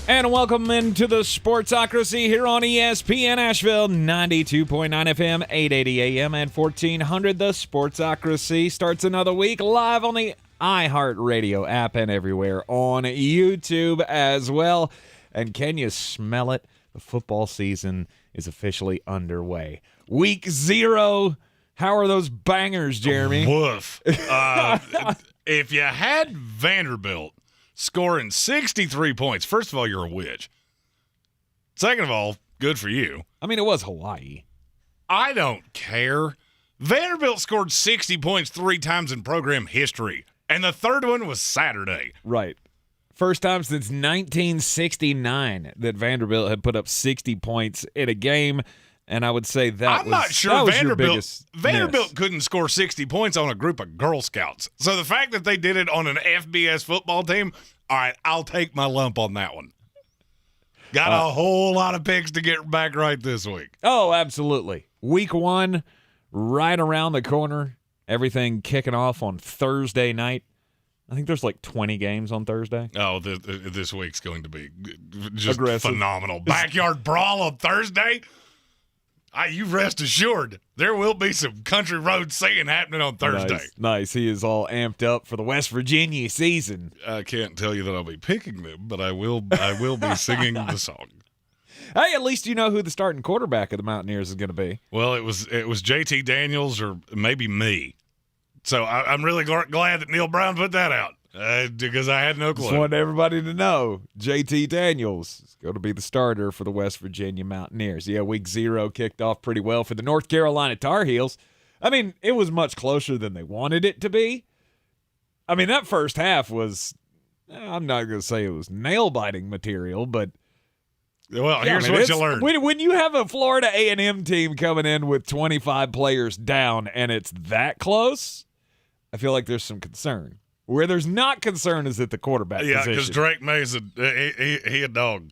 And welcome into the Sportsocracy here on ESPN Asheville, 92.9 FM, 880 AM, and 1400. The Sportsocracy starts another week live on the iHeartRadio app and everywhere on YouTube as well. And can you smell it? The football season is officially underway. Week 0. How are those bangers, Jeremy? Woof. If you had Vanderbilt scoring 63 points, first of all, you're a witch. Second of all, good for you. I mean, it was Hawaii. I don't care. Vanderbilt scored 60 points 3 times in program history, and the third one was Saturday. Right. First time since 1969 that Vanderbilt had put up 60 points in a game, and I would say that I'm not sure Vanderbilt miss. couldn't score 60 points on a group of Girl Scouts. So the fact that they did it on an FBS football team, all right, I'll take my lump on that one. Got a whole lot of picks to get back right this week. Oh, absolutely. Week 1, right around the corner. Everything kicking off on Thursday night. I think there's like 20 games on Thursday. Oh, this week's going to be just aggressive. Phenomenal. Backyard brawl on Thursday. You rest assured, there will be some country road singing happening on Thursday. Nice. He is all amped up for the West Virginia season. I can't tell you that I'll be picking them, but I will be singing the song. Hey, at least you know who the starting quarterback of the Mountaineers is going to be. Well, it was JT Daniels or maybe me. So I'm really glad that Neil Brown put that out because I had no clue. Just want everybody to know JT Daniels is going to be the starter for the West Virginia Mountaineers. Yeah, week 0 kicked off pretty well for the North Carolina Tar Heels. I mean, it was much closer than they wanted it to be. I mean, that first half was, I'm not going to say it was nail-biting material, but well, here's what you learned. When you have a Florida A&M team coming in with 25 players down and it's that close, I feel like there's some concern. Where there's not concern is at the quarterback position. Yeah, because Drake May's he a dog.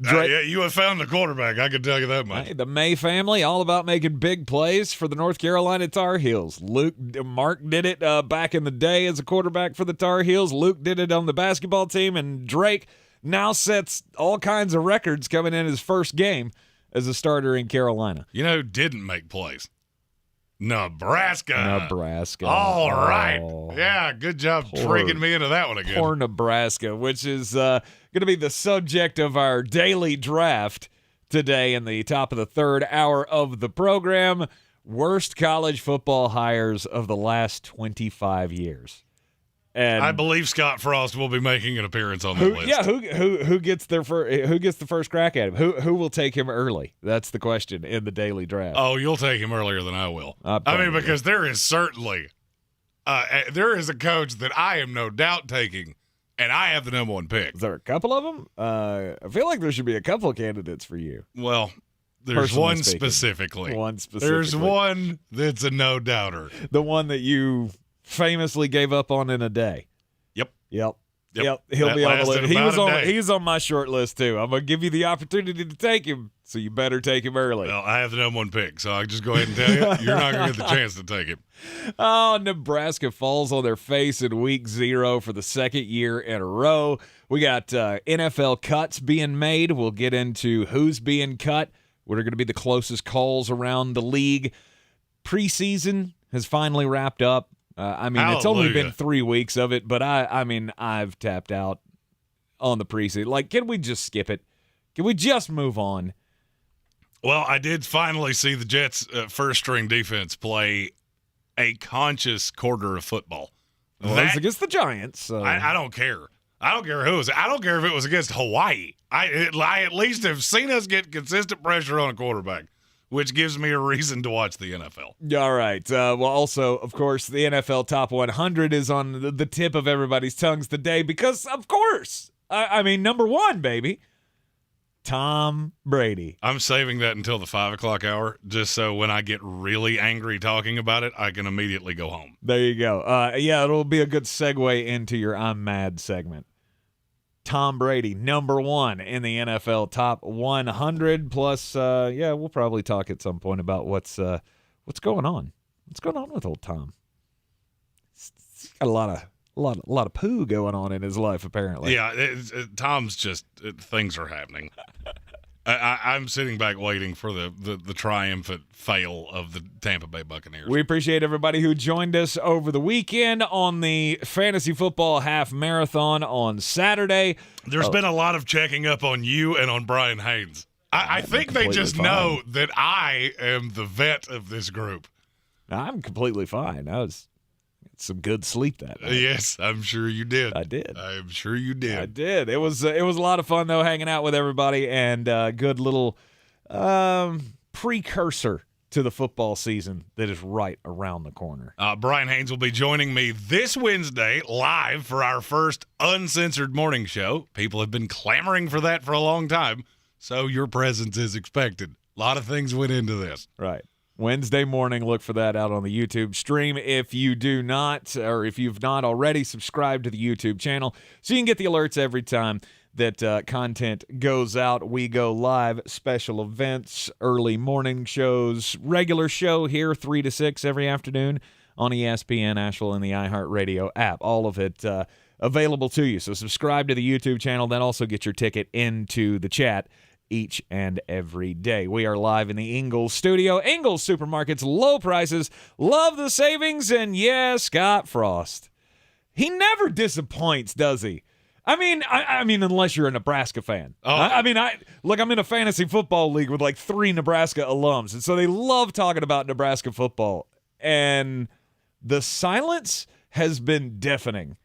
Yeah, you have found the quarterback, I can tell you that much. Hey, the May family, all about making big plays for the North Carolina Tar Heels. Mark did it back in the day as a quarterback for the Tar Heels. Luke did it on the basketball team, and Drake now sets all kinds of records coming in his first game as a starter in Carolina. You know who didn't make plays? Nebraska. All right. Yeah, good job triggering me into that one again. Poor Nebraska, which is going to be the subject of our daily draft today in the top of the third hour of the program. Worst college football hires of the last 25 years. And I believe Scott Frost will be making an appearance on the list. Yeah, who gets who gets the first crack at him? Who will take him early? That's the question in the daily draft. Oh, you'll take him earlier than I will. Because there is certainly there is a coach that I am no doubt taking, and I have the number 1 pick. Is there a couple of them? I feel like there should be a couple of candidates for you. Well, there's one specifically. There's one that's a no-doubter. The one that you famously gave up on in a day. Yep. He'll be on the list. He's on my short list too. I'm gonna give you the opportunity to take him, so you better take him early. Well, I have the number 1 pick, so I'll just go ahead and tell you, you're not gonna get the chance to take him. Oh, Nebraska falls on their face in week 0 for the second year in a row. We got NFL cuts being made. We'll get into who's being cut. What are going to be the closest calls around the league. Preseason has finally wrapped up. It's only been 3 weeks of it, but I've tapped out on the preseason. Like, can we just skip it? Can we just move on? Well, I did finally see the Jets' first-string defense play a conscious quarter of football. Well, that was against the Giants. So. I don't care. I don't care who it was. I don't care if it was against Hawaii. I at least have seen us get consistent pressure on a quarterback, which gives me a reason to watch the NFL. All right. Also, of course, the NFL Top 100 is on the tip of everybody's tongues today because, of course, number 1, baby, Tom Brady. I'm saving that until the 5 o'clock hour just so when I get really angry talking about it, I can immediately go home. There you go. It'll be a good segue into your I'm Mad segment. Tom Brady, number 1 in the NFL Top 100. Plus, we'll probably talk at some point about what's going on. What's going on with old Tom? He's got a A lot of poo going on in his life, apparently. Yeah, Tom's just things are happening. I'm sitting back waiting for the triumphant fail of the Tampa Bay Buccaneers. We appreciate everybody who joined us over the weekend on the Fantasy Football Half Marathon on Saturday. There's been a lot of checking up on you and on Brian Haynes. I think they just know that I am the vet of this group. I'm completely fine. I was some good sleep that night. Yes, I'm sure you did. I did. I'm sure you did. I did. It was a lot of fun though, hanging out with everybody, and good little precursor to the football season that is right around the corner. Brian Haynes will be joining me this Wednesday live for our first uncensored morning show. People have been clamoring for that for a long time, so your presence is expected. A lot of things went into this. Right. Wednesday morning, look for that out on the YouTube stream. If you do not, or if you've not already, subscribe to the YouTube channel so you can get the alerts every time that content goes out. We go live, special events, early morning shows, regular show here 3 to 6 every afternoon on ESPN Asheville and the iHeartRadio app. All of it available to you. So subscribe to the YouTube channel. Then also get your ticket into the chat each and every day. We are live in the Ingles Studio. Ingles Supermarkets, low prices, love the savings, and yes, Scott Frost. He never disappoints, does he? I mean, unless you're a Nebraska fan. Oh. I'm in a fantasy football league with like 3 Nebraska alums, and so they love talking about Nebraska football. And the silence has been deafening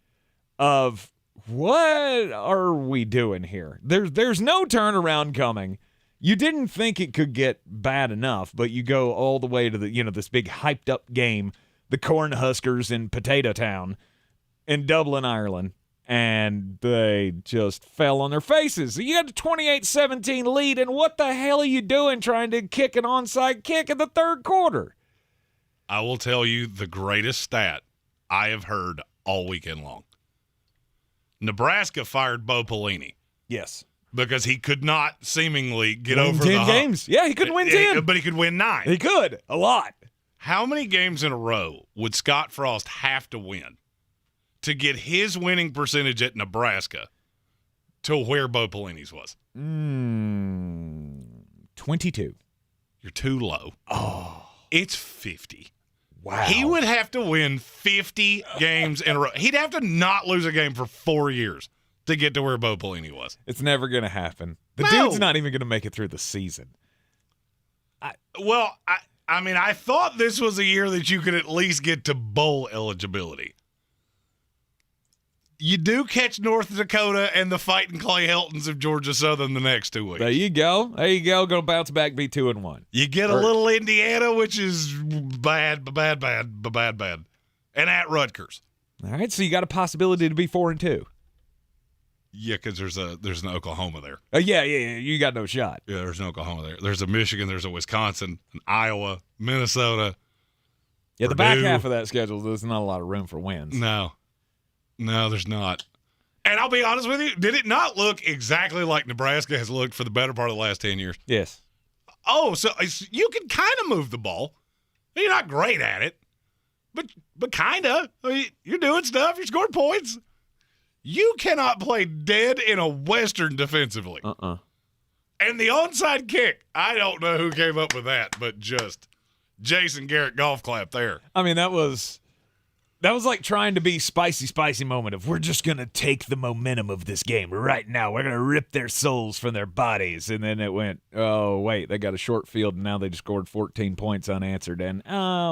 of what are we doing here? There's no turnaround coming. You didn't think it could get bad enough, but you go all the way to this big hyped up game, the Cornhuskers in Potato Town in Dublin, Ireland, and they just fell on their faces. You got a 28-17 lead, and what the hell are you doing trying to kick an onside kick in the third quarter? I will tell you the greatest stat I have heard all weekend long. Nebraska fired Bo Pelini. Yes. Because he could not seemingly get win over 10 the hump. games. Yeah, he couldn't win 10. But he could win 9. He could. A lot. How many games in a row would Scott Frost have to win to get his winning percentage at Nebraska to where Bo Pelini's was? 22. You're too low. Oh. It's 50. Wow. He would have to win 50 games in a row. He'd have to not lose a game for 4 years to get to where Bo Pelini was. It's never going to happen. The No. dude's not even going to make it through the season. I thought this was a year that you could at least get to bowl eligibility. You do catch North Dakota and the Fighting Clay Heltons of Georgia Southern the next 2 weeks. There you go. Going to bounce back, be 2-1. You get a little Indiana, which is bad. And at Rutgers. All right, so you got a possibility to be 4-2. Yeah, because there's an Oklahoma there. Yeah. You got no shot. Yeah, there's an Oklahoma there. There's a Michigan, there's a Wisconsin, an Iowa, Minnesota. Yeah, the Purdue. back half of that schedule, there's not a lot of room for wins. No, there's not. And I'll be honest with you, did it not look exactly like Nebraska has looked for the better part of the last 10 years? Yes. Oh, so you can kind of move the ball. You're not great at it, but kind of. You're doing stuff. You're scoring points. You cannot play dead in a Western defensively. And the onside kick, I don't know who came up with that, but just Jason Garrett golf clap there. I mean, that was like trying to be spicy moment of we're just going to take the momentum of this game right now. We're going to rip their souls from their bodies. And then it went, oh, wait, they got a short field, and now they just scored 14 points unanswered, and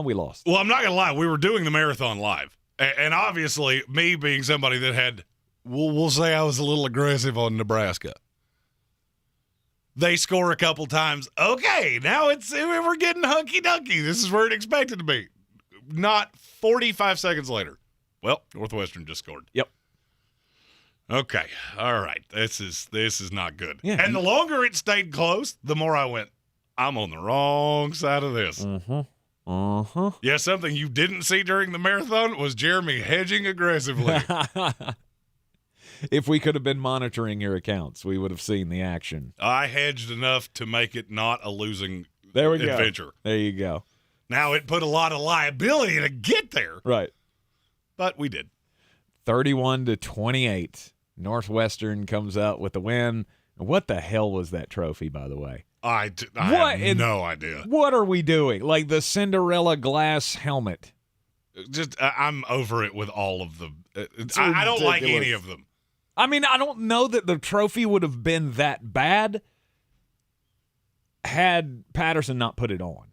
we lost. Well, I'm not going to lie. We were doing the marathon live. And obviously, me being somebody that had, we'll say I was a little aggressive on Nebraska. They score a couple times. Okay, now we're getting hunky-dunky. This is where it expected to be. Not 45 seconds later. Well, Northwestern just scored. Yep. Okay. All right. This is not good. Yeah. And the longer it stayed close, the more I went, I'm on the wrong side of this. Yeah, something you didn't see during the marathon was Jeremy hedging aggressively. If we could have been monitoring your accounts, we would have seen the action. I hedged enough to make it not a losing adventure. Go. There you go. Now, it put a lot of liability to get there. Right. But we did. 31-28. Northwestern comes out with the win. What the hell was that trophy, by the way? I have no idea. What are we doing? Like the Cinderella glass helmet. I'm over it with all of them. I don't like any of them. I mean, I don't know that the trophy would have been that bad had Patterson not put it on.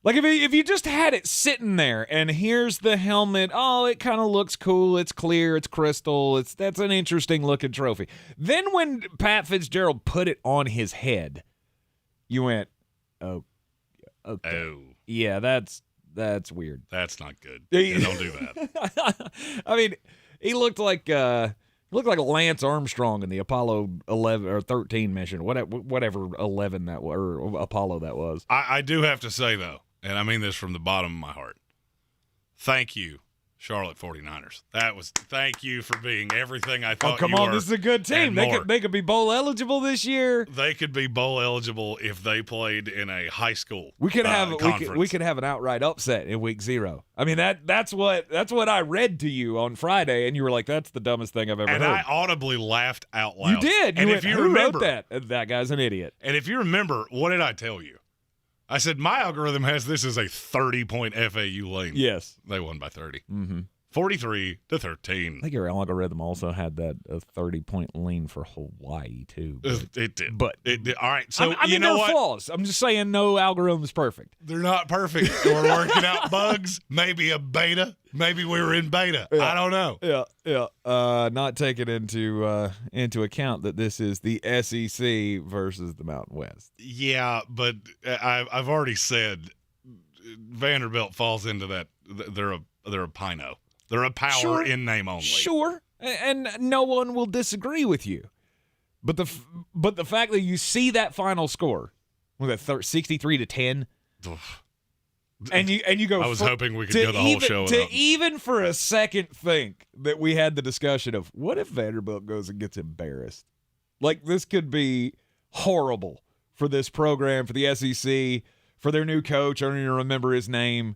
Like, if you just had it sitting there, and here's the helmet, oh, it kind of looks cool, it's clear, it's crystal, that's an interesting-looking trophy. Then when Pat Fitzgerald put it on his head, you went, oh, okay. Oh. Yeah, that's weird. That's not good. Yeah, don't do that. I mean, he looked like Lance Armstrong in the Apollo 11 or 13 mission, whatever 11 that was, or Apollo that was. I do have to say, though, and I mean this from the bottom of my heart, thank you, Charlotte 49ers. Thank you for being everything I thought you were. Oh, come on, this is a good team. They could be bowl eligible this year. They could be bowl eligible if they played in a high school We could have an outright upset in week 0. I mean, that's what I read to you on Friday, and you were like, that's the dumbest thing I've ever heard. And I audibly laughed out loud. You did. And if you remember that guy's an idiot. And if you remember, what did I tell you? I said, my algorithm has this as a 30-point FAU lane. Yes. They won by 30. Mm-hmm. 43-13. I think your algorithm also had a 30-point lean for Hawaii, too. It did. But it did. All right. So, I mean, there are flaws. I'm just saying no algorithm is perfect. They're not perfect. We're working out bugs. Maybe a beta. Maybe we were in beta. Yeah. I don't know. Yeah. Not taking into account that this is the SEC versus the Mountain West. Yeah, but I've already said Vanderbilt falls into that. They're a Pino. They're a power in name only. Sure, and no one will disagree with you. But the fact that you see that final score, with that 63-10, and you go. I was hoping we could go the whole show to even for a second think that we had the discussion of what if Vanderbilt goes and gets embarrassed. Like, this could be horrible for this program, for the SEC, for their new coach. I don't even remember his name.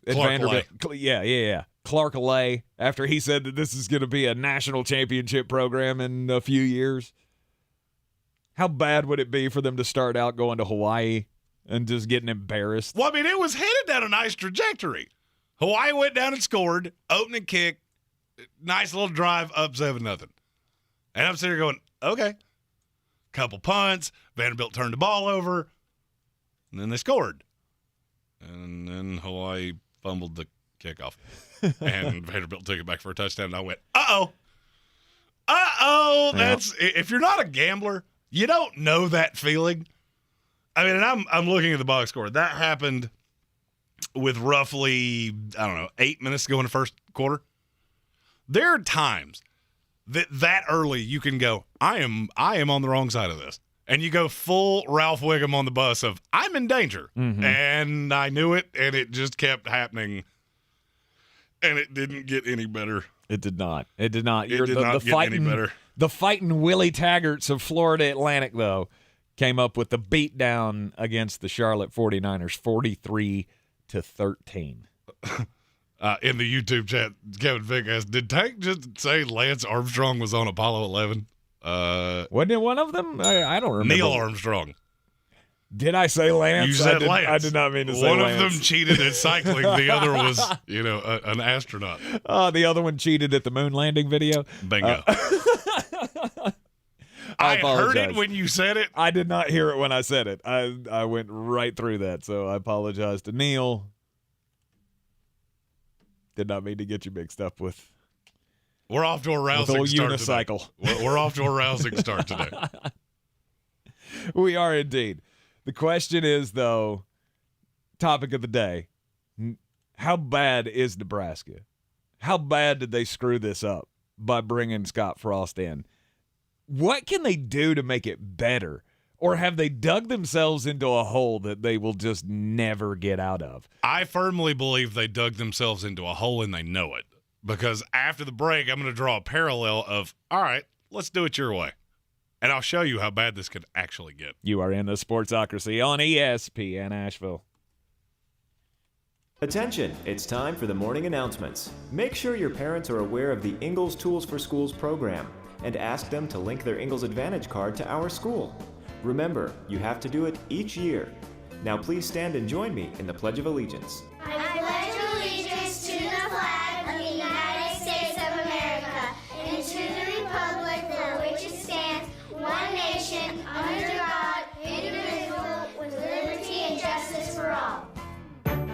Vanderbilt. Yeah. Clark Allay, after he said that this is going to be a national championship program in a few years. How bad would it be for them to start out going to Hawaii and just getting embarrassed? Well, I mean, it was headed down a nice trajectory. Hawaii went down and scored, opening kick, nice little drive, up 7-0. And I'm sitting here going, okay. Couple punts, Vanderbilt turned the ball over, and then they scored. And then Hawaii fumbled the kickoff. And Vanderbilt took it back for a touchdown, and I went, uh-oh. That's if you're not a gambler, you don't know that feeling. I mean, and I'm looking at the box score. That happened with roughly, 8 minutes to go in the first quarter. There are times that early you can go, I am on the wrong side of this. And you go full Ralph Wiggum on the bus of, I'm in danger. Mm-hmm. And I knew it, and it just kept happening. And it didn't get any better. It did not. It did not. It did not get any better. The fighting Willie Taggarts of Florida Atlantic, though, came up with the beatdown against the Charlotte 49ers, 43-13. In the YouTube chat, Kevin Vick asked, did Tank just say Lance Armstrong was on Apollo 11? Wasn't it one of them? I don't remember. Neil Armstrong. Did I say Lance? You said Lance. I did not mean to say Lance. Lance. One of them cheated at cycling. The other was, an astronaut. The other one cheated at the moon landing video. Bingo. I heard it when you said it. I did not hear it when I said it. I went right through that, so I apologize to Neil. Did not mean to get you mixed up with. We're off to a rousing start unicycle. Today. We're off to a rousing start today. We are indeed. The question is, though, topic of the day, how bad is Nebraska? How bad did they screw this up by bringing Scott Frost in? What can they do to make it better? Or have they dug themselves into a hole that they will just never get out of? I firmly believe they dug themselves into a hole and they know it. Because after the break, I'm going to draw a parallel of, all right, let's do it your way. And I'll show you how bad this could actually get. You are in the Sportsocracy on ESPN Asheville. Attention, it's time for the morning announcements. Make sure your parents are aware of the Ingles Tools for Schools program and ask them to link their Ingles Advantage card to our school. Remember, you have to do it each year. Now please stand and join me in the Pledge of Allegiance. I pledge allegiance to the flag of the United States of America and to the republic for which it stands, one nation, under God, indivisible, with liberty and justice for all.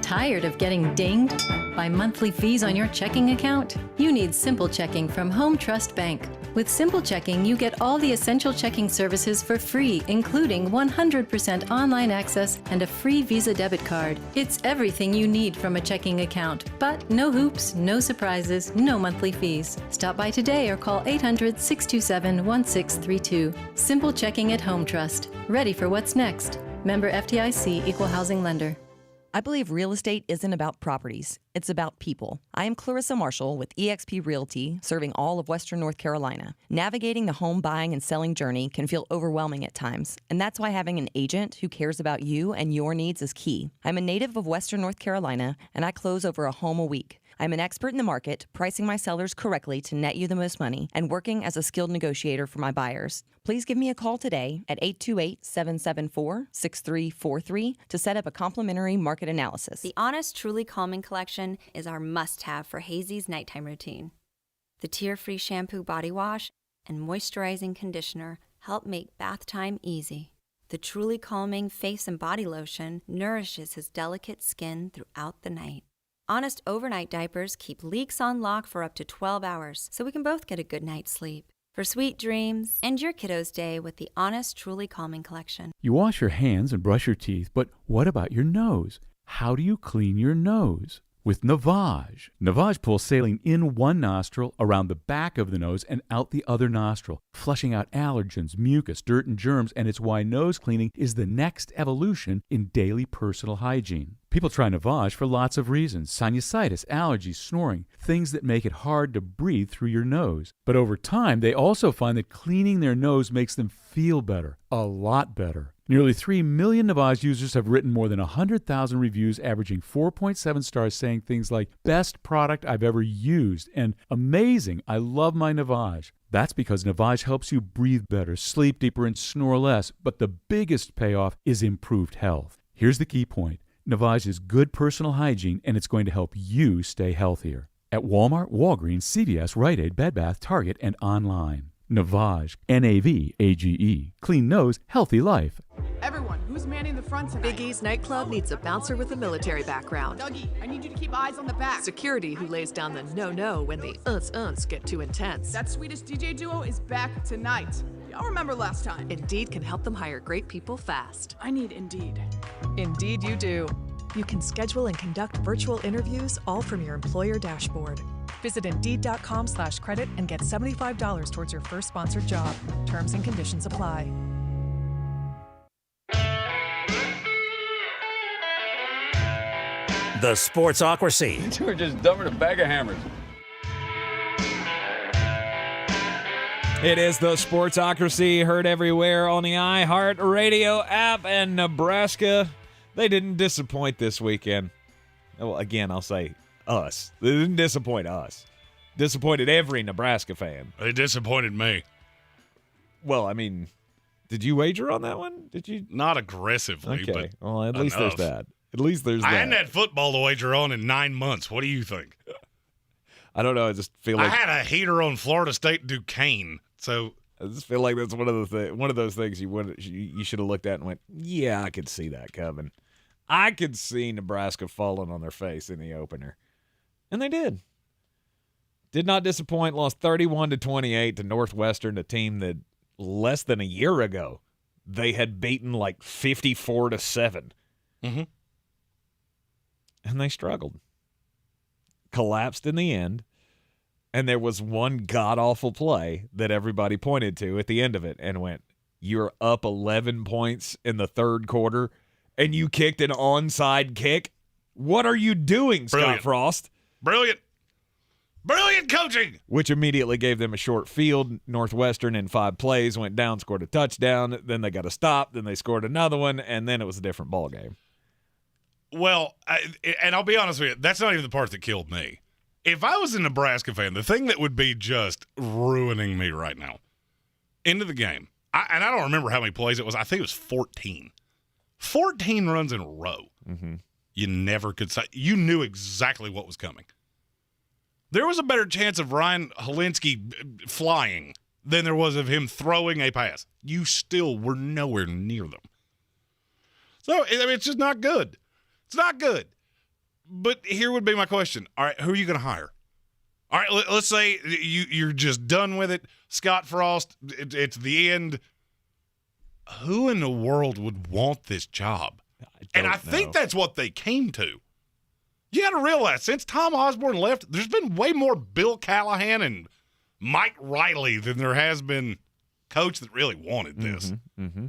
Tired of getting dinged by monthly fees on your checking account? You need Simple Checking from Home Trust Bank. With Simple Checking, you get all the essential checking services for free, including 100% online access and a free Visa debit card. It's everything you need from a checking account, but no hoops, no surprises, no monthly fees. Stop by today or call 800-627-1632. Simple Checking at Home Trust. Ready for what's next. Member FDIC, Equal Housing Lender. I believe real estate isn't about properties. It's about people. I am Clarissa Marshall with eXp Realty, serving all of Western North Carolina. Navigating the home buying and selling journey can feel overwhelming at times, and that's why having an agent who cares about you and your needs is key. I'm a native of Western North Carolina, and I close over a home a week. I'm an expert in the market, pricing my sellers correctly to net you the most money, and working as a skilled negotiator for my buyers. Please give me a call today at 828-774-6343 to set up a complimentary market analysis. The Honest Truly Calming Collection is our must-have for Hazy's nighttime routine. The tear-free shampoo body wash and moisturizing conditioner help make bath time easy. The Truly Calming face and body lotion nourishes his delicate skin throughout the night. Honest overnight diapers keep leaks on lock for up to 12 hours, so we can both get a good night's sleep. For sweet dreams, end your kiddo's day with the Honest Truly Calming Collection. You wash your hands and brush your teeth, but what about your nose? How do you clean your nose? With Navage. Navage pulls saline in one nostril, around the back of the nose, and out the other nostril, flushing out allergens, mucus, dirt, and germs, and it's why nose cleaning is the next evolution in daily personal hygiene. People try Navage for lots of reasons: sinusitis, allergies, snoring, things that make it hard to breathe through your nose. But over time, they also find that cleaning their nose makes them feel better, a lot better. Nearly 3 million Navage users have written more than 100,000 reviews, averaging 4.7 stars, saying things like, "Best product I've ever used," and "Amazing, I love my Navage." That's because Navage helps you breathe better, sleep deeper, and snore less. But the biggest payoff is improved health. Here's the key point. Navage is good personal hygiene, and it's going to help you stay healthier. At Walmart, Walgreens, CVS, Rite Aid, Bed Bath, Target, and online. Navage, Navage. Clean nose, healthy life. Everyone, who's manning the front tonight? Big E's nightclub needs a bouncer with a military background. Dougie, I need you to keep eyes on the back. Security who lays down the no-no when the uns get too intense. That Swedish DJ duo is back tonight. Y'all remember last time. Indeed can help them hire great people fast. I need Indeed. Indeed you do. You can schedule and conduct virtual interviews all from your employer dashboard. Visit Indeed.com/credit and get $75 towards your first sponsored job. Terms and conditions apply. The Sportsocracy. You two are just dumber than a bag of hammers. It is the Sportsocracy, heard everywhere on the iHeart Radio app. And Nebraska, they didn't disappoint this weekend. Well, again, I'll say us. They didn't disappoint us. Disappointed every Nebraska fan. They disappointed me. Well, I mean, did you wager on that one? Did you? Not aggressively, okay. but well, at least there's that. At least there's that. I hadn't had football to wager on in 9 months. What do you think? I don't know. I just feel like I had a heater on Florida State Duquesne. So I just feel like that's one of those things you should have looked at and went, yeah, I could see that coming. I could see Nebraska falling on their face in the opener, and they did. Did not disappoint. Lost 31-28 to Northwestern, a team that less than a year ago they had beaten like 54-7. Mm-hmm. And they struggled. Collapsed in the end. And there was one god-awful play that everybody pointed to at the end of it and went, you're up 11 points in the third quarter, and you kicked an onside kick? What are you doing, Brilliant. Scott Frost? Brilliant coaching. Which immediately gave them a short field. Northwestern in 5 plays went down, scored a touchdown. Then they got a stop. Then they scored another one, and then it was a different ball game. Well, and I'll be honest with you, that's not even the part that killed me. If I was a Nebraska fan, the thing that would be just ruining me right now, into the game, and I don't remember how many plays it was. I think it was 14. 14 runs in a row. Mm-hmm. You never could say. You knew exactly what was coming. There was a better chance of Ryan Helinski flying than there was of him throwing a pass. You still were nowhere near them. So, I mean, it's just not good. It's not good. But here would be my question. All right, who are you going to hire? All right, let's say you're just done with it. Scott Frost, it's the end. Who in the world would want this job? I think that's what they came to. You got to realize, since Tom Osborne left, there's been way more Bill Callahan and Mike Riley than there has been coach that really wanted this. Mm-hmm.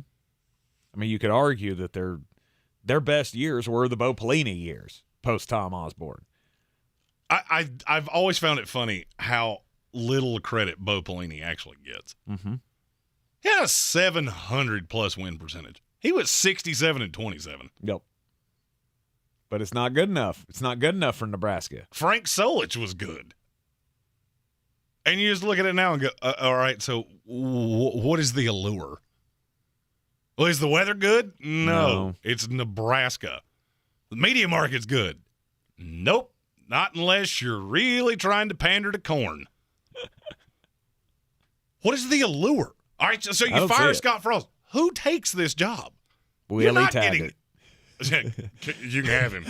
I mean, you could argue that their best years were the Bo Pelini years, post-Tom Osborne. I've always found it funny how little credit Bo Pelini actually gets. Mm-hmm. He had a 700-plus win percentage. He was 67-27. Yep. But it's not good enough. It's not good enough for Nebraska. Frank Solich was good. And you just look at it now and go, all right, so what is the allure? Well, is the weather good? No. It's Nebraska. The media market's good. Nope. Not unless you're really trying to pander to corn. What is the allure? All right, so you fire Scott Frost. Who takes this job? Willie Taggart. You can have him.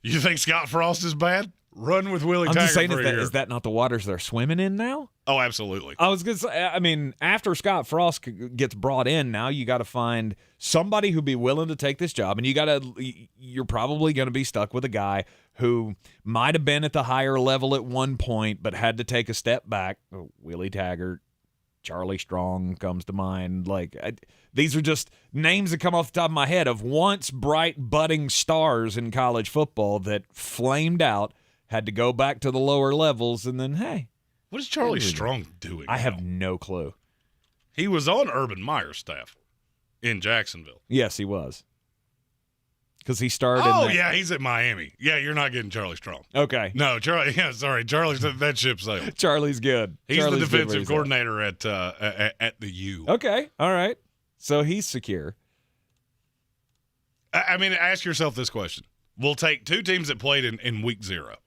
You think Scott Frost is bad? Run with Willie Taggart. I'm just saying, for a year. is that not the waters they're swimming in now? Oh, absolutely. I was going to say, I mean, after Scott Frost gets brought in, now you got to find somebody who'd be willing to take this job, and you're probably going to be stuck with a guy who might have been at the higher level at one point, but had to take a step back. Willie Taggart, Charlie Strong comes to mind. These are just names that come off the top of my head of once bright budding stars in college football that flamed out, had to go back to the lower levels, and then, hey. What is Charlie Strong doing I now? have no clue. He was on Urban Meyer's staff in Jacksonville. Yes, he was. Because he started yeah, he's at Miami. Yeah, you're not getting Charlie Strong. Okay. No, Charlie, yeah, sorry. Charlie's that ship sailed. Charlie's good. He's the defensive coordinator at the U. Okay, all right. So he's secure. I mean, ask yourself this question. We'll take two teams that played in week 0.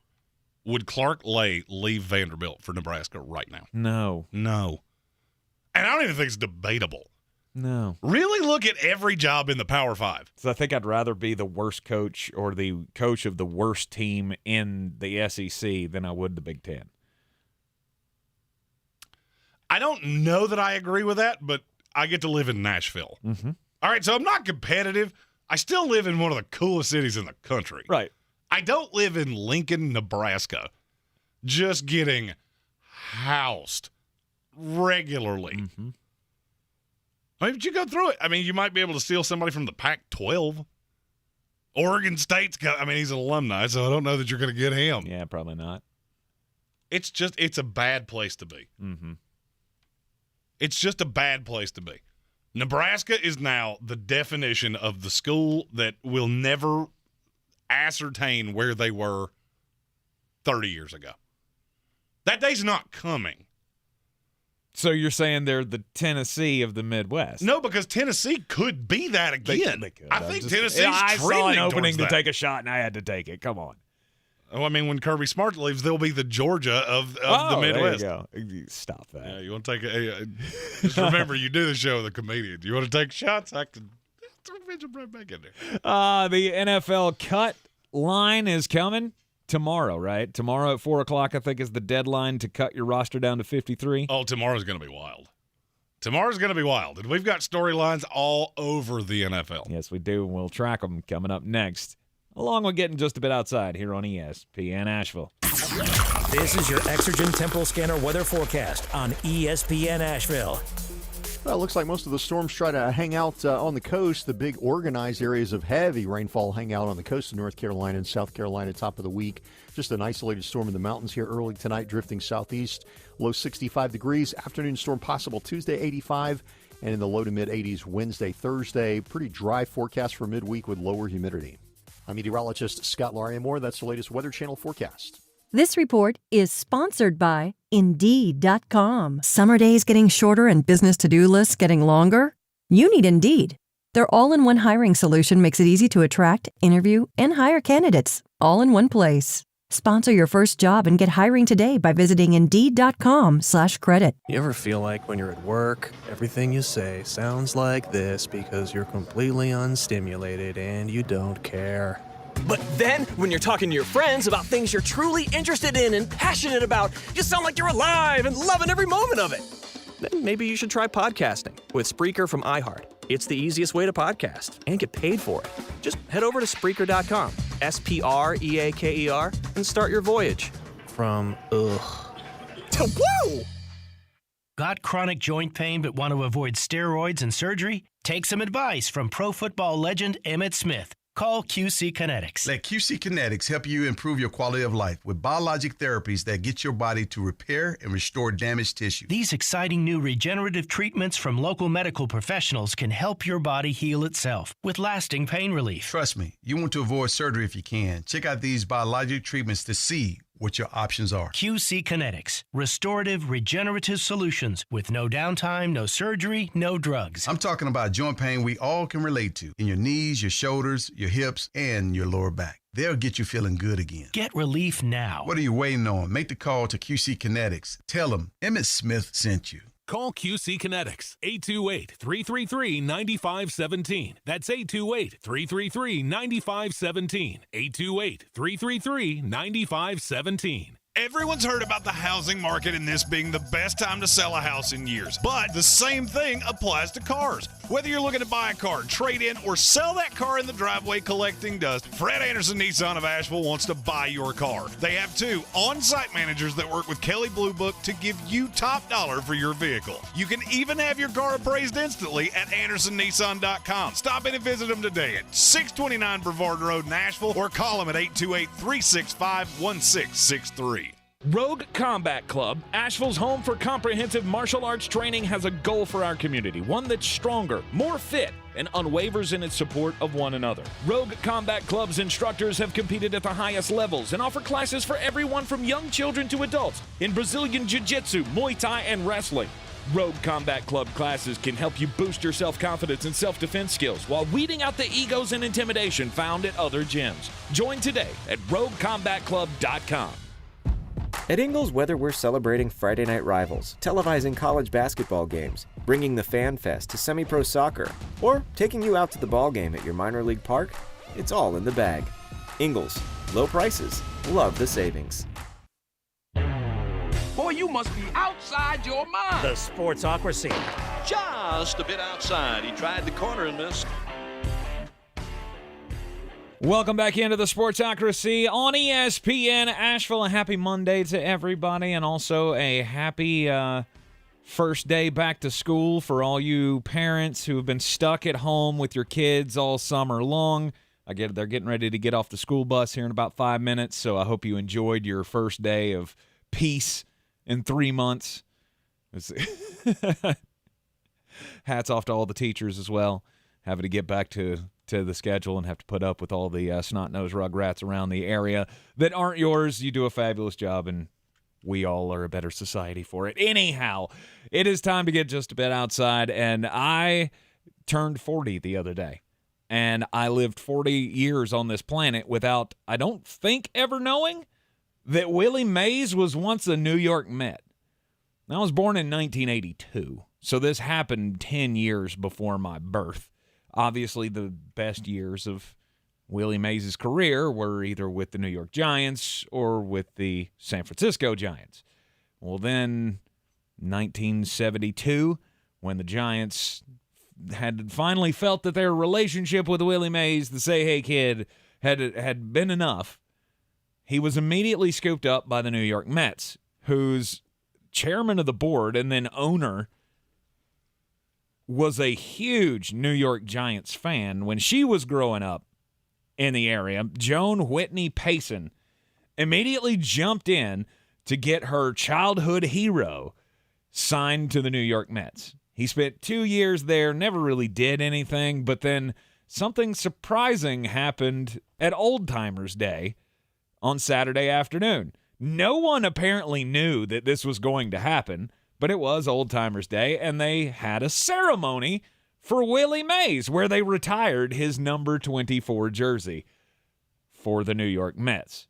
Would Clark Lay leave Vanderbilt for Nebraska right now? No. And I don't even think it's debatable. No. Really look at every job in the Power 5. So I think I'd rather be the worst coach or the coach of the worst team in the SEC than I would the Big Ten. I don't know that I agree with that, but I get to live in Nashville. Mm-hmm. All right, so I'm not competitive. I still live in one of the coolest cities in the country. Right. I don't live in Lincoln, Nebraska, just getting housed regularly. Mm-hmm. I mean, but you go through it. I mean, you might be able to steal somebody from the Pac-12. Oregon State's got, I mean, he's an alumni, so I don't know that you're going to get him. Yeah, probably not. It's a bad place to be. Mm-hmm. It's just a bad place to be. Nebraska is now the definition of the school that will never ascertain where they were 30 years ago. That day's not coming. So you're saying they're the Tennessee of the Midwest? No, because Tennessee could be that again. They could. I think Tennessee's I trending saw an opening towards to that. take a shot, and I had to take it. Come on. Oh, I mean, when Kirby Smart leaves, they'll be the Georgia of the Midwest. There you go. Stop that. Yeah, you want to take just remember, you do the show with a comedian. You want to take shots? I can throw right back in there. The NFL cut line is coming tomorrow, right? Tomorrow at 4 o'clock, I think, is the deadline to cut your roster down to 53. Oh, tomorrow's going to be wild. Tomorrow's going to be wild. And we've got storylines all over the NFL. Yes, we do, and we'll track them coming up next, along with getting just a bit outside here on ESPN Asheville. This is your Exergen Temporal Scanner weather forecast on ESPN Asheville. Well, it looks like most of the storms try to hang out on the coast. The big organized areas of heavy rainfall hang out on the coast of North Carolina and South Carolina top of the week. Just an isolated storm in the mountains here early tonight, drifting southeast. Low 65 degrees. Afternoon storm possible Tuesday, 85. And in the low to mid 80s Wednesday, Thursday. Pretty dry forecast for midweek with lower humidity. I'm meteorologist Scott Larimore. That's the latest Weather Channel forecast. This report is sponsored by Indeed.com. Summer days getting shorter and business to-do lists getting longer? You need Indeed. Their all-in-one hiring solution makes it easy to attract, interview, and hire candidates all in one place. Sponsor your first job and get hiring today by visiting Indeed.com/credit. You ever feel like when you're at work, everything you say sounds like this because you're completely unstimulated and you don't care? But then, when you're talking to your friends about things you're truly interested in and passionate about, you sound like you're alive and loving every moment of it. Then maybe you should try podcasting with Spreaker from iHeart. It's the easiest way to podcast and get paid for it. Just head over to Spreaker.com, Spreaker, and start your voyage from ugh to woo! Got chronic joint pain but want to avoid steroids and surgery? Take some advice from pro football legend Emmitt Smith. Call QC Kinetics. Let QC Kinetics help you improve your quality of life with biologic therapies that get your body to repair and restore damaged tissue. These exciting new regenerative treatments from local medical professionals can help your body heal itself with lasting pain relief. Trust me, you want to avoid surgery if you can. Check out these biologic treatments to see what your options are. QC Kinetics. Restorative, regenerative solutions with no downtime, no surgery, no drugs. I'm talking about joint pain we all can relate to in your knees, your shoulders, your hips, and your lower back. They'll get you feeling good again. Get relief now. What are you waiting on? Make the call to QC Kinetics. Tell them Emmitt Smith sent you. Call QC Kinetics, 828-333-9517. That's 828-333-9517. 828-333-9517. Everyone's heard about the housing market and this being the best time to sell a house in years. But the same thing applies to cars. Whether you're looking to buy a car, trade in, or sell that car in the driveway collecting dust, Fred Anderson Nissan of Asheville wants to buy your car. They have 2 on-site managers that work with Kelley Blue Book to give you top dollar for your vehicle. You can even have your car appraised instantly at AndersonNissan.com. Stop in and visit them today at 629 Brevard Road in Asheville or call them at 828-365-1663. Rogue Combat Club, Asheville's home for comprehensive martial arts training, has a goal for our community, one that's stronger, more fit, and unwavers in its support of one another. Rogue Combat Club's instructors have competed at the highest levels and offer classes for everyone from young children to adults in Brazilian Jiu-Jitsu, Muay Thai, and wrestling. Rogue Combat Club classes can help you boost your self-confidence and self-defense skills while weeding out the egos and intimidation found at other gyms. Join today at RogueCombatClub.com. At Ingles, whether we're celebrating Friday night rivals, televising college basketball games, bringing the Fan Fest to semi-pro soccer, or taking you out to the ball game at your minor league park, it's all in the bag. Ingles, low prices, love the savings. Boy, you must be outside your mind. The Sportsocracy. Just a bit outside. He tried the corner and missed. Welcome back into the Sportsocracy on ESPN Asheville. A happy Monday to everybody, and also a happy first day back to school for all you parents who have been stuck at home with your kids all summer long. I get they're getting ready to get off the school bus here in about 5 minutes, so I hope you enjoyed your first day of peace in 3 months. Hats off to all the teachers as well, having to get back to the schedule and have to put up with all the snot-nosed rugrats around the area that aren't yours. You do a fabulous job, and we all are a better society for it. Anyhow, it is time to get just a bit outside, and I turned 40 the other day, and I lived 40 years on this planet without, I don't think, ever knowing that Willie Mays was once a New York Met. I was born in 1982, so this happened 10 years before my birth. Obviously, the best years of Willie Mays' career were either with the New York Giants or with the San Francisco Giants. Well, then, 1972, when the Giants had finally felt that their relationship with Willie Mays, the Say Hey Kid, had been enough, he was immediately scooped up by the New York Mets, whose chairman of the board and then owner was a huge New York Giants fan when she was growing up in the area. Joan Whitney Payson immediately jumped in to get her childhood hero signed to the New York Mets. He spent 2 years there, never really did anything, but then something surprising happened at Old Timers Day on Saturday afternoon. No one apparently knew that this was going to happen, but it was Old Timers Day, and they had a ceremony for Willie Mays where they retired his number 24 jersey for the New York Mets.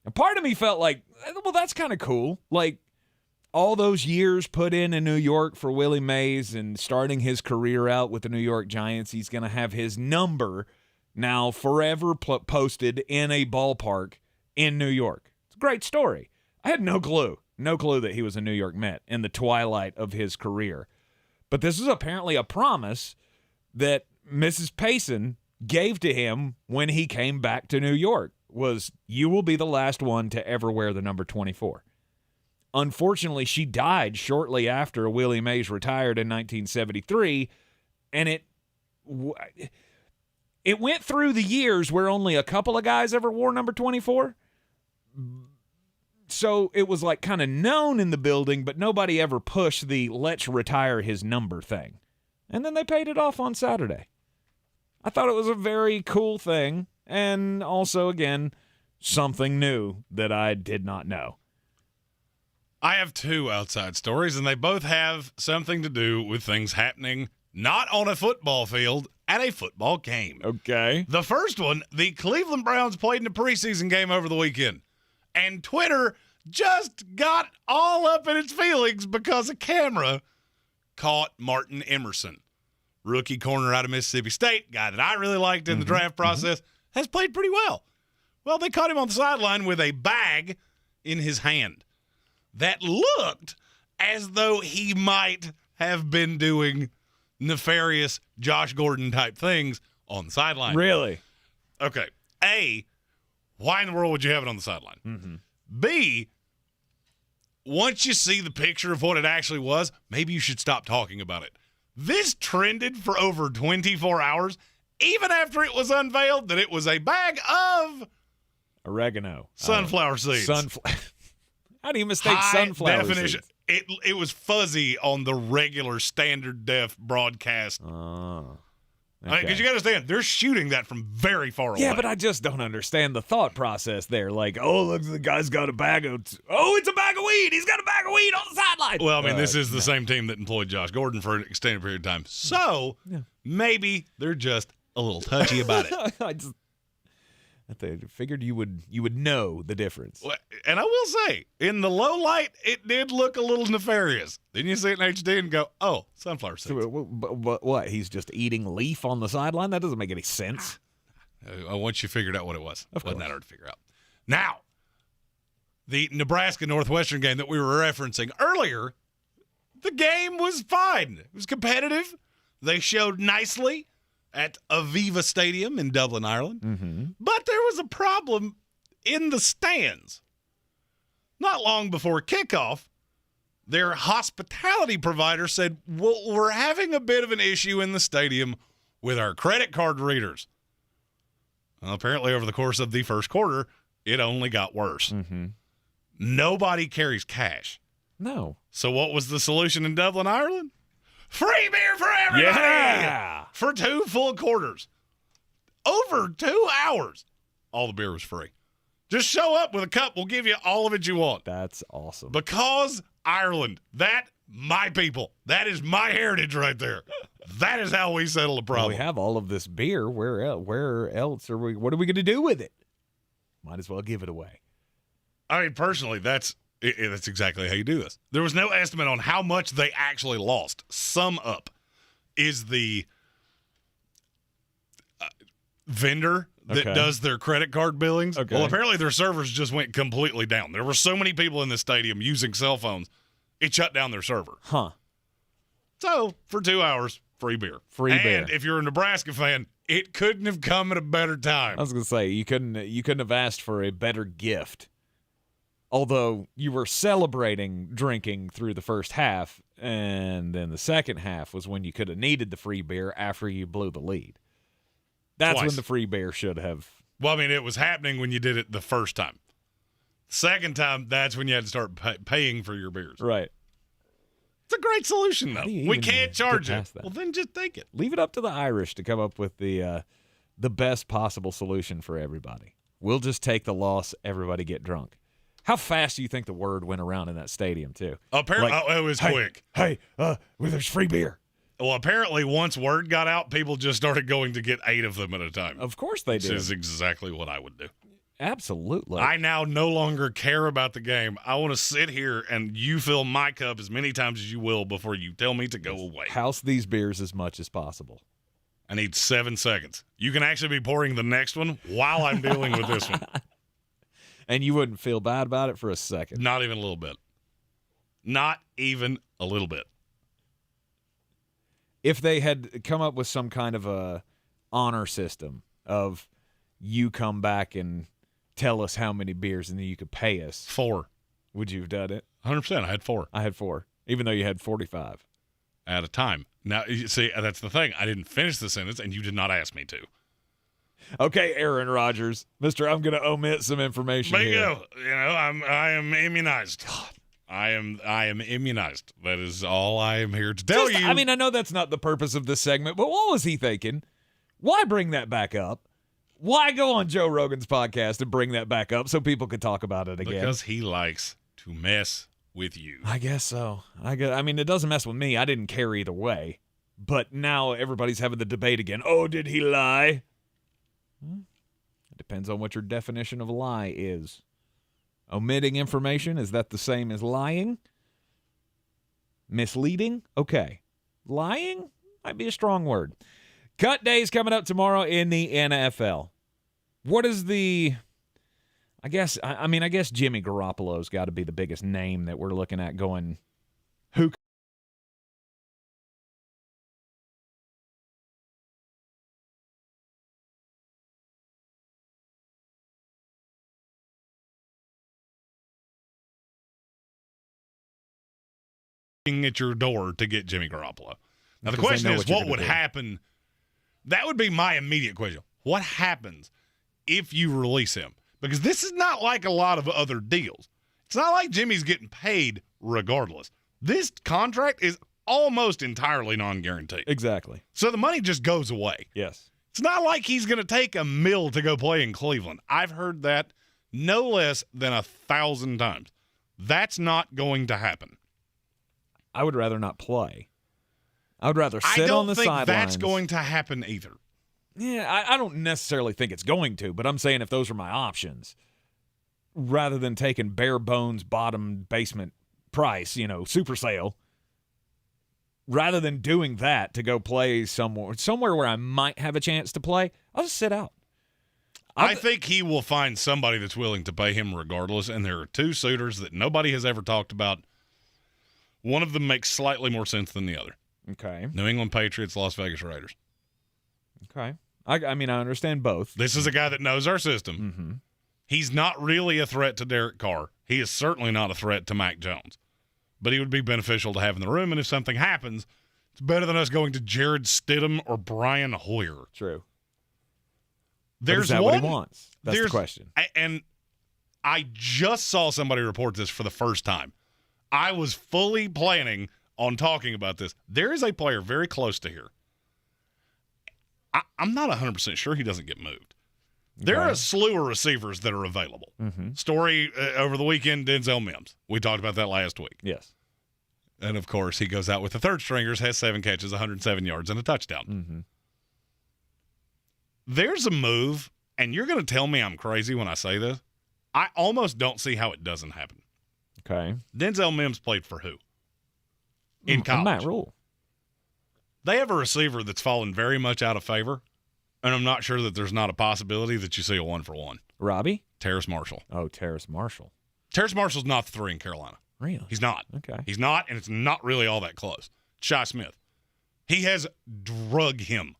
And part of me felt like, well, that's kind of cool. Like, all those years put in New York for Willie Mays and starting his career out with the New York Giants, he's going to have his number now forever posted in a ballpark in New York. It's a great story. I had no clue that he was a New York Met in the twilight of his career. But this is apparently a promise that Mrs. Payson gave to him when he came back to New York, was you will be the last one to ever wear the number 24. Unfortunately, she died shortly after Willie Mays retired in 1973, and it went through the years where only a couple of guys ever wore number 24. So it was like kind of known in the building, but nobody ever pushed the let's retire his number thing. And then they paid it off on Saturday. I thought it was a very cool thing, and also, again, something new that I did not know. I have two outside stories, and they both have something to do with things happening not on a football field, at a football game. Okay. The first one, the Cleveland Browns played in a preseason game over the weekend, and Twitter just got all up in its feelings because a camera caught Martin Emerson, rookie corner out of Mississippi State, guy that I really liked in the draft process, has played pretty well. Well, they caught him on the sideline with a bag in his hand that looked as though he might have been doing nefarious Josh Gordon type things on the sideline. Really? Okay. A, why in the world would you have it on the sideline? B, once you see the picture of what it actually was, maybe you should stop talking about it. This trended for over 24 hours, even after it was unveiled that it was a bag of oregano, sunflower seeds. How do you mistake High sunflower definition. seeds? It was fuzzy on the regular standard def broadcast. Oh. Because you got to understand, they're shooting that from very far away. Yeah, but I just don't understand the thought process there. Like, oh, look, the guy's got a bag of... Oh, it's a bag of weed. He's got a bag of weed on the sideline. Well, I mean, this is the same team that employed Josh Gordon for an extended period of time. So, maybe they're just a little touchy about it. I figured you would know the difference. And I will say, in the low light, it did look a little nefarious. Then you see it in HD and go, oh, sunflower seeds. So, what? He's just eating leaf on the sideline? That doesn't make any sense. Once you figured out what it was. Wasn't that hard to figure out. Now, the Nebraska-Northwestern game that we were referencing earlier, the game was fine. It was competitive. They showed nicely at Aviva Stadium in Dublin, Ireland. But there was a problem in the stands. Not long before kickoff, their hospitality provider said, well, we're having a bit of an issue in the stadium with our credit card readers. Well, apparently over the course of the first quarter, it only got worse. Nobody carries cash. No. So what was the solution in Dublin, Ireland? Free beer for everybody! Yeah! For 2 full quarters. Over 2 hours. All the beer was free. Just show up with a cup. We'll give you all of it you want. That's awesome. Because Ireland, my people. That is my heritage right there. That is how we settle the problem. Well, we have all of this beer. Where else are we? What are we going to do with it? Might as well give it away. I mean, personally, that's exactly how you do this. There was no estimate on how much they actually lost. Sum up is the vendor that does their credit card billings. Well, apparently their servers just went completely down. There were so many people in this stadium using cell phones, it shut down their server. So, for 2 hours, free beer. And if you're a Nebraska fan, it couldn't have come at a better time. I was going to say, you couldn't have asked for a better gift. Although you were celebrating drinking through the first half, and then the second half was when you could have needed the free beer after you blew the lead. That's when the free beer should have. Well, I mean, it was happening when you did it the first time. Second time, that's when you had to start paying for your beers. Right. It's a great solution, though. We can't charge it. That? Well, then just take it. Leave it up to the Irish to come up with the best possible solution for everybody. We'll just take the loss. Everybody get drunk. How fast do you think the word went around in that stadium, too? Apparently, it was quick. Hey, there's free beer. Well, apparently, once word got out, people just started going to get 8 of them at a time. Of course they did. Which is exactly what I would do. Absolutely. I now no longer care about the game. I want to sit here and you fill my cup as many times as you will before you tell me to go away. House these beers as much as possible. I need 7 seconds. You can actually be pouring the next one while I'm dealing with this one. And you wouldn't feel bad about it for a second. Not even a little bit. Not even a little bit. If they had come up with some kind of a honor system of you come back and tell us how many beers and then you could pay us. 4. Would you have done it? 100%. I had 4. I had 4, even though you had 45. At a time. Now, you see, that's the thing. I didn't finish the sentence, and you did not ask me to. Okay, Aaron Rodgers. Mister, I'm going to omit some information here. Bingo. I am immunized. God. I am immunized. That is all I am here to tell you. I mean, I know that's not the purpose of this segment, but what was he thinking? Why bring that back up? Why go on Joe Rogan's podcast and bring that back up so people could talk about it again? Because he likes to mess with you. I guess so. I mean, it doesn't mess with me. I didn't care either way. But now everybody's having the debate again. Oh, did he lie? It depends on what your definition of lie is. Omitting information, is that the same as lying? Misleading? Okay. Lying might be a strong word. Cut day's coming up tomorrow in the NFL. What is the... I guess Jimmy Garoppolo's got to be the biggest name that we're looking at going, who at your door to get Jimmy Garoppolo. Now, the Because question they know is, what you're what would gonna do. happen? That would be my immediate question. What happens if you release him? Because this is not like a lot of other deals. It's not like Jimmy's getting paid regardless. This contract is almost entirely non-guaranteed. Exactly. So the money just goes away. Yes. It's not like he's going to take $1 million to go play in Cleveland. I've heard that no less than 1,000 times. That's not going to happen. I would rather not play. I would rather sit on the sidelines. I don't think that's going to happen either. Yeah, I don't necessarily think it's going to, but I'm saying if those are my options, rather than taking bare bones bottom basement price, super sale, rather than doing that to go play somewhere where I might have a chance to play, I'll just sit out. I think he will find somebody that's willing to pay him regardless, and there are 2 suitors that nobody has ever talked about. One of them makes slightly more sense than the other. Okay. New England Patriots, Las Vegas Raiders. Okay. I mean, I understand both. This is a guy that knows our system. Mm-hmm. He's not really a threat to Derek Carr. He is certainly not a threat to Mac Jones. But he would be beneficial to have in the room, and if something happens, it's better than us going to Jared Stidham or Brian Hoyer. True. There's is that one, what he wants? That's the question. And I just saw somebody report this for the first time. I was fully planning on talking about this. There is a player very close to here. I'm not 100% sure he doesn't get moved. There are a slew of receivers that are available. Mm-hmm. Story over the weekend, Denzel Mims. We talked about that last week. Yes. And, of course, he goes out with the third stringers, has 7 catches, 107 yards, and a touchdown. Mm-hmm. There's a move, and you're going to tell me I'm crazy when I say this. I almost don't see how it doesn't happen. Okay. Denzel Mims played for who? In college. Matt Rule. They have a receiver that's fallen very much out of favor, and I'm not sure that there's not a possibility that you see a 1-for-1. Robbie? Terrace Marshall. Oh, Terrace Marshall. Terrace Marshall's not the 3 in Carolina. Really? He's not. Okay. He's not, and it's not really all that close. Shi Smith. He has drug him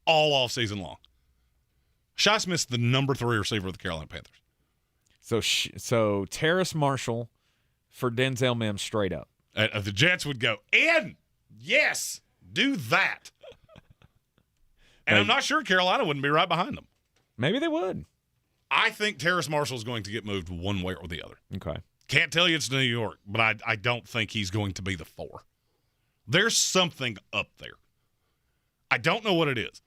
all offseason long. Shi Smith's the number 3 receiver of the Carolina Panthers. So Terrace Marshall for Denzel Mims straight up. The Jets would go, and yes, do that. And I'm not sure Carolina wouldn't be right behind them. Maybe they would. I think Terrace Marshall is going to get moved one way or the other. Okay. Can't tell you it's New York, but I don't think he's going to be the 4. There's something up there. I don't know what it is.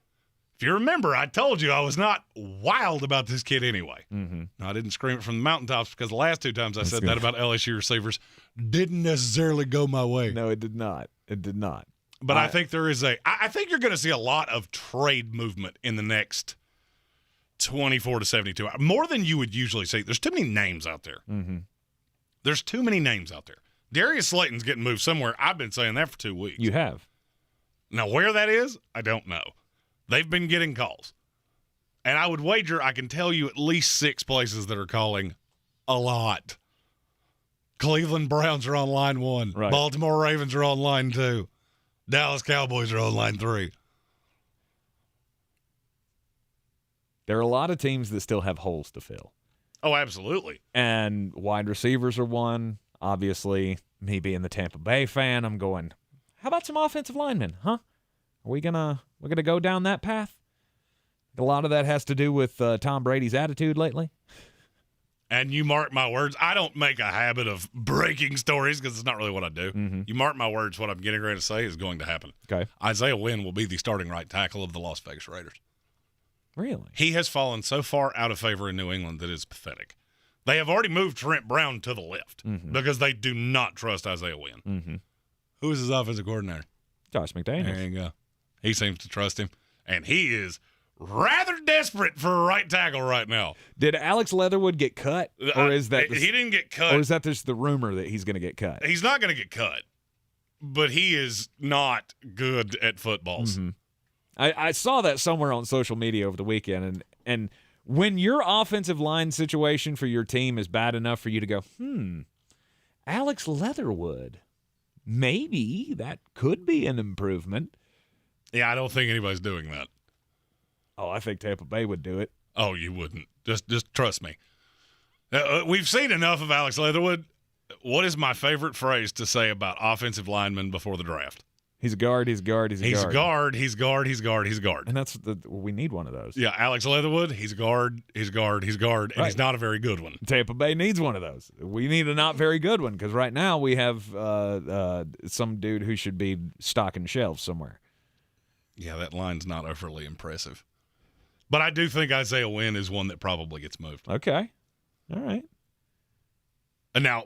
If you remember, I told you I was not wild about this kid anyway. Mm-hmm. No, I didn't scream it from the mountaintops because the last 2 times I said that about LSU receivers didn't necessarily go my way. No, it did not. It did not. But I think there is I think you're going to see a lot of trade movement in the next 24 to 72 hours. More than you would usually see. There's too many names out there. Mm-hmm. There's too many names out there. Darius Slayton's getting moved somewhere. I've been saying that for 2 weeks. You have. Now, where that is, I don't know. They've been getting calls. And I would wager I can tell you at least 6 places that are calling a lot. Cleveland Browns are on line 1. Right. Baltimore Ravens are on line 2. Dallas Cowboys are on line 3. There are a lot of teams that still have holes to fill. Oh, absolutely. And wide receivers are one. Obviously, me being the Tampa Bay fan, I'm going, how about some offensive linemen, huh? Are we gonna go down that path? A lot of that has to do with Tom Brady's attitude lately. And you mark my words, I don't make a habit of breaking stories because it's not really what I do. Mm-hmm. You mark my words, what I'm getting ready to say is going to happen. Okay. Isaiah Wynn will be the starting right tackle of the Las Vegas Raiders. Really? He has fallen so far out of favor in New England that it's pathetic. They have already moved Trent Brown to the left because they do not trust Isaiah Wynn. Mm-hmm. Who is his offensive coordinator? Josh McDaniels. There you go. He seems to trust him, and he is rather desperate for a right tackle right now. Did Alex Leatherwood get cut, or is that he didn't get cut? Or is that just the rumor that he's going to get cut? He's not going to get cut, but he is not good at footballs. Mm-hmm. I saw that somewhere on social media over the weekend, and when your offensive line situation for your team is bad enough for you to go, Alex Leatherwood, maybe that could be an improvement. Yeah, I don't think anybody's doing that. Oh, I think Tampa Bay would do it. Oh, you wouldn't. Just trust me. We've seen enough of Alex Leatherwood. What is my favorite phrase to say about offensive linemen before the draft? He's a guard, he's a guard, he's a He's guard. a guard, he's guard, he's guard, he's guard. And we need one of those. Yeah, Alex Leatherwood, he's a guard, he's a guard, he's a guard, and he's not a very good one. Tampa Bay needs one of those. We need a not very good one because right now we have some dude who should be stocking shelves somewhere. Yeah, that line's not overly impressive. But I do think Isaiah Wynn is one that probably gets moved. Okay. All right. And now,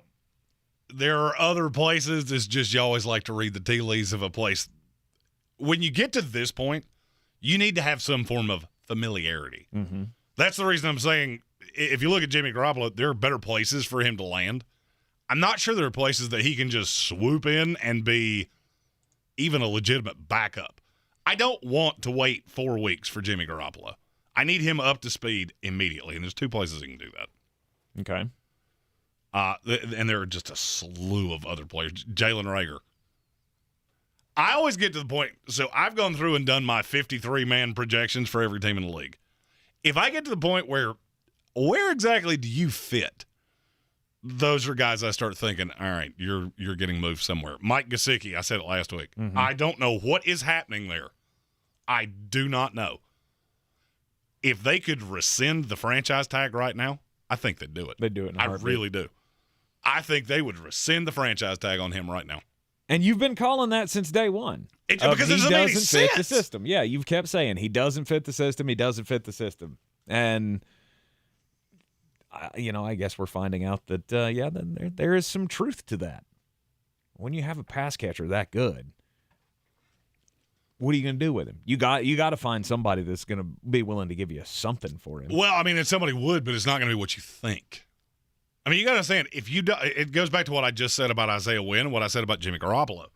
there are other places. It's just you always like to read the tea leaves of a place. When you get to this point, you need to have some form of familiarity. Mm-hmm. That's the reason I'm saying if you look at Jimmy Garoppolo, there are better places for him to land. I'm not sure there are places that he can just swoop in and be even a legitimate backup. I don't want to wait 4 weeks for Jimmy Garoppolo. I need him up to speed immediately, and there's 2 places he can do that. Okay. And there are just a slew of other players. Jalen Reagor. I always get to the point, so I've gone through and done my 53-man projections for every team in the league. If I get to the point where exactly do you fit? Those are guys I start thinking, all right, you're getting moved somewhere. Mike Gesicki, I said it last week. Mm-hmm. I don't know what is happening there. I do not know. If they could rescind the franchise tag right now, I think they'd do it. They'd do it in a heartbeat. I really do. I think they would rescind the franchise tag on him right now. And you've been calling that since day one. Because it doesn't make fit the sense. system. Yeah, you've kept saying he doesn't fit the system. He doesn't fit the system. And, I guess we're finding out that, there is some truth to that. When you have a pass catcher that good, what are you going to do with him? You got to find somebody that's going to be willing to give you something for him. Well, I mean, and somebody would, but it's not going to be what you think. I mean, you got to understand, if you do, it goes back to what I just said about Isaiah Wynn and what I said about Jimmy Garoppolo.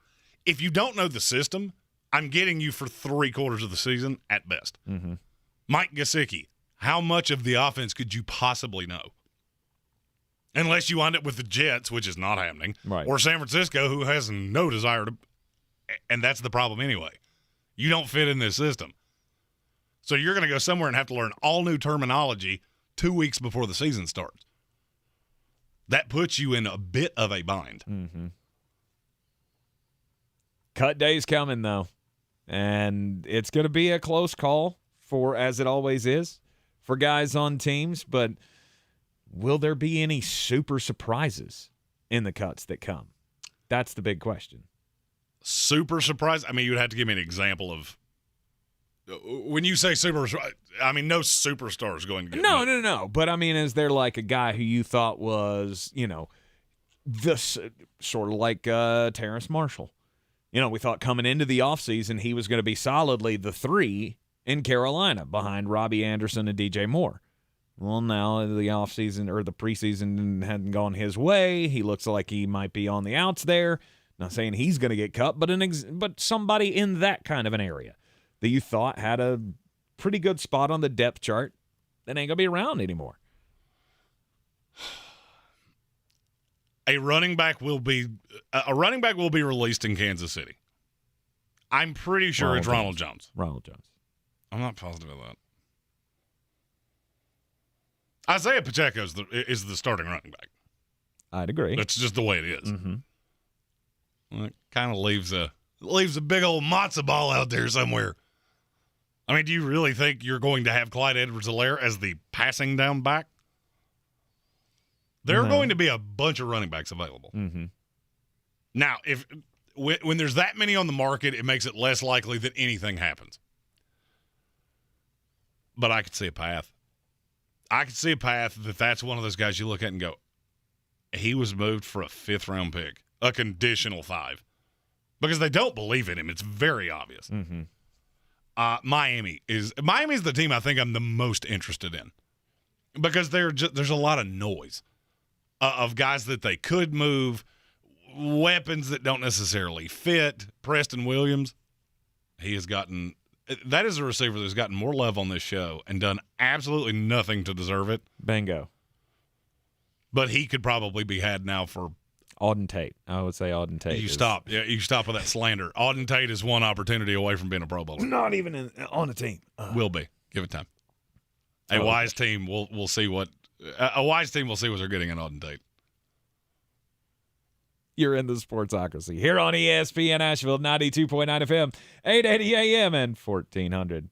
If you don't know the system, I'm getting you for 3/4 of the season at best. Mm-hmm. Mike Gesicki, how much of the offense could you possibly know? Unless you wind up with the Jets, which is not happening, right, or San Francisco, who has no desire to, and that's the problem anyway. You don't fit in this system. So you're going to go somewhere and have to learn all new terminology 2 weeks before the season starts. That puts you in a bit of a bind. Mm-hmm. Cut day's coming, though. And it's going to be a close call, as it always is, for guys on teams. But will there be any super surprises in the cuts that come? That's the big question. super surprised. I mean, you'd have to give me an example of when you say super. I mean, no superstars going to get No. But I mean, is there like a guy who you thought was, this sort of like Terrace Marshall? We thought coming into the offseason he was going to be solidly the 3 in Carolina behind Robbie Anderson and DJ Moore. Well, now the offseason or the preseason hadn't gone his way. He looks like he might be on the outs there. Not saying he's going to get cut, but somebody in that kind of an area that you thought had a pretty good spot on the depth chart that ain't going to be around anymore. A running back will be released in Kansas City. I'm pretty sure it's Ronald Jones. Ronald Jones. I'm not positive of that. Isaiah Pacheco is the starting running back. I'd agree. That's just the way it is. Mm-hmm. Well, it kind of leaves a big old matzo ball out there somewhere. I mean, do you really think you're going to have Clyde Edwards-Helaire as the passing down back? There are going to be a bunch of running backs available. Mm-hmm. Now, when there's that many on the market, it makes it less likely that anything happens. But I could see a path. That's one of those guys you look at and go, he was moved for a 5th-round pick, a conditional 5, because they don't believe in him. It's very obvious. Mm-hmm. Miami's the team I think I'm the most interested in, because there's a lot of noise of guys that they could move, weapons that don't necessarily fit. Preston Williams, that is a receiver that's gotten more love on this show and done absolutely nothing to deserve it. Bingo. But he could probably be had now for Auden Tate. I would say Auden Tate. You stop with that slander. Auden Tate is one opportunity away from being a Pro Bowler. Not even on a team. Will be. Give it time. A wise team will see what they're getting in Auden Tate. You're in the Sportsocracy here on ESPN Asheville, 92.9 FM, 880 AM, and 1400.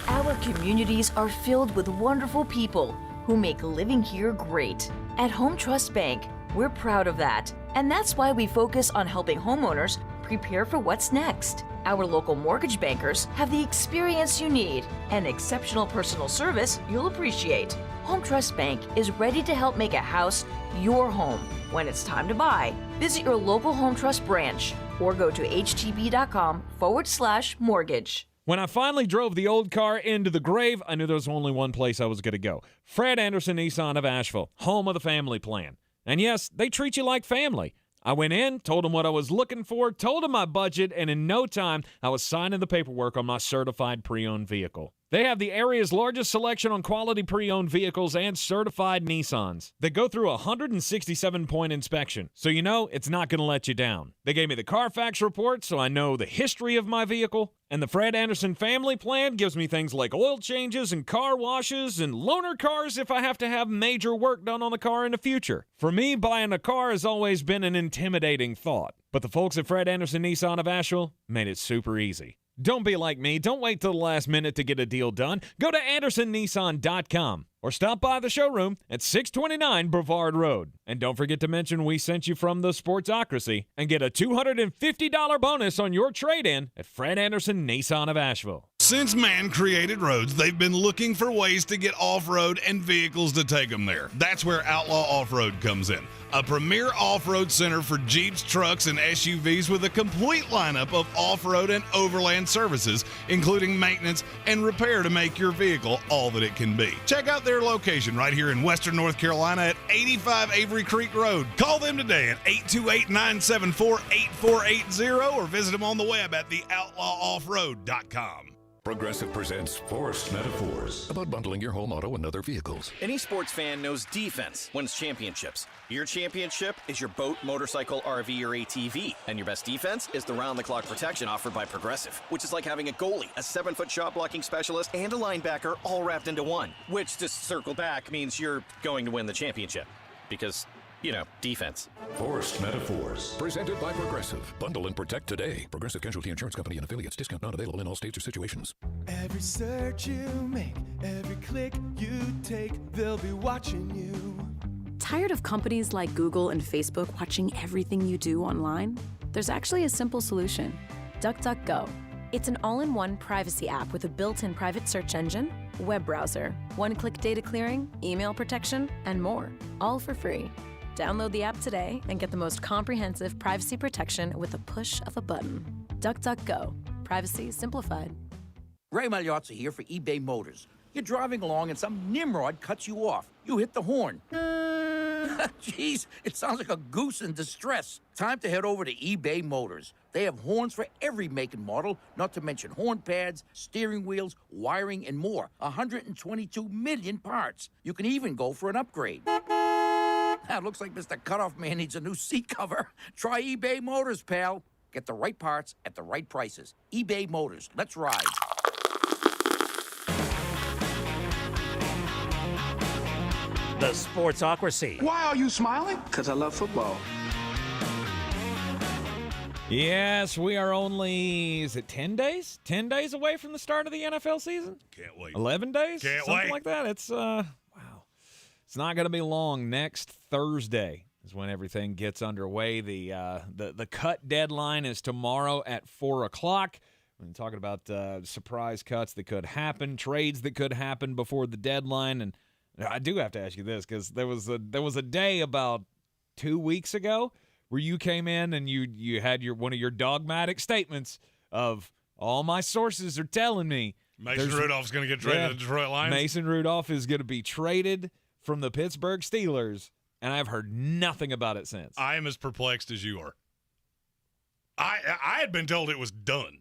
Our communities are filled with wonderful people who make living here great. At Home Trust Bank, we're proud of that. And that's why we focus on helping homeowners prepare for what's next. Our local mortgage bankers have the experience you need and exceptional personal service you'll appreciate. Home Trust Bank is ready to help make a house your home. When it's time to buy, visit your local Home Trust branch or go to htb.com/mortgage. When I finally drove the old car into the grave, I knew there was only one place I was going to go. Fred Anderson Nissan of Asheville, home of the family plan. And yes, they treat you like family. I went in, told them what I was looking for, told them my budget, and in no time, I was signing the paperwork on my certified pre-owned vehicle. They have the area's largest selection on quality pre-owned vehicles and certified Nissans. They go through a 167-point inspection, so you know it's not going to let you down. They gave me the Carfax report, so I know the history of my vehicle. And the Fred Anderson family plan gives me things like oil changes and car washes and loaner cars if I have to have major work done on the car in the future. For me, buying a car has always been an intimidating thought. But the folks at Fred Anderson Nissan of Asheville made it super easy. Don't be like me. Don't wait till the last minute to get a deal done. Go to AndersonNissan.com or stop by the showroom at 629 Brevard Road. And don't forget to mention we sent you from the Sportsocracy and get a $250 bonus on your trade-in at Fred Anderson Nissan of Asheville. Since man created roads, they've been looking for ways to get off-road and vehicles to take them there. That's where Outlaw Off-Road comes in. A premier off-road center for Jeeps, trucks, and SUVs with a complete lineup of off-road and overland services, including maintenance and repair to make your vehicle all that it can be. Check out their location right here in Western North Carolina at 85 Avery Creek Road. Call them today at 828-974-8480 or visit them on the web at theoutlawoffroad.com. Progressive presents Forced Metaphors about bundling your home, auto, and other vehicles. Any sports fan knows defense wins championships. Your championship is your boat, motorcycle, RV, or ATV. And your best defense is the round-the-clock protection offered by Progressive, which is like having a goalie, a 7-foot shot-blocking specialist, and a linebacker all wrapped into one. Which, to circle back, means you're going to win the championship. Because, you know, defense. Forced Metaphors. Presented by Progressive. Bundle and protect today. Progressive Casualty Insurance Company and affiliates. Discount not available in all states or situations. Every search you make, every click you take, they'll be watching you. Tired of companies like Google and Facebook watching everything you do online? There's actually a simple solution. DuckDuckGo. It's an all-in-one privacy app with a built-in private search engine, web browser, one-click data clearing, email protection, and more, all for free. Download the app today and get the most comprehensive privacy protection with a push of a button. DuckDuckGo. Privacy simplified. Ray Magliozzi here for eBay Motors. You're driving along and some nimrod cuts you off. You hit the horn. Jeez, it sounds like a goose in distress. Time to head over to eBay Motors. They have horns for every make and model, not to mention horn pads, steering wheels, wiring, and more. 122 million parts. You can even go for an upgrade. Now, looks like Mr. Cutoff Man needs a new seat cover. Try eBay Motors, pal. Get the right parts at the right prices. eBay Motors. Let's ride. The Sportsocracy. Why are you smiling? Because I love football. Yes, we are only, is it 10 days? 10 days away from the start of the NFL season? Can't wait. 11 days? Can't Something wait. like that. It's, wow. It's not going to be long. Next Thursday is when everything gets underway. The cut deadline is tomorrow at 4 o'clock. We're talking about surprise cuts that could happen, trades that could happen before the deadline. And I do have to ask you this, because there was a day about 2 weeks ago where you came in and you had one of your dogmatic statements of, all my sources are telling me Mason Rudolph's going to get traded to the Detroit Lions. Mason Rudolph is going to be traded from the Pittsburgh Steelers, and I've heard nothing about it since. I am as perplexed as you are. I had been told it was done.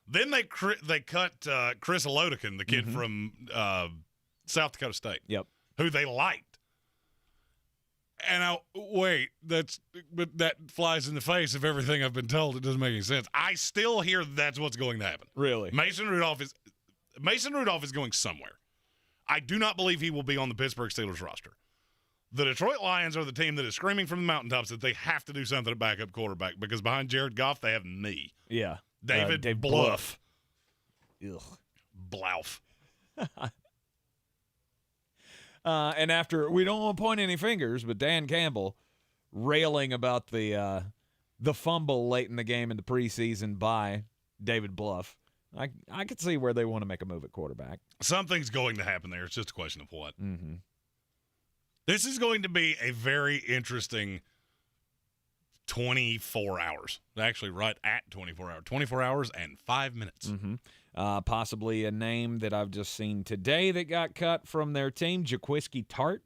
Then they cut Chris Olodikin, the kid from South Dakota State. Yep. Who they liked. And but that flies in the face of everything I've been told. It doesn't make any sense. I still hear that's what's going to happen. Really? Mason Rudolph is going somewhere. I do not believe he will be on the Pittsburgh Steelers roster. The Detroit Lions are the team that is screaming from the mountaintops that they have to do something at backup quarterback, because behind Jared Goff, they have me. Yeah. Dave Bluff. Ugh. Blouf. And after, we don't want to point any fingers, but Dan Campbell railing about the fumble late in the game in the preseason by David Bluff. I could see where they want to make a move at quarterback. Something's going to happen there. It's just a question of what. Mm-hmm. This is going to be a very interesting 24 hours. Actually, right at 24 hours. 24 hours and 5 minutes. Mm-hmm. Possibly a name that I've just seen today that got cut from their team, Jaquiski Tart,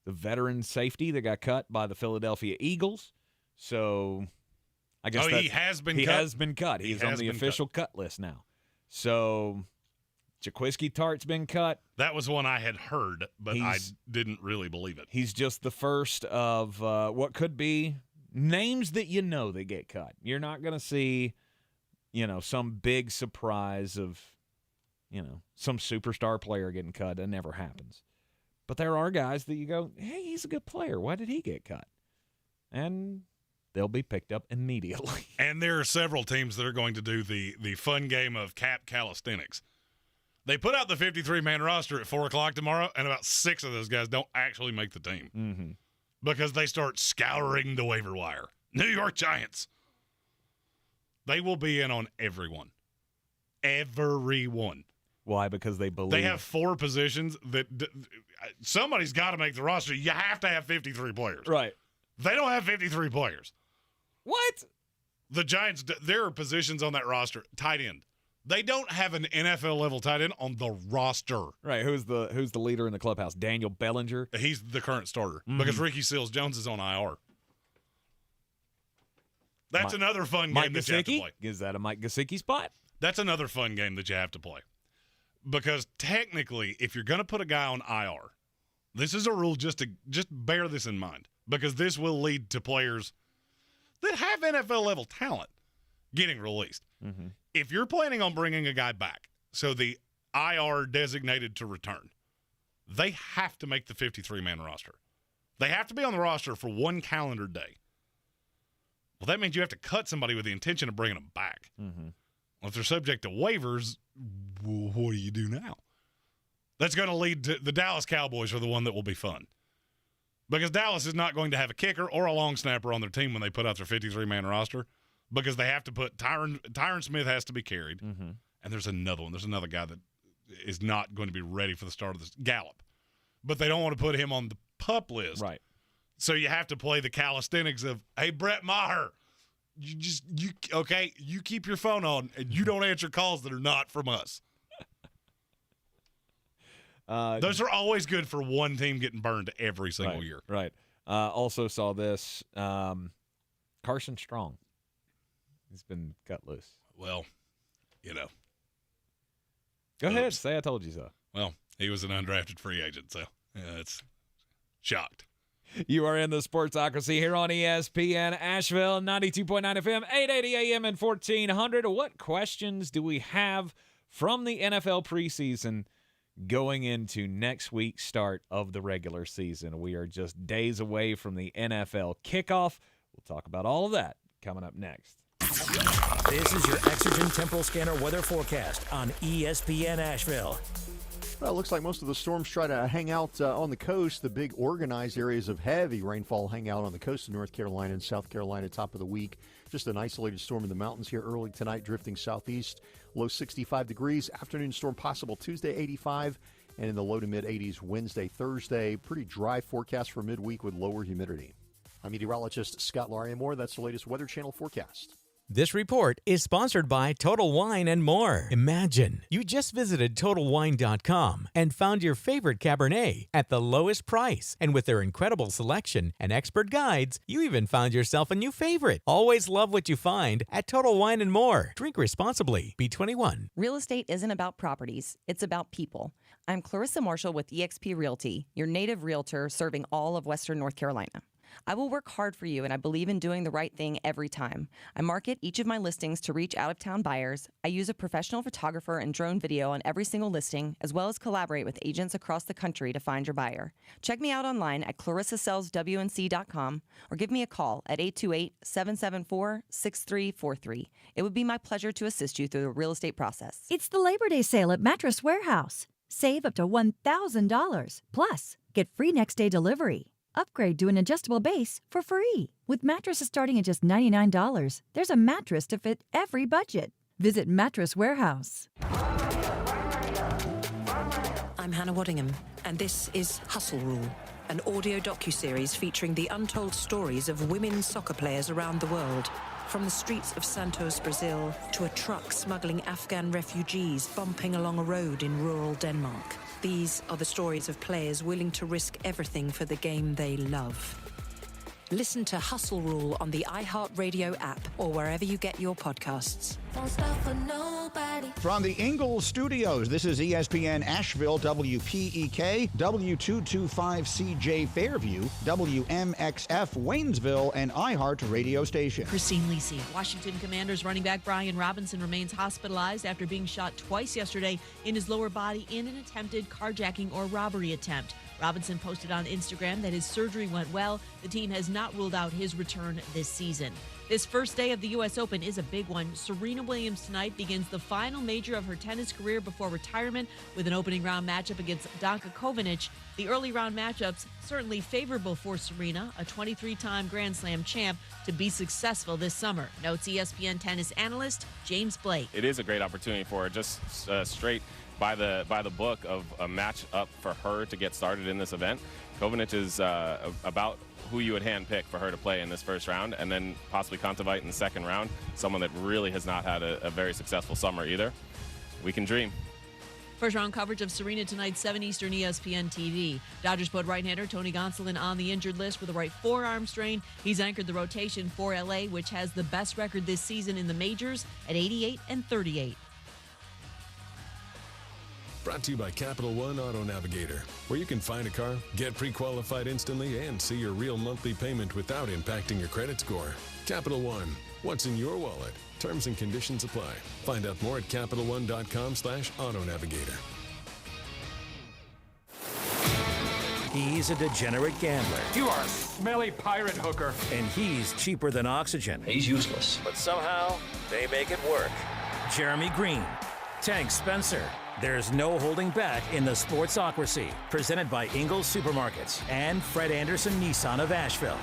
the veteran safety that got cut by the Philadelphia Eagles. So I guess he has been cut. He has been cut. He's on the official cut list now. So Jaquiski Tart's been cut. That was one I had heard, but I didn't really believe it. He's just the first of what could be names that that get cut. You're not going to see, some big surprise of, some superstar player getting cut. That never happens. But there are guys that you go, hey, he's a good player. Why did he get cut? And they'll be picked up immediately. And there are several teams that are going to do the fun game of cap calisthenics. They put out the 53-man roster at 4 o'clock tomorrow, and about 6 of those guys don't actually make the team because they start scouring the waiver wire. New York Giants. They will be in on everyone. Everyone. Why? Because they believe. They have 4 positions that somebody's got to make the roster. You have to have 53 players. Right. They don't have 53 players. What? The Giants, there are positions on that roster. Tight end. They don't have an NFL-level tight end on the roster. Right. Who's the leader in the clubhouse? Daniel Bellinger? He's the current starter because Ricky Seals-Jones is on IR. That's another fun game that you have to play. Is that a Mike Gesicki spot? That's another fun game that you have to play. Because technically, if you're going to put a guy on IR, this is a rule just bear this in mind. Because this will lead to players that have NFL-level talent getting released. Mm-hmm. If you're planning on bringing a guy back, so the IR designated to return, they have to make the 53-man roster. They have to be on the roster for 1 calendar day. Well, that means you have to cut somebody with the intention of bringing them back. Mm-hmm. Well, if they're subject to waivers, what do you do now? That's going to lead to the Dallas Cowboys are the one that will be fun. Because Dallas is not going to have a kicker or a long snapper on their team when they put out their 53-man roster because they have to put Tyron Smith has to be carried. Mm-hmm. And there's another one. There's another guy that is not going to be ready for the start of this, Gallup. But they don't want to put him on the PUP list. Right. So you have to play the calisthenics of, hey, Brett Maher, you keep your phone on and you don't answer calls that are not from us. Those are always good for one team getting burned every single year. Right. Also saw this. Carson Strong. He's been cut loose. Well, you know. Go ahead. Say I told you so. Well, he was an undrafted free agent, so it's shocked. You are in the Sportsocracy here on ESPN Asheville, 92.9 FM, 880 AM, and 1400. What questions do we have from the NFL preseason going into next week's start of the regular season? We are just days away from the NFL kickoff. We'll talk about all of that coming up next. This is your Exergen Temporal Scanner weather forecast on ESPN Asheville. Well, it looks like most of the storms try to hang out on the coast. The big organized areas of heavy rainfall hang out on the coast of North Carolina and South Carolina top of the week. Just an isolated storm in the mountains here early tonight, drifting southeast. Low 65 degrees. Afternoon storm possible Tuesday, 85. And in the low to mid-80s Wednesday, Thursday. Pretty dry forecast for midweek with lower humidity. I'm meteorologist Scott Laria-Moore. That's the latest Weather Channel forecast. This report is sponsored by Total Wine and More. Imagine you just visited TotalWine.com and found your favorite Cabernet at the lowest price. And with their incredible selection and expert guides, you even found yourself a new favorite. Always love what you find at Total Wine and More. Drink responsibly. Be 21. Real estate isn't about properties. It's about people. I'm Clarissa Marshall with eXp Realty, your native realtor serving all of Western North Carolina. I will work hard for you, and I believe in doing the right thing every time. I market each of my listings to reach out-of-town buyers. I use a professional photographer and drone video on every single listing, as well as collaborate with agents across the country to find your buyer. Check me out online at clarissasellswnc.com or give me a call at 828-774-6343. It would be my pleasure to assist you through the real estate process. It's the Labor Day sale at Mattress Warehouse. Save up to $1,000. Plus, get free next-day delivery. Upgrade to an adjustable base for free. With mattresses starting at just $99, there's a mattress to fit every budget. Visit Mattress Warehouse. I'm Hannah Waddingham, and this is Hustle Rule, an audio docuseries featuring the untold stories of women soccer players around the world. From the streets of Santos, Brazil, to a truck smuggling Afghan refugees bumping along a road in rural Denmark. These are the stories of players willing to risk everything for the game they love. Listen to Hustle Rule on the iHeartRadio app or wherever you get your podcasts. Don't stop for nobody. From the Ingles Studios, this is ESPN Asheville, WPEK, W225CJ Fairview, WMXF Waynesville, and iHeart radio station. Christine Lisi. Washington Commanders running back Brian Robinson remains hospitalized after being shot twice yesterday in his lower body in an attempted carjacking or robbery attempt. Robinson posted on Instagram that his surgery went well. The team has not ruled out his return this season. This first day of the U.S. Open is a big one. Serena Williams tonight begins the final major of her tennis career before retirement with an opening round matchup against Danka Kovinic. The early round matchups certainly favorable for Serena, a 23-time Grand Slam champ, to be successful this summer, notes ESPN tennis analyst James Blake. It is a great opportunity for her, just straight by the book of a match up for her to get started in this event. Kovinic is about who you would handpick for her to play in this first round, and then possibly Kontaveit in the second round, someone that really has not had a very successful summer either. We can dream. First round coverage of Serena tonight, 7 Eastern, ESPN TV. Dodgers put right-hander Tony Gonsolin on the injured list with a right forearm strain. He's anchored the rotation for LA, which has the best record this season in the majors at 88-38. Brought to you by Capital One Auto Navigator, where you can find a car, get pre-qualified instantly, and see your real monthly payment without impacting your credit score. Capital One, what's in your wallet? Terms and conditions apply. Find out more at CapitalOne.com/Auto Navigator. He's a degenerate gambler. You are a smelly pirate hooker. And he's cheaper than oxygen. He's useless. But somehow, they make it work. Jeremy Greene, Tank Spencer, There's no holding back in the Sportsocracy, presented by Ingles Supermarkets and Fred Anderson Nissan of Asheville.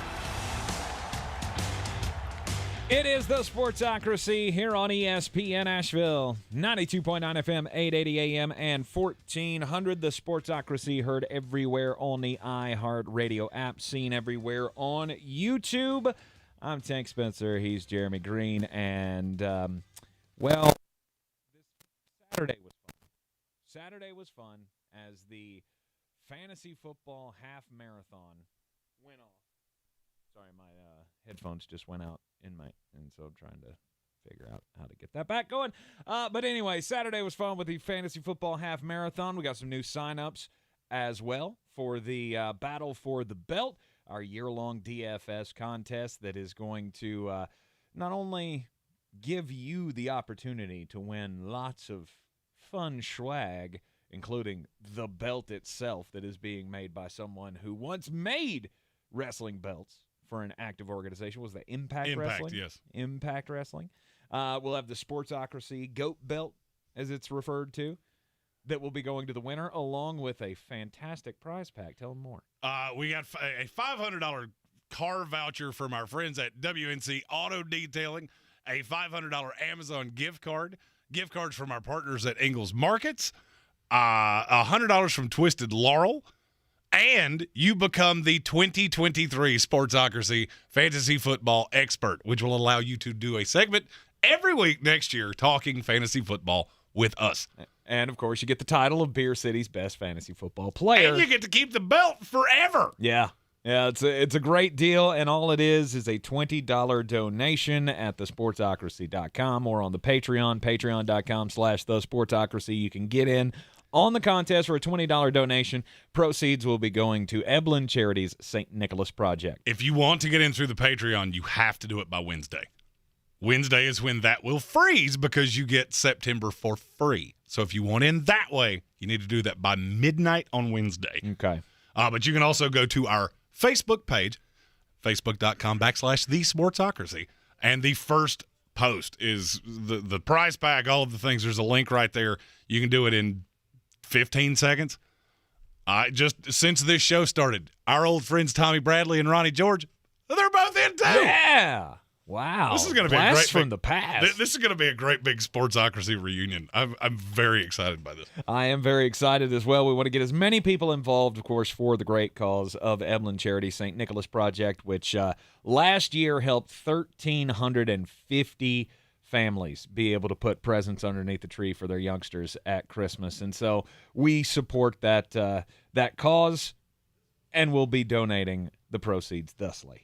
It is the Sportsocracy here on ESPN Asheville, 92.9 FM, 880 AM, and 1400. The Sportsocracy heard everywhere on the iHeartRadio app, seen everywhere on YouTube. I'm Tank Spencer. He's Jeremy Greene. And, well, Saturday was fun. Saturday was fun as the fantasy football half marathon went off. Sorry, my headphones just went out and so I'm trying to figure out how to get that back going. But anyway, Saturday was fun with the fantasy football half marathon. We got some new signups as well for the Battle for the Belt, our year-long DFS contest that is going to not only give you the opportunity to win lots of fun swag, including the belt itself that is being made by someone who once made wrestling belts for an active organization. Was that Impact Wrestling? Yes. Impact Wrestling. We'll have the Sportsocracy GOAT belt, as it's referred to, that will be going to the winner, along with a fantastic prize pack. Tell them more. We got a $500 car voucher from our friends at WNC Auto Detailing, a $500 Amazon gift card, gift cards from our partners at Ingles Markets, $100 from Twisted Laurel, and you become the 2023 Sportsocracy Fantasy Football Expert, which will allow you to do a segment every week next year talking fantasy football with us. And, of course, you get the title of Beer City's best fantasy football player. And you get to keep the belt forever. Yeah. Yeah, it's a great deal, and all it is a $20 donation at thesportsocracy.com or on the Patreon, patreon.com/thesportsocracy. You can get in on the contest for a $20 donation. Proceeds will be going to Eblin Charity's St. Nicholas Project. If you want to get in through the Patreon, you have to do it by Wednesday. Wednesday is when that will freeze because you get September for free. So if you want in that way, you need to do that by midnight on Wednesday. Okay. But you can also go to our Facebook page, facebook.com/thesportsocracy. And the first post is the prize pack, all of the things. There's a link right there. You can do it in 15 seconds. Just since this show started, our old friends Tommy Bradley and Ronnie George, they're both in too. Yeah. Wow. This is going to be a Blast great from the past. This is going to be a great big Sportsocracy reunion. I'm very excited by this. I am very excited as well. We want to get as many people involved, of course, for the great cause of Eblin Charity St. Nicholas Project, which last year helped 1,350 families be able to put presents underneath the tree for their youngsters at Christmas. And so we support that cause, and we'll be donating the proceeds thusly.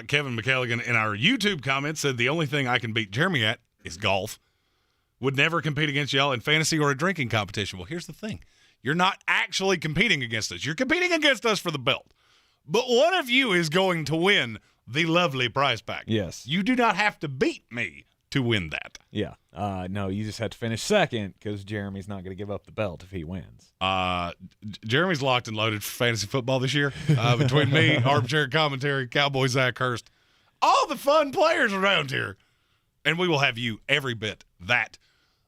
Kevin McCalligan in our YouTube comments said the only thing I can beat Jeremy at is golf. Would never compete against y'all in fantasy or a drinking competition. Well, here's the thing. You're not actually competing against us. You're competing against us for the belt. But one of you is going to win the lovely prize pack. Yes. You do not have to beat me to win that. Yeah. No, you just have to finish second because Jeremy's not going to give up the belt if he wins. Jeremy's locked and loaded for fantasy football this year. Between me, armchair commentary, Cowboy Zach Hurst, all the fun players around here. And we will have you every bit that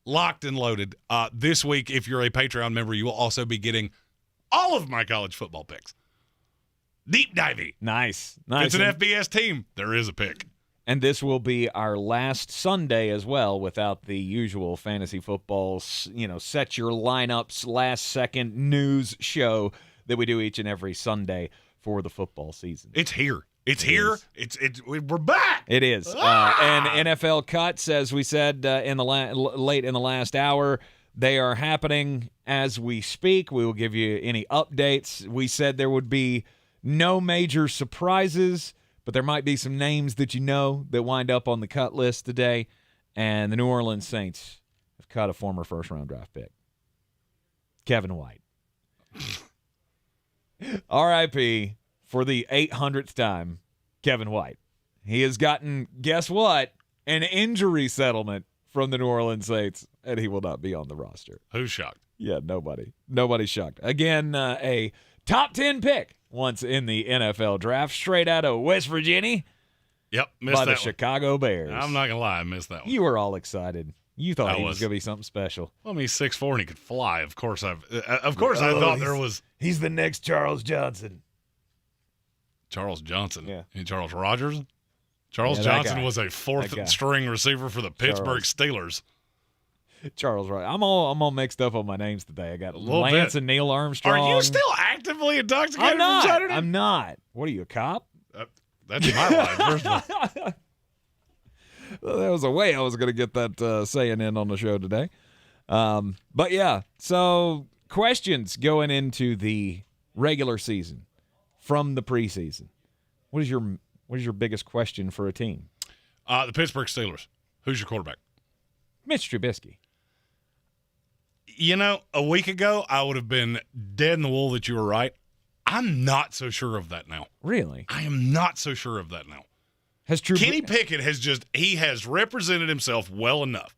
locked and loaded. This week, if you're a Patreon member, you will also be getting all of my college football picks. Deep divey. Nice. It's an FBS team. There is a pick. And this will be our last Sunday as well without the usual fantasy football, set your lineups last-second news show that we do each and every Sunday for the football season. It's here. It's here. We're back. It is. And NFL cuts, as we said late in the last hour, they are happening as we speak. We will give you any updates. We said there would be no major surprises, but there might be some names that that wind up on the cut list today. And the New Orleans Saints have cut a former first-round draft pick, Kevin White. R.I.P. for the 800th time, Kevin White. He has gotten, guess what, an injury settlement from the New Orleans Saints, and he will not be on the roster. Who's shocked? Yeah, nobody. Nobody's shocked. Again, a top 10 pick once in the NFL draft, straight out of West Virginia. Yep, missed by that the Chicago Bears. I'm not going to lie, I missed that one. You were all excited. You thought he was was. going to be something special. Well, I mean, he's 6'4" and he could fly. Of course, I thought there was He's the next Charles Johnson. Charles Johnson. Yeah. And Charles Rogers. Charles Yeah, that Johnson guy. was a That guy. fourth-string receiver for the Pittsburgh Steelers. Charles Wright. I'm all mixed up on my names today. I got little Lance bit. and Neil Armstrong. Are you still actively intoxicated I'm not. from Saturday? I'm not. What are you, a cop? That's my line, first of all. Well, there was a way I was going to get that saying in on the show today. But yeah, so questions going into the regular season from the preseason. What is your biggest question for a team? The Pittsburgh Steelers. Who's your quarterback? Mitch Trubisky. You know, a week ago, I would have been dead in the wool that you were right. I'm not so sure of that now. Really? I am not so sure of that now. Kenny Pickett has represented himself well enough.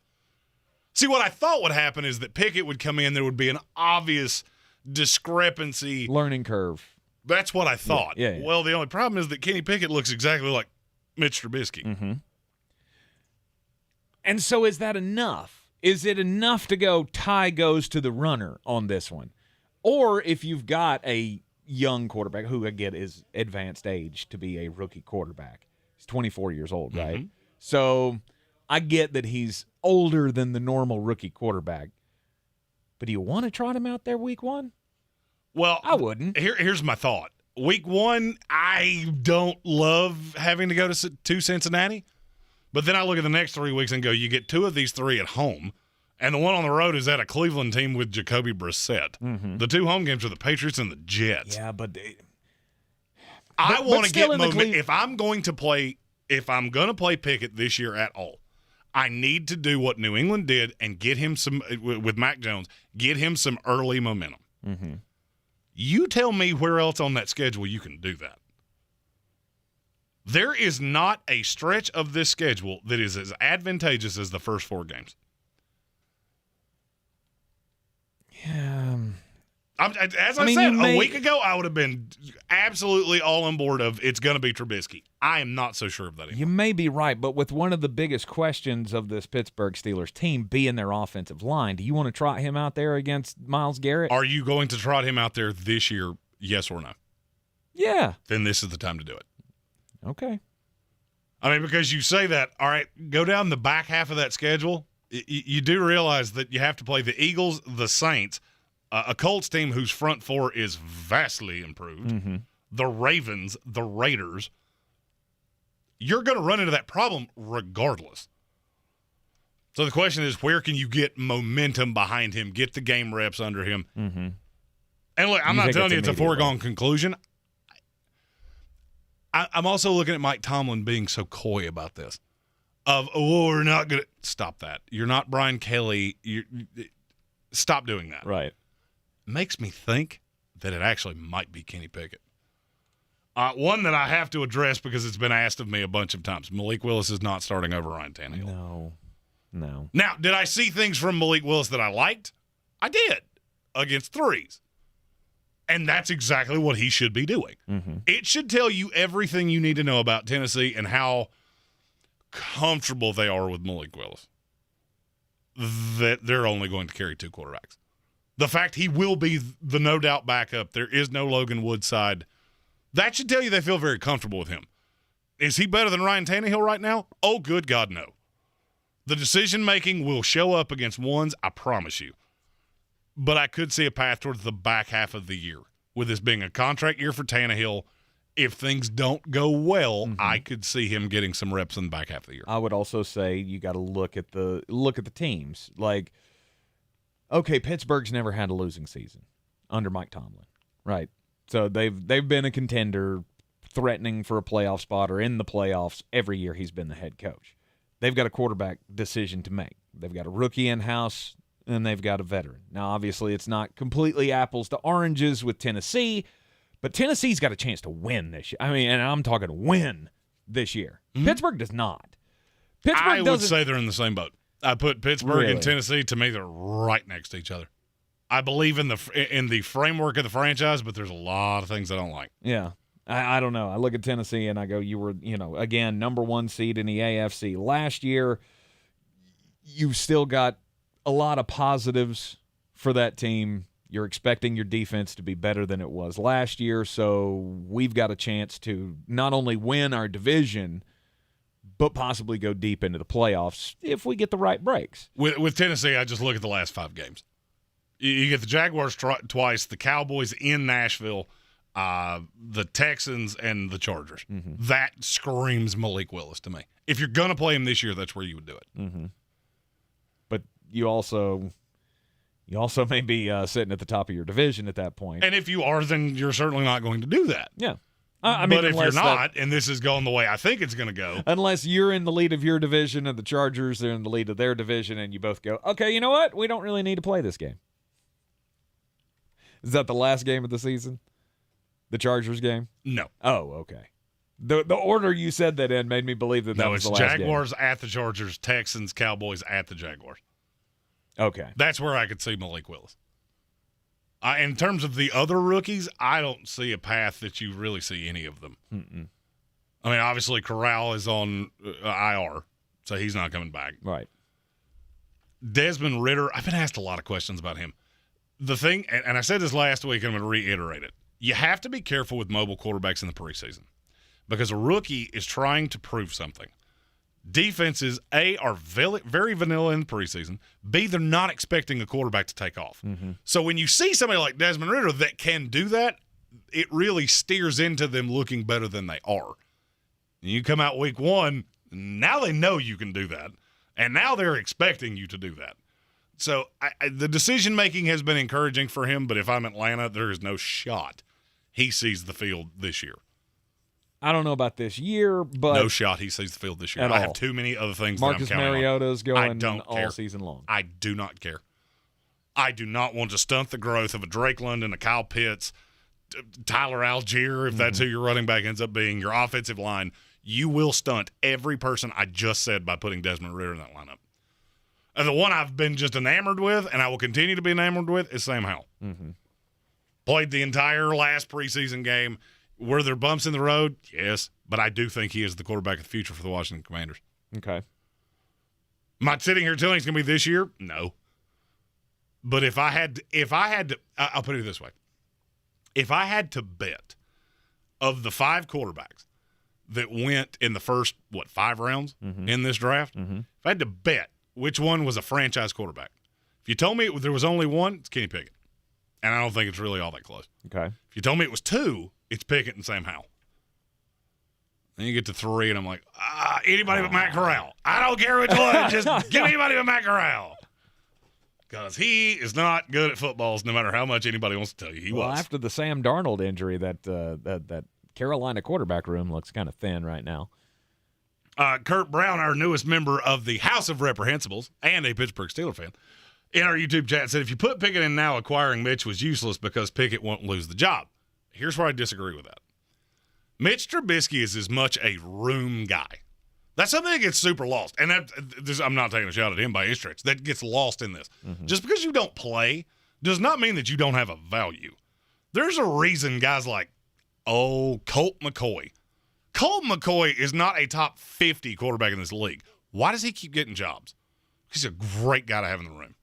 See, what I thought would happen is that Pickett would come in, there would be an obvious discrepancy. Learning curve. That's what I thought. Yeah. Well, the only problem is that Kenny Pickett looks exactly like Mitch Trubisky. Mm-hmm. And so is that enough? Is it enough to go tie goes to the runner on this one? Or if you've got a young quarterback who, again, is advanced age to be a rookie quarterback. He's 24 years old, right? Mm-hmm. So I get that he's older than the normal rookie quarterback. But do you want to trot him out there week one? Well, I wouldn't. Here's my thought. Week one, I don't love having to go to Cincinnati. But then I look at the next 3 weeks and go, you get 2 of these 3 at home, and the one on the road is at a Cleveland team with Jacoby Brissett. Mm-hmm. The 2 home games are the Patriots and the Jets. Yeah, but I want to get momentum. if I'm going to play Pickett this year at all, I need to do what New England did and get him some with Mac Jones, get him some early momentum. Mm-hmm. You tell me where else on that schedule you can do that. There is not a stretch of this schedule that is as advantageous as the first 4 games. Yeah. As I said, a week ago, I would have been absolutely all on board of it's going to be Trubisky. I am not so sure of that anymore. You may be right, but with one of the biggest questions of this Pittsburgh Steelers team being their offensive line, do you want to trot him out there against Myles Garrett? Are you going to trot him out there this year, yes or no? Yeah. Then this is the time to do it. Okay. I mean, because you say that, all right, go down the back half of that schedule. You do realize that you have to play the Eagles, the Saints, a Colts team whose front 4 is vastly improved, Mm-hmm. the Ravens, the Raiders. You're going to run into that problem regardless. So the question is, where can you get momentum behind him, get the game reps under him? Mm-hmm. And look, I'm not telling you it's a foregone conclusion. I'm also looking at Mike Tomlin being so coy about this. We're not going to – stop that. You're not Brian Kelly. Stop doing that. Right. Makes me think that it actually might be Kenny Pickett. One that I have to address because it's been asked of me a bunch of times. Malik Willis is not starting over Ryan Tannehill. No. Now, did I see things from Malik Willis that I liked? I did against 3s. And that's exactly what he should be doing. Mm-hmm. It should tell you everything you need to know about Tennessee and how comfortable they are with Malik Willis. That they're only going to carry 2 quarterbacks. The fact he will be the no doubt backup, there is no Logan Woodside, that should tell you they feel very comfortable with him. Is he better than Ryan Tannehill right now? Oh, good God, no. The decision-making will show up against ones, I promise you. But I could see a path towards the back half of the year. With this being a contract year for Tannehill, if things don't go well, I could see him getting some reps in the back half of the year. I would also say you got to look at the teams. Like, okay, Pittsburgh's never had a losing season under Mike Tomlin, right? So they've been a contender, threatening for a playoff spot or in the playoffs every year he's been the head coach. They've got a quarterback decision to make. They've got a rookie in-house, and they've got a veteran. Now, obviously, it's not completely apples to oranges with Tennessee, but Tennessee's got a chance to win this year. I mean, and I'm talking win this year. Mm-hmm. Pittsburgh does not. I would say they're in the same boat. I put Pittsburgh Really? and Tennessee, to me, they're right next to each other. I believe in the framework of the franchise, but there's a lot of things I don't like. Yeah. I don't know. I look at Tennessee and I go, you were, again, number 1 seed in the AFC last year. you've still got a lot of positives for that team. You're expecting your defense to be better than it was last year, so we've got a chance to not only win our division, but possibly go deep into the playoffs if we get the right breaks. With Tennessee, I just look at the last 5 games. You get the Jaguars twice, the Cowboys in Nashville, the Texans, and the Chargers. Mm-hmm. That screams Malik Willis to me. If you're going to play him this year, that's where you would do it. Mm-hmm. But you also may be sitting at the top of your division at that point. And if you are, then you're certainly not going to do that. Yeah. But if you're not, and this is going the way I think it's going to go. Unless you're in the lead of your division and the Chargers are in the lead of their division, and you both go, okay, you know what? We don't really need to play this game. Is that the last game of the season? The Chargers game? No. Oh, okay. The order you said that in made me believe that was the last game. No, it's Jaguars at the Chargers, Texans, Cowboys at the Jaguars. Okay. That's where I could see Malik Willis. In terms of the other rookies, I don't see a path that you really see any of them. Mm-mm. I mean, obviously, Corral is on IR, so he's not coming back. Right. Desmond Ridder, I've been asked a lot of questions about him. The thing, and I said this last week, and I'm going to reiterate it. You have to be careful with mobile quarterbacks in the preseason because a rookie is trying to prove something. Defenses, A, are very vanilla in the preseason. B, they're not expecting a quarterback to take off. Mm-hmm. So when you see somebody like Desmond Ridder that can do that, it really steers into them looking better than they are. And you come out week 1, now they know you can do that, and now they're expecting you to do that. So the decision-making has been encouraging for him, but if I'm Atlanta, there is no shot he sees the field this year. I don't know about this year, but no shot he sees the field this year. I have too many other things Marcus that I'm counting Mariota's on. going all season long. I do not care. I do not want to stunt the growth of a Drake London, a Kyle Pitts, Tyler Algier, if that's who your running back ends up being, your offensive line. You will stunt every person I just said by putting Desmond Ridder in that lineup. And the one I've been just enamored with, and I will continue to be enamored with, is Sam Howell. Mm-hmm. Played the entire last preseason game. Were there bumps in the road? Yes, but I do think he is the quarterback of the future for the Washington Commanders. Okay. Am I sitting here telling you it's going to be this year? No. But if I had to, I'll put it this way. If I had to bet of the 5 quarterbacks that went in the first, 5 rounds in this draft, if I had to bet which one was a franchise quarterback, if you told me there was only one, it's Kenny Pickett. And I don't think it's really all that close. Okay. If you told me it was 2, it's Pickett and Sam Howell. Then you get to 3, and I'm like, anybody but Matt Corral. I don't care which one. Just give me anybody but Matt Corral. Because he is not good at footballs, no matter how much anybody wants to tell you he was. After the Sam Darnold injury, that Carolina quarterback room looks kind of thin right now. Kurt Brown, our newest member of the House of Reprehensibles and a Pittsburgh Steelers fan, in our YouTube chat said, if you put Pickett in now, acquiring Mitch was useless because Pickett won't lose the job. Here's where I disagree with that. Mitch Trubisky is as much a room guy. That's something that gets super lost. And I'm not taking a shot at him by any stretch. That gets lost in this. Mm-hmm. Just because you don't play does not mean that you don't have a value. There's a reason guys like, Colt McCoy. Colt McCoy is not a top 50 quarterback in this league. Why does he keep getting jobs? He's a great guy to have in the room.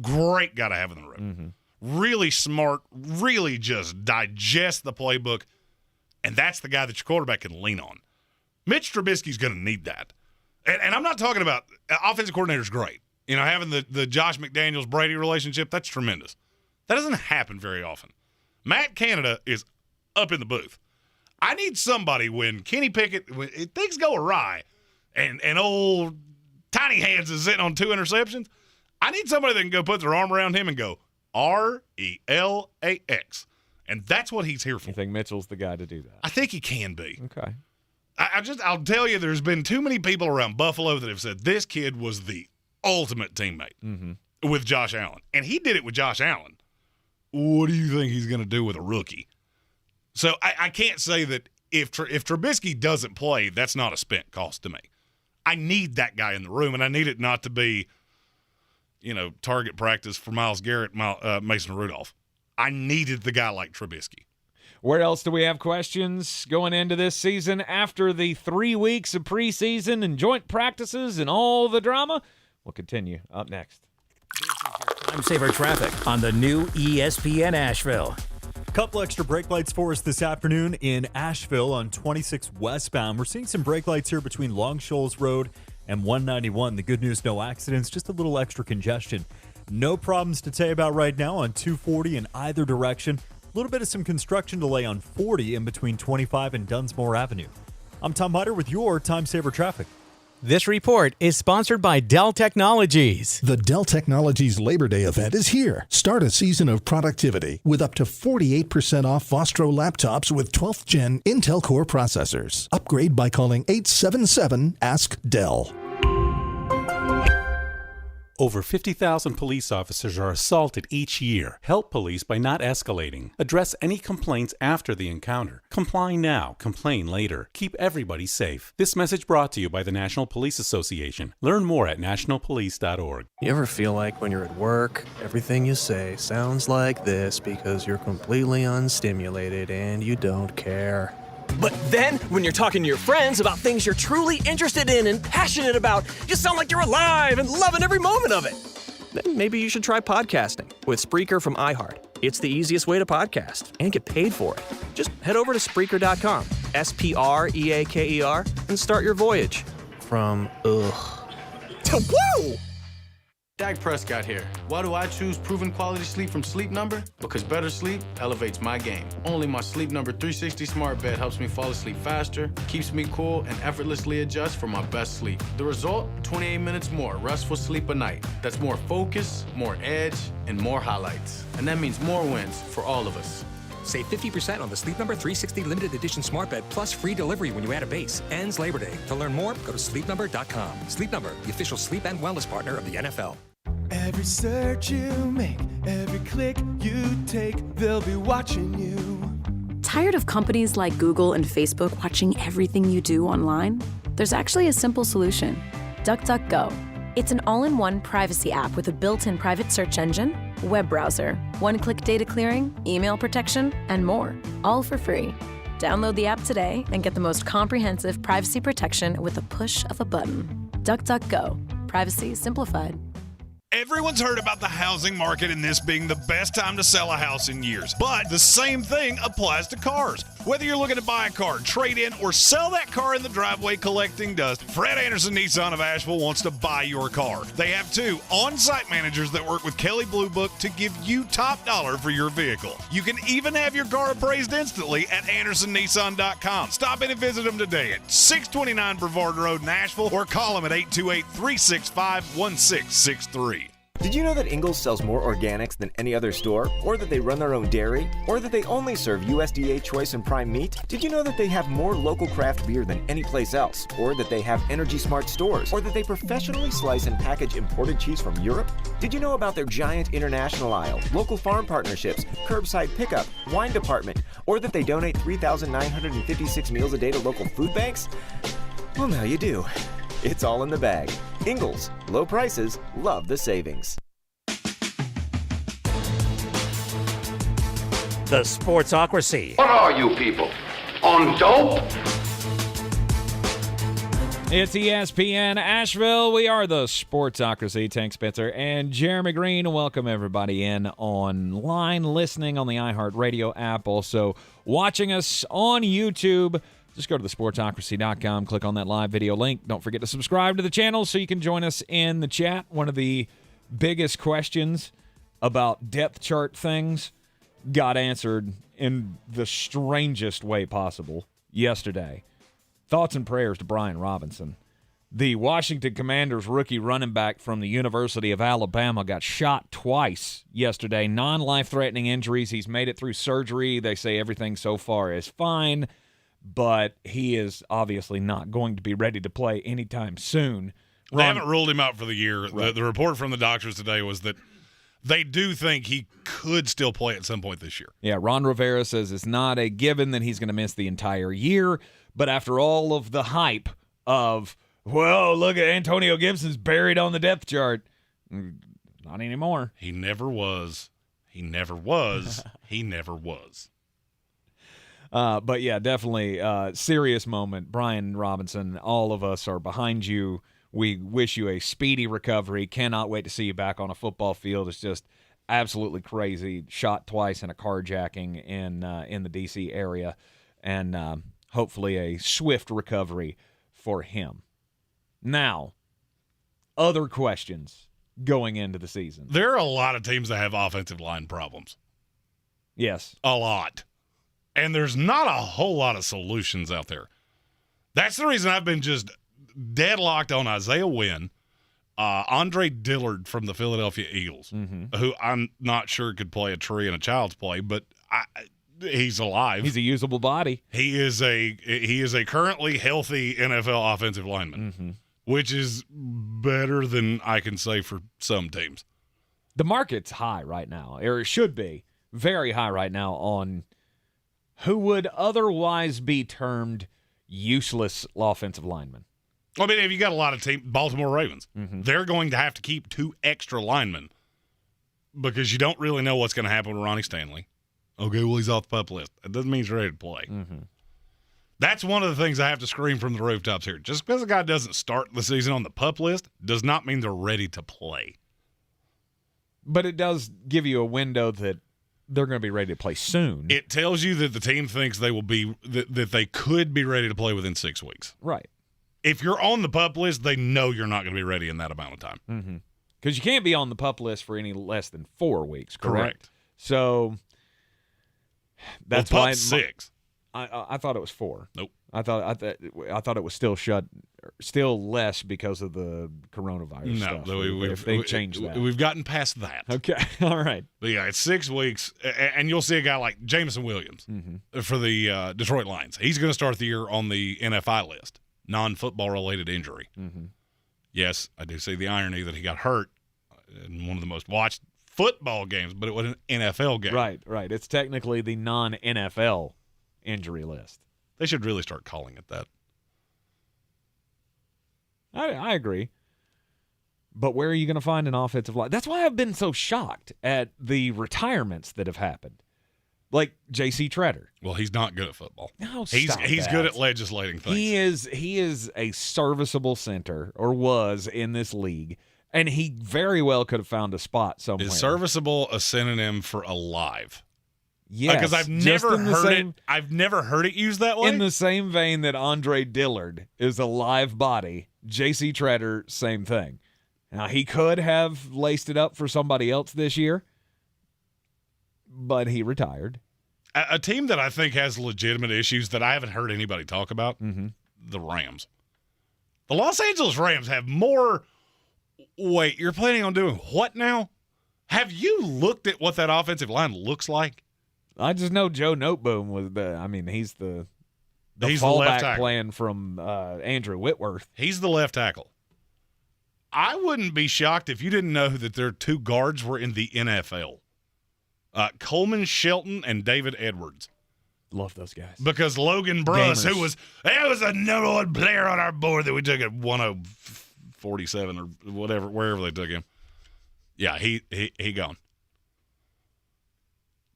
Great guy to have in the room. Mm-hmm. Really smart, really just digest the playbook, and that's the guy that your quarterback can lean on. Mitch Trubisky's going to need that. And I'm not talking about offensive coordinator's great. You know, having the Josh McDaniels-Brady relationship, that's tremendous. That doesn't happen very often. Matt Canada is up in the booth. I need somebody when Kenny Pickett, when things go awry, and old Tiny Hands is sitting on 2 interceptions, I need somebody that can go put their arm around him and go, RELAX. And that's what he's here for. You think Mitchell's the guy to do that? I think he can be. Okay. I'll tell you, there's been too many people around Buffalo that have said this kid was the ultimate teammate with Josh Allen. And he did it with Josh Allen. What do you think he's going to do with a rookie? So I can't say that if Trubisky doesn't play, that's not a spent cost to me. I need that guy in the room, and I need it not to be, target practice for Myles Garrett, Mason Rudolph. I needed the guy like Trubisky. Where else do we have questions going into this season after the 3 weeks of preseason and joint practices and all the drama? We'll continue up next. Time saver traffic on the new ESPN Asheville. Couple extra brake lights for us this afternoon in Asheville on 26 westbound. We're seeing some brake lights here between Long Shoals Road and 191. The good news, no accidents, just a little extra congestion. No problems to tell you about right now on 240 in either direction. A little bit of some construction delay on 40 in between 25 and Dunsmore Avenue. I'm Tom Hutter with your Time Saver Traffic. This report is sponsored by Dell Technologies. The Dell Technologies Labor Day event is here. Start a season of productivity with up to 48% off Vostro laptops with 12th Gen Intel Core processors. Upgrade by calling 877-ASK-DELL. Over 50,000 police officers are assaulted each year. Help police by not escalating. Address any complaints after the encounter. Comply now, complain later. Keep everybody safe. This message brought to you by the National Police Association. Learn more at nationalpolice.org. You ever feel like when you're at work, everything you say sounds like this because you're completely unstimulated and you don't care? But then, when you're talking to your friends about things you're truly interested in and passionate about, you sound like you're alive and loving every moment of it. Then maybe you should try podcasting with Spreaker from iHeart. It's the easiest way to podcast and get paid for it. Just head over to Spreaker.com, Spreaker, and start your voyage from ugh to woo! Dak Prescott here. Why do I choose proven quality sleep from Sleep Number? Because better sleep elevates my game. Only my Sleep Number 360 smart bed helps me fall asleep faster, keeps me cool, and effortlessly adjusts for my best sleep. The result? 28 minutes more restful sleep a night. That's more focus, more edge, and more highlights. And that means more wins for all of us. Save 50% on the Sleep Number 360 limited edition smart bed plus free delivery when you add a base. Ends Labor Day. To learn more, go to sleepnumber.com. Sleep Number, the official sleep and wellness partner of the NFL. Every search you make, every click you take, they'll be watching you. Tired of companies like Google and Facebook watching everything you do online? There's actually a simple solution. DuckDuckGo. It's an all-in-one privacy app with a built-in private search engine, web browser, one-click data clearing, email protection, and more, all for free. Download the app today and get the most comprehensive privacy protection with a push of a button. DuckDuckGo. Privacy simplified. Everyone's heard about the housing market and this being the best time to sell a house in years. But the same thing applies to cars. Whether you're looking to buy a car, trade in, or sell that car in the driveway collecting dust, Fred Anderson Nissan of Asheville wants to buy your car. They have 2 on-site managers that work with Kelly Blue Book to give you top dollar for your vehicle. You can even have your car appraised instantly at AndersonNissan.com. Stop in and visit them today at 629 Brevard Road in Asheville or call them at 828-365-1663. Did you know that Ingles sells more organics than any other store? Or that they run their own dairy? Or that they only serve USDA choice and prime meat? Did you know that they have more local craft beer than any place else? Or that they have Energy Smart stores? Or that they professionally slice and package imported cheese from Europe? Did you know about their giant international aisle, local farm partnerships, curbside pickup, wine department? Or that they donate 3,956 meals a day to local food banks? Well, now you do. It's all in the bag. Ingles. Low prices. Love the savings. The Sportsocracy. What are you people? On dope? It's ESPN Asheville. We are the Sportsocracy. Tank Spitzer and Jeremy Greene. Welcome everybody in online, listening on the iHeart Radio app, also watching us on YouTube. Just go to thesportsocracy.com, click on that live video link. Don't forget to subscribe to the channel so you can join us in the chat. One of the biggest questions about depth chart things got answered in the strangest way possible yesterday. Thoughts and prayers to Brian Robinson. The Washington Commanders rookie running back from the University of Alabama got shot twice yesterday. Non-life-threatening injuries. He's made it through surgery. They say everything so far is fine, but he is obviously not going to be ready to play anytime soon. They haven't ruled him out for the year. Right. The report from the doctors today was that they do think he could still play at some point this year. Yeah, Ron Rivera says it's not a given that he's going to miss the entire year, but after all of the hype of, well, look at Antonio Gibson's buried on the depth chart, not anymore. He never was. He never was. He never was. But, yeah, definitely serious moment. Brian Robinson, all of us are behind you. We wish you a speedy recovery. Cannot wait to see you back on a football field. It's just absolutely crazy. Shot twice in a carjacking in the D.C. area, and hopefully a swift recovery for him. Now, other questions going into the season. There are a lot of teams that have offensive line problems. Yes. A lot. And there's not a whole lot of solutions out there. That's the reason I've been just deadlocked on Isaiah Wynn, Andre Dillard from the Philadelphia Eagles, who I'm not sure could play a tree in a child's play, but he's alive. He's a usable body. He is a currently healthy NFL offensive lineman, which is better than I can say for some teams. The market's high right now, or it should be very high right now on who would otherwise be termed useless offensive linemen. I mean, if you got a lot of teams, Baltimore Ravens, they're going to have to keep 2 extra linemen because you don't really know what's going to happen with Ronnie Stanley. Okay, well, he's off the PUP list. That doesn't mean he's ready to play. That's one of the things I have to scream from the rooftops here. Just because a guy doesn't start the season on the PUP list does not mean they're ready to play. But it does give you a window that they're going to be ready to play soon. It tells you that the team thinks they will be that they could be ready to play within 6 weeks. Right. If you're on the PUP list, they know you're not going to be ready in that amount of time. Because you can't be on the PUP list for any less than 4 weeks, correct? Correct. So that's well, why PUP's 6. I thought it was 4. Nope. I thought it was still less because of the coronavirus stuff. No, if they changed that, we've gotten past that. Okay, all right. But yeah, it's 6 weeks, and you'll see a guy like Jameson Williams for the Detroit Lions. He's going to start the year on the NFI list, non-football related injury. Yes, I do see the irony that he got hurt in one of the most watched football games, but it was an NFL game. Right. It's technically the non-NFL injury list. They should really start calling it that. I agree. But where are you going to find an offensive line? That's why I've been so shocked at the retirements that have happened. Like J.C. Tretter. Well, he's not good at football. No, he's that. good at legislating things. He is a serviceable center, or was in this league, and he very well could have found a spot somewhere. Is serviceable a synonym for alive? Yes, because I've never heard it. I've never heard it used that way. In the same vein that Andre Dillard is a live body, J.C. Tretter, same thing. Now, he could have laced it up for somebody else this year, but he retired. A team that I think has legitimate issues that I haven't heard anybody talk about, the Rams. The Los Angeles Rams have more – wait, you're planning on doing what now? Have you looked at what that offensive line looks like? I just know Joe Noteboom was he's the he's fallback the left tackle plan from Andrew Whitworth. He's the left tackle. I wouldn't be shocked if you didn't know that their 2 guards were in the NFL. Coleman Shelton and David Edwards. Love those guys. Because Logan Bruss, who was a number 1 player on our board that we took at 147 or whatever, wherever they took him. Yeah, he gone.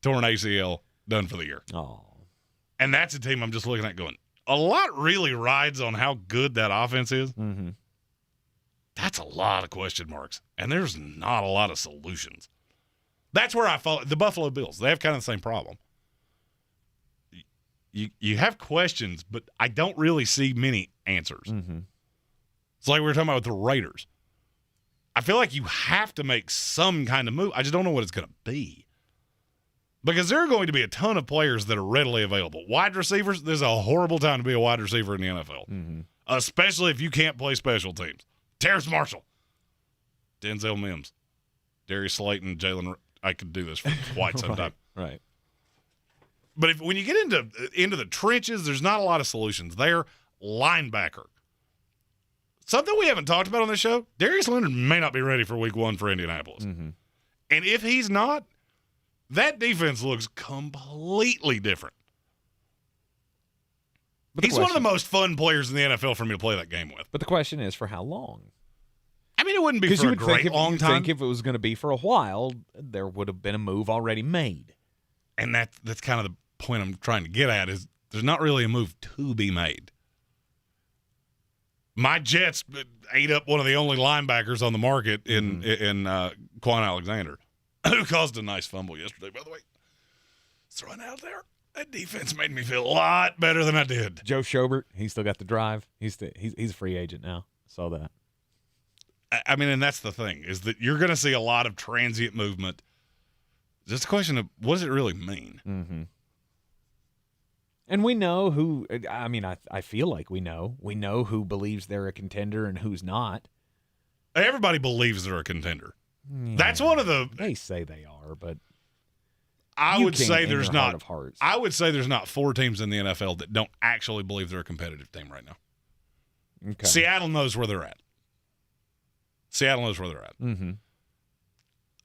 Torn ACL, done for the year. Oh. And that's a team I'm just looking at going, a lot really rides on how good that offense is. That's a lot of question marks. And there's not a lot of solutions. That's where I follow the Buffalo Bills. They have kind of the same problem. You have questions, but I don't really see many answers. It's like we were talking about with the Raiders. I feel like you have to make some kind of move. I just don't know what it's going to be. Because there are going to be a ton of players that are readily available. Wide receivers, there's a horrible time to be a wide receiver in the NFL. Especially if you can't play special teams. Terrace Marshall, Denzel Mims, Darius Slayton, Jalen. I could do this for quite some time. Right. But when you get into the trenches, there's not a lot of solutions there. Linebacker. Something we haven't talked about on this show, Darius Leonard may not be ready for week 1 for Indianapolis. And if he's not, that defense looks completely different. He's one of the most fun players in the NFL for me to play that game with. But the question is, for how long? I mean, it wouldn't be for a great long time. You think if it was going to be for a while, there would have been a move already made. And that's kind of the point I'm trying to get at is there's not really a move to be made. My Jets ate up one of the only linebackers on the market in Quan Alexander, who caused a nice fumble yesterday, by the way. Throwing out there. That defense made me feel a lot better than I did. Joe Schobert, he's still got the drive. He's a free agent now. Saw that. I mean, and that's the thing, is that you're going to see a lot of transient movement. Just a question of, what does it really mean? Mm-hmm. And we know who – I mean, I feel like we know. We know who believes they're a contender and who's not. Everybody believes they're a contender. Yeah, that's one of the – they say they are, but – I would say there's not 4 teams in the NFL that don't actually believe they're a competitive team right now. Okay. Seattle knows where they're at. Mm-hmm.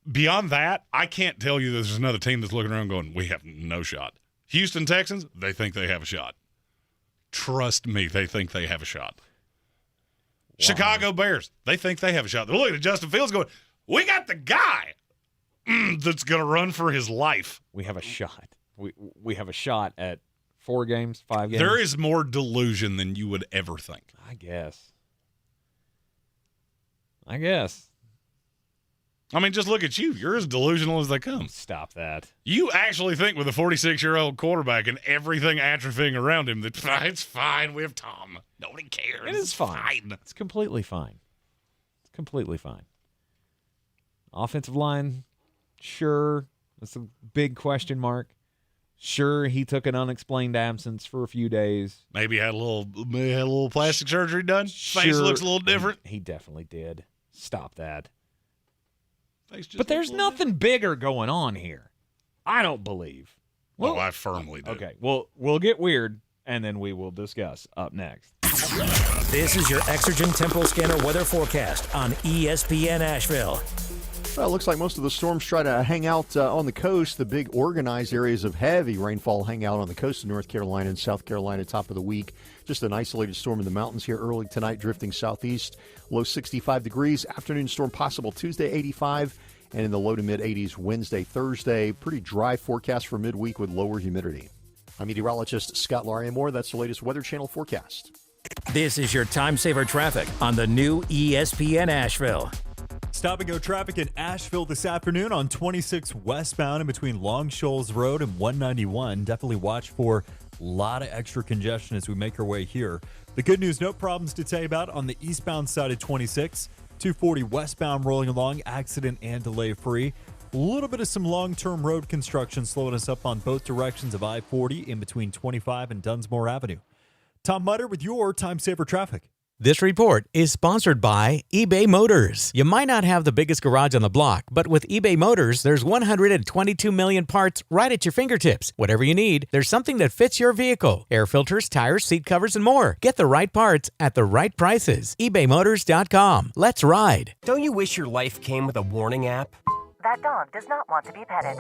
Beyond that, I can't tell you there's another team that's looking around going, we have no shot. Houston Texans, they think they have a shot. Trust me, they think they have a shot. Wow. Chicago Bears, they think they have a shot. They're looking at Justin Fields going, we got the guy that's going to run for his life. We have a shot. We have a shot at 4 games, 5 games. There is more delusion than you would ever think. I guess. I mean, just look at you. You're as delusional as they come. Stop that. You actually think with a 46-year-old quarterback and everything atrophying around him that it's fine. We have Tom. Nobody cares. It is fine. It's completely fine. Offensive line, sure. That's a big question mark. Sure, he took an unexplained absence for a few days. Maybe had a little plastic surgery done. Sure. Face looks a little different. He definitely did. Stop that. But there's nothing bigger going on here. I don't believe. Well, I firmly do. Okay, well, we'll get weird, and then we will discuss up next. This is your Exergen Tempo Scanner weather forecast on ESPN Asheville. Well, it looks like most of the storms try to hang out on the coast. The big organized areas of heavy rainfall hang out on the coast of North Carolina and South Carolina top of the week. Just an isolated storm in the mountains here early tonight, drifting southeast. Low 65 degrees. Afternoon storm possible Tuesday, 85. And in the low to mid-80s Wednesday, Thursday. Pretty dry forecast for midweek with lower humidity. I'm meteorologist Scott Larimore. That's the latest Weather Channel forecast. This is your Time Saver Traffic on the new ESPN Asheville. Stop-and-go traffic in Asheville this afternoon on 26 westbound in between Long Shoals Road and 191. Definitely watch for a lot of extra congestion as we make our way here. The good news, no problems to tell you about on the eastbound side of 26. 240 westbound rolling along, accident and delay free. A little bit of some long-term road construction slowing us up on both directions of I-40 in between 25 and Dunsmore Avenue. Tom Mutter with your Time Saver Traffic. This report is sponsored by eBay Motors. You might not have the biggest garage on the block, but with eBay Motors, there's 122 million parts right at your fingertips. Whatever you need, there's something that fits your vehicle. Air filters, tires, seat covers, and more. Get the right parts at the right prices. ebaymotors.com. Let's ride. Don't you wish your life came with a warning app? That dog does not want to be petted.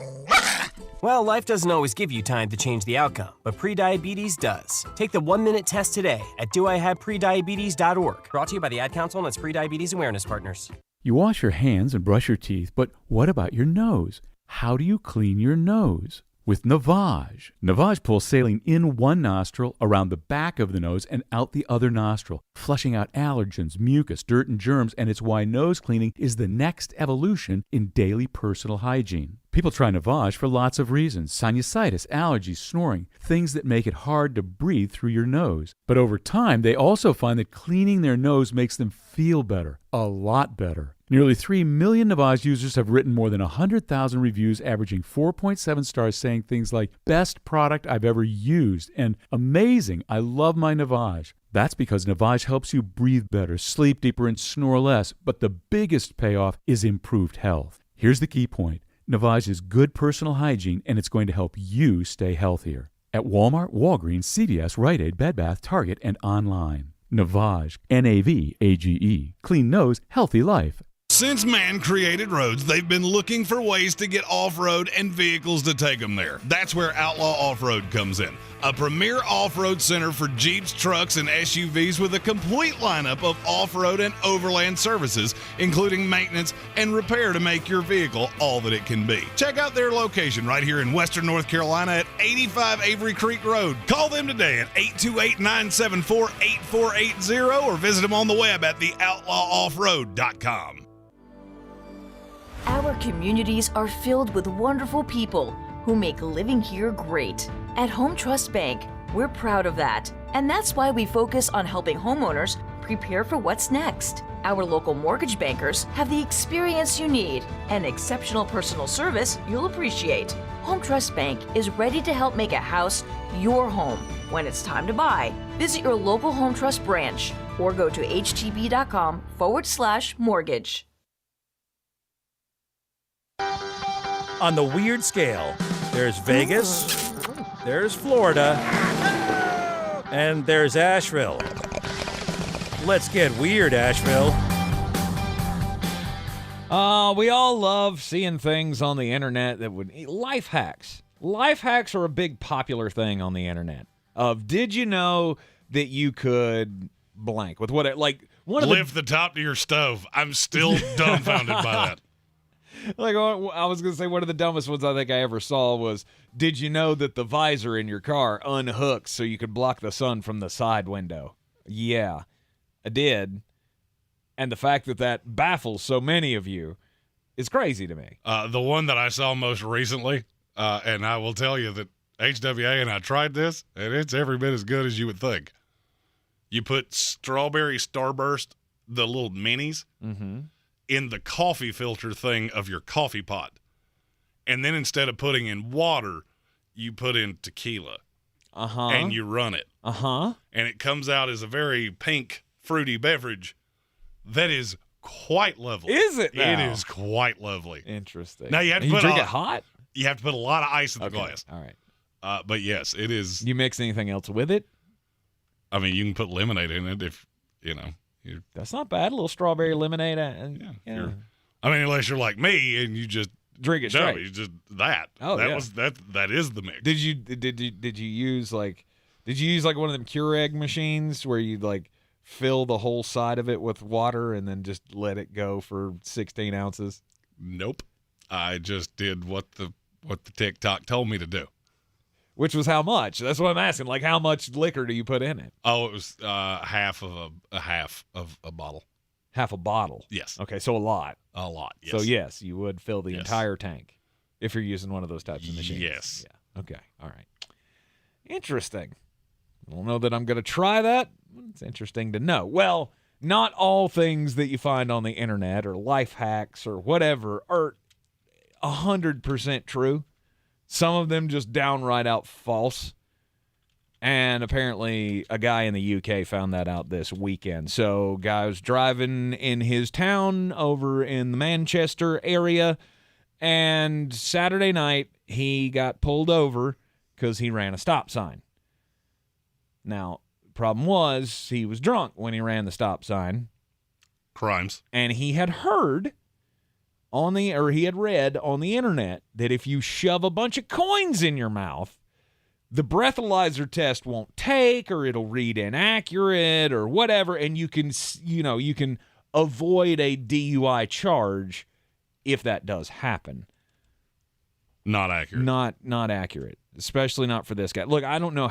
Well, life doesn't always give you time to change the outcome, but prediabetes does. Take the 1-minute test today at doihaveprediabetes.org. Brought to you by the Ad Council and its Prediabetes Awareness Partners. You wash your hands and brush your teeth, but what about your nose? How do you clean your nose? With Navage. Navage pulls saline in one nostril, around the back of the nose, and out the other nostril, flushing out allergens, mucus, dirt, and germs, and it's why nose cleaning is the next evolution in daily personal hygiene. People try Navage for lots of reasons: sinusitis, allergies, snoring, things that make it hard to breathe through your nose. But over time, they also find that cleaning their nose makes them feel better, a lot better. Nearly 3 million Navage users have written more than 100,000 reviews, averaging 4.7 stars, saying things like, "Best product I've ever used," and "Amazing, I love my Navage." That's because Navage helps you breathe better, sleep deeper, and snore less. But the biggest payoff is improved health. Here's the key point. Navage is good personal hygiene, and it's going to help you stay healthier. At Walmart, Walgreens, CVS, Rite Aid, Bed Bath, Target, and online. Navage, Navage. Clean nose, healthy life. Since man created roads, they've been looking for ways to get off-road and vehicles to take them there. That's where Outlaw Off-Road comes in. A premier off-road center for Jeeps, trucks, and SUVs with a complete lineup of off-road and overland services, including maintenance and repair to make your vehicle all that it can be. Check out their location right here in Western North Carolina at 85 Avery Creek Road. Call them today at 828-974-8480 or visit them on the web at theoutlawoffroad.com. Our communities are filled with wonderful people who make living here great. At Home Trust Bank, we're proud of that. And that's why we focus on helping homeowners prepare for what's next. Our local mortgage bankers have the experience you need and exceptional personal service you'll appreciate. Home Trust Bank is ready to help make a house your home. When it's time to buy, visit your local Home Trust branch or go to htb.com/mortgage. On the weird scale, there's Vegas, there's Florida, and there's Asheville. Let's get weird, Asheville. We all love seeing things on the internet that would... Life hacks. Life hacks are a big popular thing on the internet. Did you know that you could blank with what it... Like, Lift the top to your stove. I'm still dumbfounded by that. Like, I was going to say one of the dumbest ones I think I ever saw was, did you know that the visor in your car unhooks so you could block the sun from the side window? Yeah, I did. And the fact that that baffles so many of you is crazy to me. The one that I saw most recently, and I will tell you that HWA and I tried this, and it's every bit as good as you would think. You put strawberry Starburst, the little minis, in the coffee filter thing of your coffee pot. And then instead of putting in water, you put in tequila. And you run it. And it comes out as a very pink, fruity beverage that is quite lovely. Is it now? It is quite lovely. Interesting. Now you have to drink it hot? You have to put a lot of ice in the glass. All right. But yes, it is. You mix anything else with it? I mean, you can put lemonade in it if, you know. That's not bad. A little strawberry lemonade. Yeah. I mean, unless you're like me and you just drink it straight. You just that. Oh, that yeah. was that is the mix. Did you use one of them Keurig machines where you like fill the whole side of it with water and then just let it go for 16 ounces? Nope. I just did what the TikTok told me to do. Which was how much? That's what I'm asking. Like, how much liquor do you put in it? Oh, it was half of a bottle. Half a bottle? Yes. Okay, so a lot. A lot, yes. So, yes, you would fill the entire tank if you're using one of those types of machines. Yes. Yeah. Okay, all right. Interesting. I don't know that I'm going to try that. It's interesting to know. Well, not all things that you find on the internet or life hacks or whatever are 100% true. Some of them just downright out false. And apparently a guy in the UK found that out this weekend. So guy was driving in his town over in the Manchester area, and Saturday night he got pulled over because he ran a stop sign. Now, the problem was he was drunk when he ran the stop sign. Crimes. And he had heard... he had read on the internet that if you shove a bunch of coins in your mouth, the breathalyzer test won't take, or it'll read inaccurate or whatever, and you can avoid a DUI charge if that does happen. Not accurate. Not accurate, especially not for this guy. Look, I don't know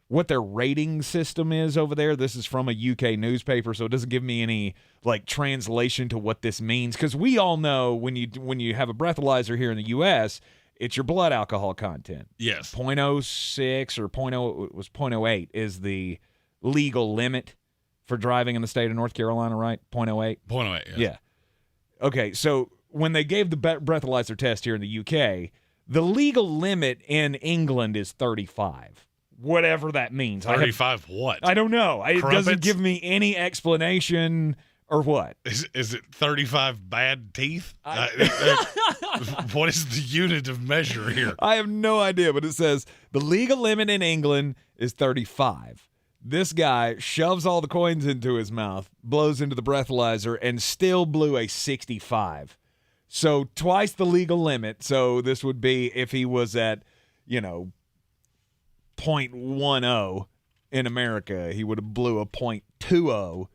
what their rating system is over there. This is from a UK newspaper, so it doesn't give me any like translation to what this means, because we all know when you have a breathalyzer here in the US, it's your blood alcohol content. Yes. 0.06 or 0.08 is the legal limit for driving in the state of North Carolina, right? 0.08? 0.08, yes. Yeah. Okay, so when they gave the breathalyzer test here in the UK, the legal limit in England is 35. Whatever that means. 35 what? I don't know. It Crumpets? doesn't give me any explanation or what. Is it 35 bad teeth? What is the unit of measure here? I have no idea, but it says the legal limit in England is 35. This guy shoves all the coins into his mouth, blows into the breathalyzer, and still blew a 65. So twice the legal limit. So this would be if he was at, 0.10 in America, he would have blew a 0.20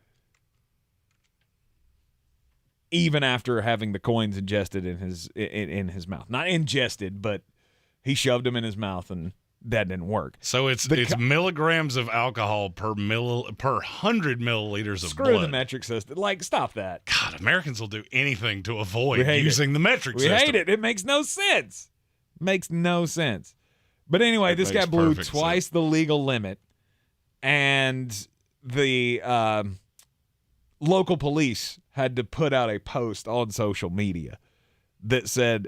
even after having the coins ingested in his mouth. Not ingested, but he shoved them in his mouth and that didn't work. So it's milligrams of alcohol per 100 milliliters of blood. Screw the metric system. Like, stop that. God, Americans will do anything to avoid using the metric system. We hate it. It makes no sense. Makes no sense. But anyway, this guy blew twice the legal limit, and the local police had to put out a post on social media that said,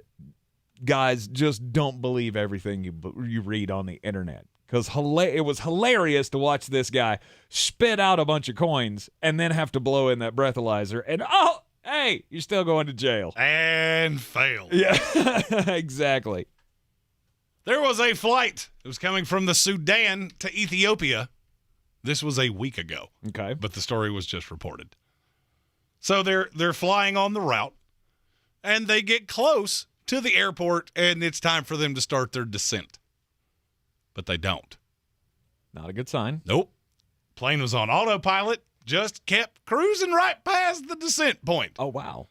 guys, just don't believe everything you read on the internet. Because it was hilarious to watch this guy spit out a bunch of coins and then have to blow in that breathalyzer. And, hey, you're still going to jail. And failed. Yeah, exactly. There was a flight. It was coming from the Sudan to Ethiopia. This was a week ago. Okay. But the story was just reported. So they're flying on the route, and they get close to the airport, and it's time for them to start their descent. But they don't. Not a good sign. Nope. Plane was on autopilot, just kept cruising right past the descent point. Oh, wow.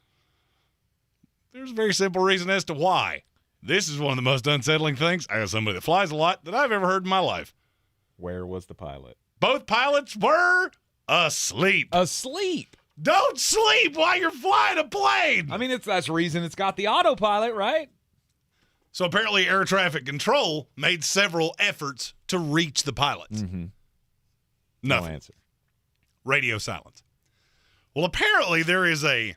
There's a very simple reason as to why. This is one of the most unsettling things, as somebody that flies a lot, that I've ever heard in my life. Where was the pilot? Both pilots were asleep. Asleep? Don't sleep while you're flying a plane. I mean, that's the reason it's got the autopilot, right? So apparently air traffic control made several efforts to reach the pilots. Mm-hmm. Nothing. No answer. Radio silence. Well, apparently there is a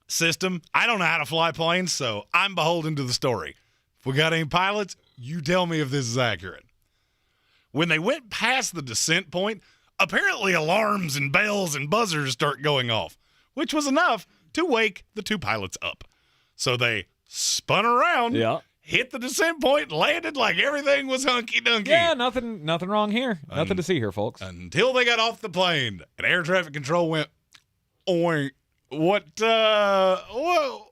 system. I don't know how to fly planes, so I'm beholden to the story. If we got any pilots, you tell me if this is accurate. When they went past the descent point, apparently alarms and bells and buzzers start going off, which was enough to wake the two pilots up. So they spun around, hit the descent point, landed like everything was hunky-dunky. Yeah, nothing wrong here. Nothing to see here, folks. Until they got off the plane, and air traffic control went, oink. What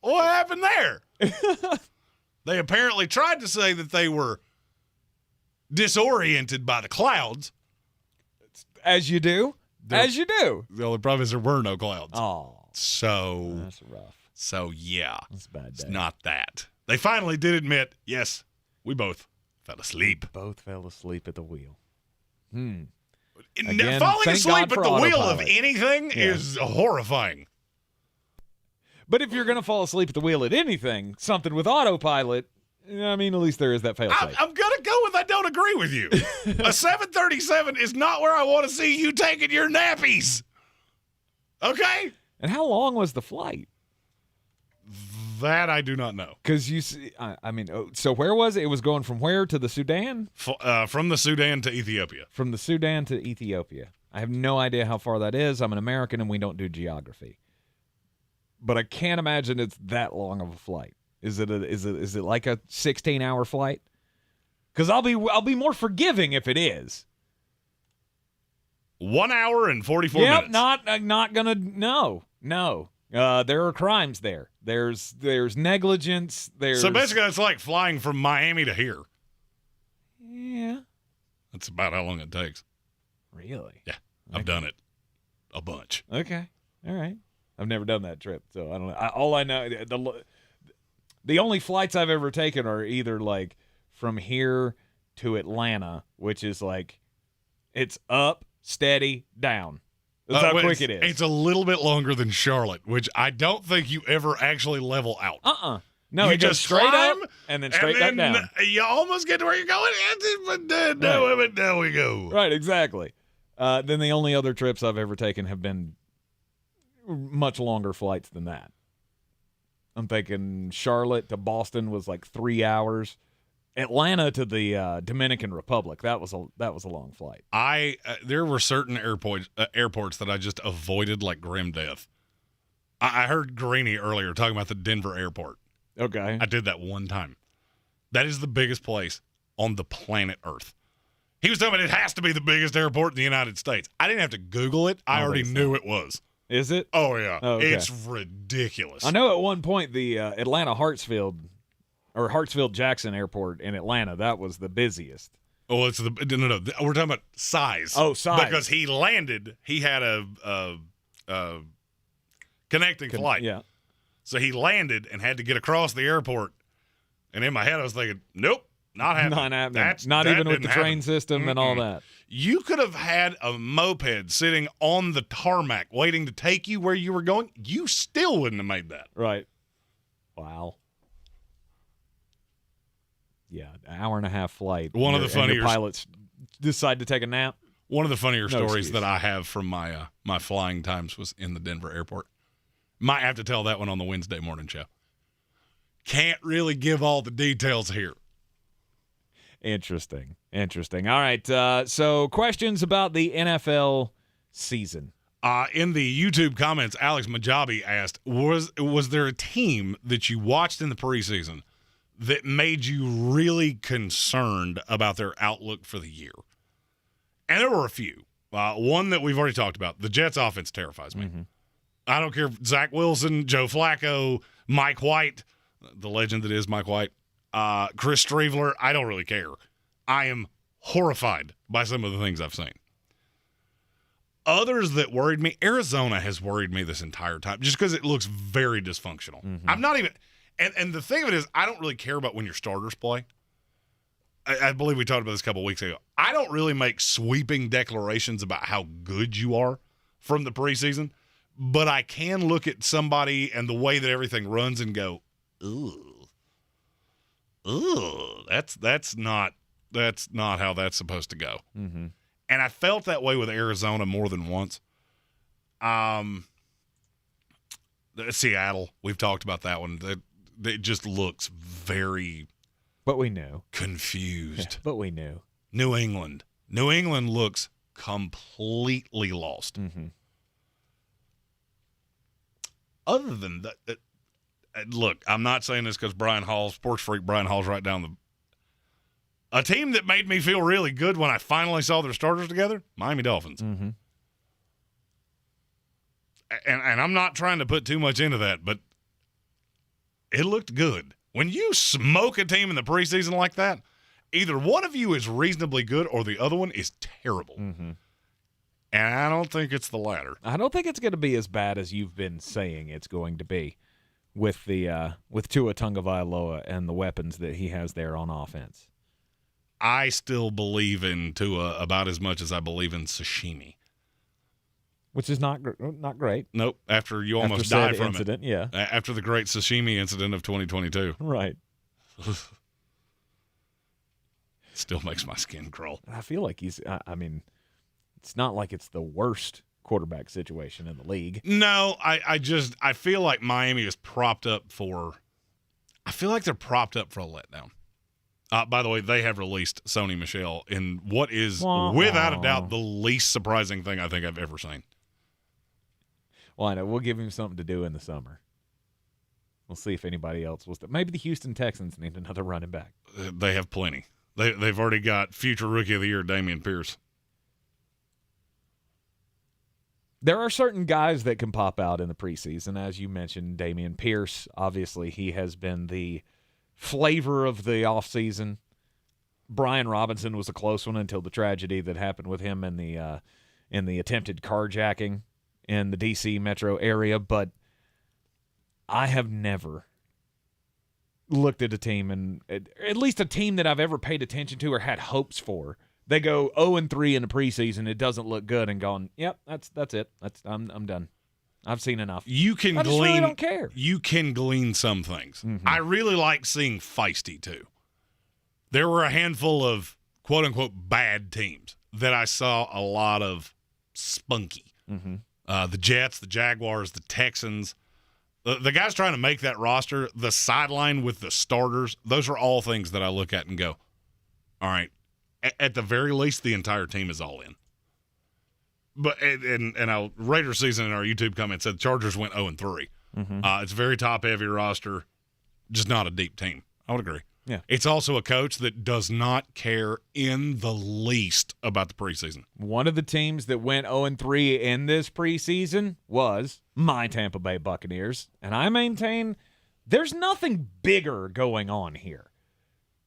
happened there? They apparently tried to say that they were disoriented by the clouds. As you do. As you do. The only problem is there were no clouds. Oh. So. That's rough. So, yeah. That's a bad day. It's not that. They finally did admit, yes, we both fell asleep. Both fell asleep at the wheel. Again, thank falling asleep God at for the wheel autopilot. of anything is horrifying. But if you're going to fall asleep at the wheel at anything, something with autopilot, I mean, at least there is that fail-safe. I'm going to go with I don't agree with you. A 737 is not where I want to see you taking your nappies. Okay? And how long was the flight? That I do not know. Because you see, so where was it? It was going from where to the Sudan? From the Sudan to Ethiopia. From the Sudan to Ethiopia. I have no idea how far that is. I'm an American and we don't do geography. But I can't imagine it's that long of a flight. Is it like a 16-hour flight? Because I'll be more forgiving if it is. 1 hour and 44 minutes. Yep, not gonna. No. There are crimes there. There's negligence. So basically, it's like flying from Miami to here. Yeah. That's about how long it takes. Really? Yeah, I've done it a bunch. Okay, all right. I've never done that trip, so I don't know. All I know, the only flights I've ever taken are either like from here to Atlanta, which is like it's up, steady, down. That's how quick it is. It's a little bit longer than Charlotte, which I don't think you ever actually level out. No, you it goes straight up and then straight back down. You almost get to where you're going, but there we go. Right, exactly. Then the only other trips I've ever taken have been much longer flights than that. I'm thinking Charlotte to Boston was like 3 hours. Atlanta to the Dominican Republic, that was a long flight. There were certain airports that I just avoided like grim death. I heard Greene earlier talking about the Denver airport. Okay. I did that one time. That is the biggest place on the planet Earth. He was telling me it has to be the biggest airport in the United States. I didn't have to Google it. I already knew it was. Is it? Oh, yeah. Oh, okay. It's ridiculous. I know at one point the Atlanta Hartsfield-Jackson Airport in Atlanta, that was the busiest. Oh, it's no. We're talking about size. Oh, size. Because he landed, he had a connecting flight. Yeah. So he landed and had to get across the airport. And in my head, I was thinking, nope, not happening. Not happening. Not even with the train system and all that. You could have had a moped sitting on the tarmac waiting to take you where you were going. You still wouldn't have made that. Right. Wow. Yeah, an hour and a half flight. One of the funnier pilots decide to take a nap. One of the funnier stories excuse. that I have from my my flying times was in the Denver airport. Might have to tell that one on the Wednesday morning show. Can't really give all the details here. Interesting. All right. So questions about the NFL season. In the YouTube comments, Alex Majabi asked, was there a team that you watched in the preseason that made you really concerned about their outlook for the year? And there were a few. One that we've already talked about. The Jets offense terrifies me. Mm-hmm. I don't care if Zach Wilson, Joe Flacco, Mike White, the legend that is Mike White, Chris Streveler, I don't really care. I am horrified by some of the things I've seen. Others that worried me, Arizona has worried me this entire time just because it looks very dysfunctional. Mm-hmm. I'm not even – and the thing of it is I don't really care about when your starters play. I believe we talked about this a couple of weeks ago. I don't really make sweeping declarations about how good you are from the preseason, but I can look at somebody and the way that everything runs and go, ooh, that's not how that's supposed to go. Mm-hmm. And I felt that way with Arizona more than once. Seattle, we've talked about that one. It just looks very but we knew. Confused. Yeah, but we knew. New England looks completely lost. Mm-hmm. Other than that, look, I'm not saying this because Sports Freak Brian Hall's right down a team that made me feel really good when I finally saw their starters together, Miami Dolphins. Mm-hmm. And I'm not trying to put too much into that, but it looked good. When you smoke a team in the preseason like that, either one of you is reasonably good or the other one is terrible. Mm-hmm. And I don't think it's the latter. I don't think it's going to be as bad as you've been saying it's going to be with Tua Tagovailoa and the weapons that he has there on offense. I still believe in Tua about as much as I believe in sashimi. Which is not great. Nope. After you almost die from incident, it. Yeah. After the great sashimi incident of 2022. Right. Still makes my skin crawl. I feel like it's not like it's the worst quarterback situation in the league. No, I feel like Miami is propped up for – I feel like they're propped up for a letdown. By the way, they have released Sony Michel in what is, without a doubt, the least surprising thing I think I've ever seen. Well, I know. We'll give him something to do in the summer. We'll see if anybody else will. Maybe the Houston Texans need another running back. They have plenty. They've already got future Rookie of the Year Dameon Pierce. There are certain guys that can pop out in the preseason. As you mentioned, Dameon Pierce. Obviously, he has been the flavor of the offseason. Brian Robinson was a close one until the tragedy that happened with him in the attempted carjacking in the D.C. metro area. But I have never looked at a team, and at least a team that I've ever paid attention to or had hopes for. They go 0-3 in the preseason. It doesn't look good, and gone. Yep, that's it. I'm done. I've seen enough. You can I just really don't care. You can glean some things. Mm-hmm. I really like seeing feisty too. There were a handful of quote unquote bad teams that I saw a lot of spunky. Mm-hmm. The Jets, the Jaguars, the Texans. The guys trying to make that roster, the sideline with the starters, those are all things that I look at and go, all right, at the very least, the entire team is all in. But and our Raider season in our YouTube comment said Chargers went 0-3. Mm-hmm. It's a very top-heavy roster, just not a deep team. I would agree. Yeah. It's also a coach that does not care in the least about the preseason. One of the teams that went 0-3 in this preseason was my Tampa Bay Buccaneers, and I maintain there's nothing bigger going on here.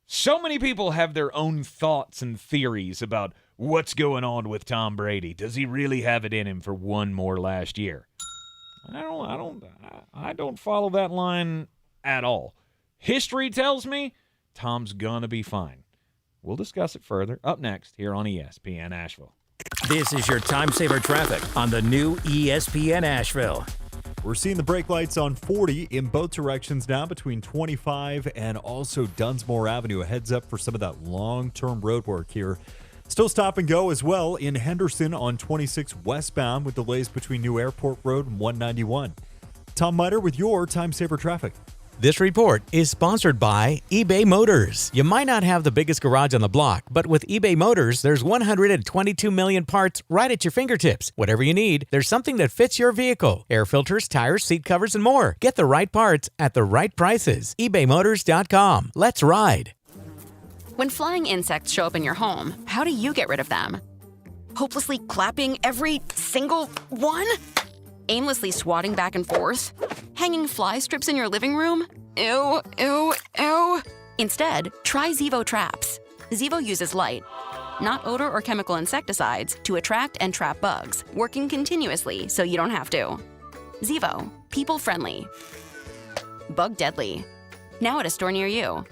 So many people have their own thoughts and theories about what's going on with Tom Brady. Does he really have it in him for one more last year? I don't follow that line at all. History tells me Tom's gonna be fine. We'll discuss it further up next here on ESPN Asheville. This is your time saver traffic on the new ESPN Asheville. We're seeing the brake lights on 40 in both directions now between 25 and also Dunsmore Avenue. A heads up for some of that long-term road work here. Still stop and go as well in Henderson on 26 westbound with delays between New Airport Road and 191. Tom Miter with your time saver traffic. This report is sponsored by eBay Motors. You might not have the biggest garage on the block, but with eBay Motors, there's 122 million parts right at your fingertips. Whatever you need, there's something that fits your vehicle. Air filters, tires, seat covers, and more. Get the right parts at the right prices. ebaymotors.com. Let's ride. When flying insects show up in your home, how do you get rid of them? Hopelessly clapping every single one? Aimlessly swatting back and forth? Hanging fly strips in your living room? Ew, ew, ew. Instead, try Zevo Traps. Zevo uses light, not odor or chemical insecticides, to attract and trap bugs, working continuously so you don't have to. Zevo, people-friendly. Bug-deadly. Now at a store near you.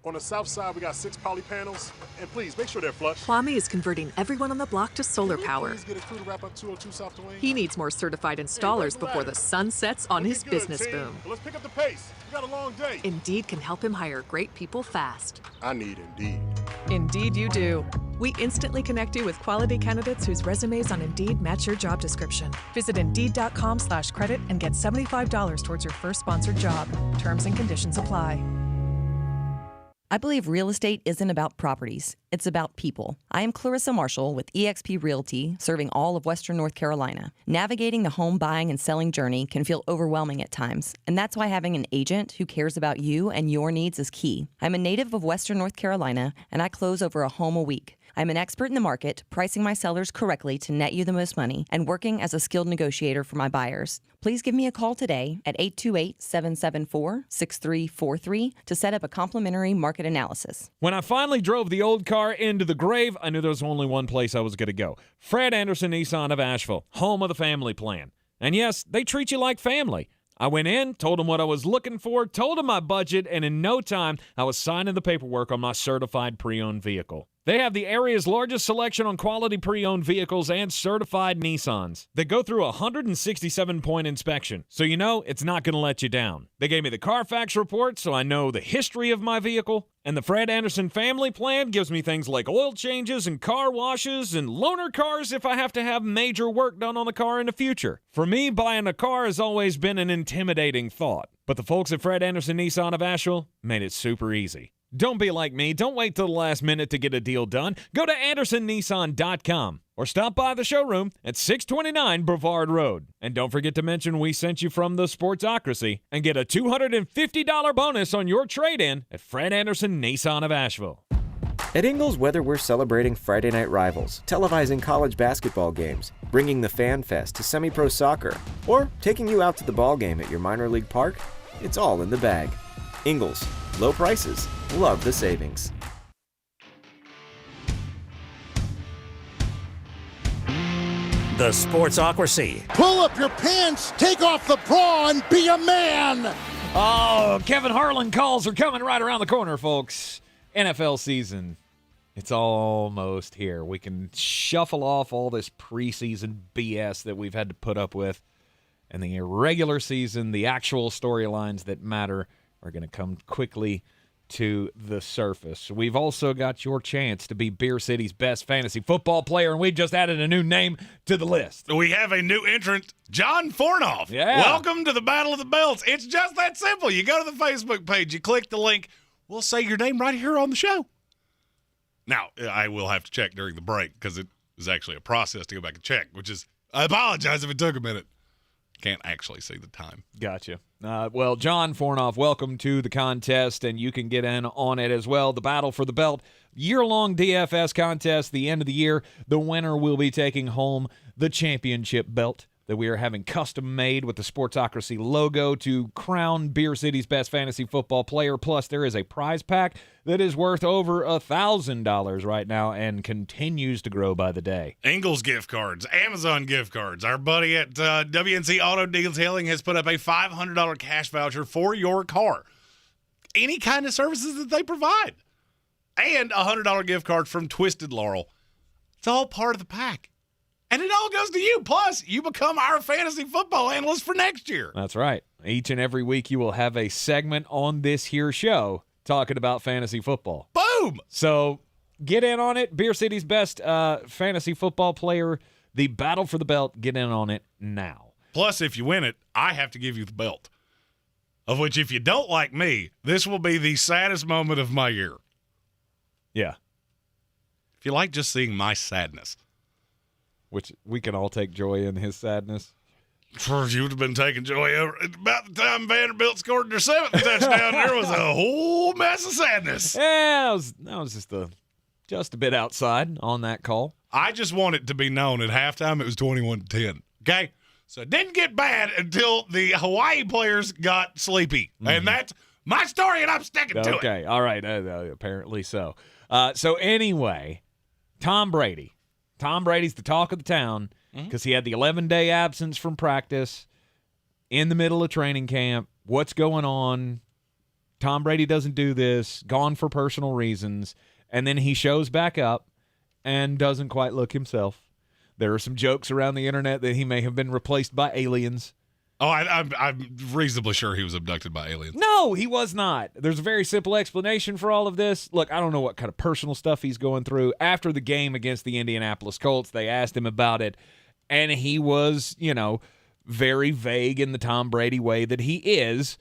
On the south side, we got 6 poly panels, and please make sure they're flush. Kwame is converting everyone on the block to solar power. Please get a crew to wrap up 202 South Duane. He needs more certified installers before the sun sets on his business boom. Let's pick up the pace. We got a long day. Indeed can help him hire great people fast. I need Indeed. Indeed you do. We instantly connect you with quality candidates whose resumes on Indeed match your job description. Visit Indeed.com/credit and get $75 towards your first sponsored job. Terms and conditions apply. I believe real estate isn't about properties. It's about people. I am Clarissa Marshall with eXp Realty, serving all of Western North Carolina. Navigating the home buying and selling journey can feel overwhelming at times, and that's why having an agent who cares about you and your needs is key. I'm a native of Western North Carolina, and I close over a home a week. I'm an expert in the market, pricing my sellers correctly to net you the most money, and working as a skilled negotiator for my buyers. Please give me a call today at 828-774-6343 to set up a complimentary market analysis. When I finally drove the old car into the grave, I knew there was only one place I was going to go. Fred Anderson Nissan of Asheville, home of the family plan. And yes, they treat you like family. I went in, told them what I was looking for, told them my budget, and in no time, I was signing the paperwork on my certified pre-owned vehicle. They have the area's largest selection on quality pre-owned vehicles and certified Nissans. They go through a 167-point inspection, so you know it's not going to let you down. They gave me the Carfax report, so I know the history of my vehicle. And the Fred Anderson family plan gives me things like oil changes and car washes and loaner cars if I have to have major work done on the car in the future. For me, buying a car has always been an intimidating thought. But the folks at Fred Anderson Nissan of Asheville made it super easy. Don't be like me. Don't wait till the last minute to get a deal done. Go to AndersonNissan.com or stop by the showroom at 629 Brevard Road. And don't forget to mention we sent you from the Sportsocracy and get a $250 bonus on your trade-in at Fred Anderson Nissan of Asheville. At Ingles, whether we're celebrating Friday night rivals, televising college basketball games, bringing the Fan Fest to semi-pro soccer, or taking you out to the ball game at your minor league park, it's all in the bag. Ingles, low prices, love the savings. The Sportsocracy. Pull up your pants, take off the bra, and be a man! Oh, Kevin Harlan calls are coming right around the corner, folks. NFL season, it's almost here. We can shuffle off all this preseason BS that we've had to put up with. And the irregular season, the actual storylines that matter, are going to come quickly to the surface. We've also got your chance to be Beer City's best fantasy football player, and we just added a new name to the list. We have a new entrant, John Fornoff. Yeah. Welcome to the Battle of the Belts. It's just that simple. You go to the Facebook page, you click the link, we'll say your name right here on the show. Now, I will have to check during the break because it is actually a process to go back and check, which is, I apologize if it took a minute. Can't actually see the time. Gotcha. Well, John Fornoff, welcome to the contest, and you can get in on it as well. The Battle for the Belt, year-long DFS contest, the end of the year. The winner will be taking home the championship belt that we are having custom-made with the Sportsocracy logo to crown Beer City's best fantasy football player. Plus, there is a prize pack that is worth over $1,000 right now and continues to grow by the day. Ingles gift cards, Amazon gift cards. Our buddy at WNC Auto Detailing has put up a $500 cash voucher for your car. Any kind of services that they provide. And a $100 gift card from Twisted Laurel. It's all part of the pack. And it all goes to you. Plus, you become our fantasy football analyst for next year. That's right. Each and every week you will have a segment on this here show talking about fantasy football. Boom! So get in on it. Beer City's best fantasy football player, the Battle for the Belt. Get in on it now. Plus, if you win it, I have to give you the belt. Of which, if you don't like me, this will be the saddest moment of my year. Yeah. If you like just seeing my sadness. Which we can all take joy in his sadness. You would have been taking joy over. About the time Vanderbilt scored their 7th touchdown, there was a whole mess of sadness. Yeah, that was just a bit outside on that call. I just want it to be known at halftime it was 21-10. Okay? So it didn't get bad until the Hawaii players got sleepy. Mm-hmm. And that's my story, and I'm sticking to it. Okay, all right. Apparently so. So anyway, Tom Brady. Tom Brady's the talk of the town because he had the 11-day absence from practice in the middle of training camp. What's going on? Tom Brady doesn't do this, gone for personal reasons, and then he shows back up and doesn't quite look himself. There are some jokes around the internet that he may have been replaced by aliens. Oh, I'm reasonably sure he was abducted by aliens. No, he was not. There's a very simple explanation for all of this. Look, I don't know what kind of personal stuff he's going through. After the game against the Indianapolis Colts, they asked him about it, and he was, very vague in the Tom Brady way that he is.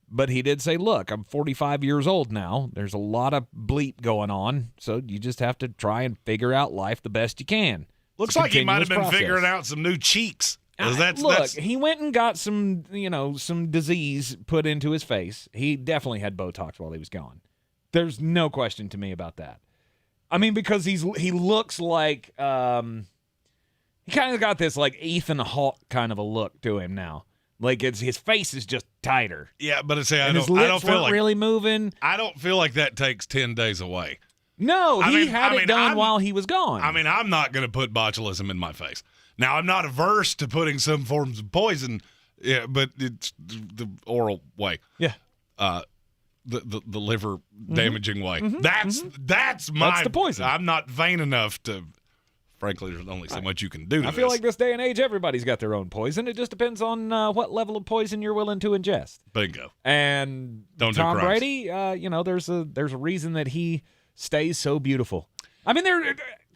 But he did say, look, I'm 45 years old now. There's a lot of bleep going on, so you just have to try and figure out life the best you can. Looks like he might have been figuring out some new cheeks. He went and got some disease put into his face. He definitely had Botox while he was gone. There's no question to me about that. I mean, because he looks like he kind of got this like Ethan Hawke kind of a look to him now. Like his face is just tighter. Yeah, but his lips weren't really moving. I don't feel like that takes 10 days away. No, he had it done while he was gone. I mean, I'm not going to put botulism in my face. Now, I'm not averse to putting some forms of poison, but it's the oral way. Yeah. The liver damaging way. That's the poison. I'm not vain enough to. Frankly, there's only so much you can do to I feel like this day and age, everybody's got their own poison. It just depends on what level of poison you're willing to ingest. Bingo. And Tom Brady, there's a reason that he stays so beautiful. I mean,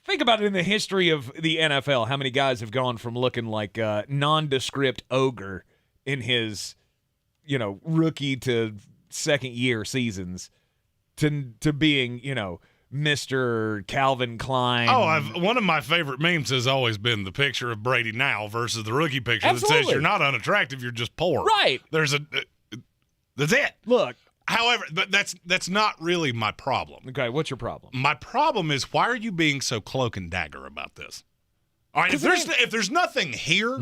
think about it in the history of the NFL, how many guys have gone from looking like a nondescript ogre in his, rookie to second year seasons to being, Mr. Calvin Klein. Oh, one of my favorite memes has always been the picture of Brady now versus the rookie picture that says you're not unattractive, you're just poor. Right. That's it. Look. However, that's not really my problem. Okay, what's your problem? My problem is, why are you being so cloak and dagger about this? All right, if there's nothing here,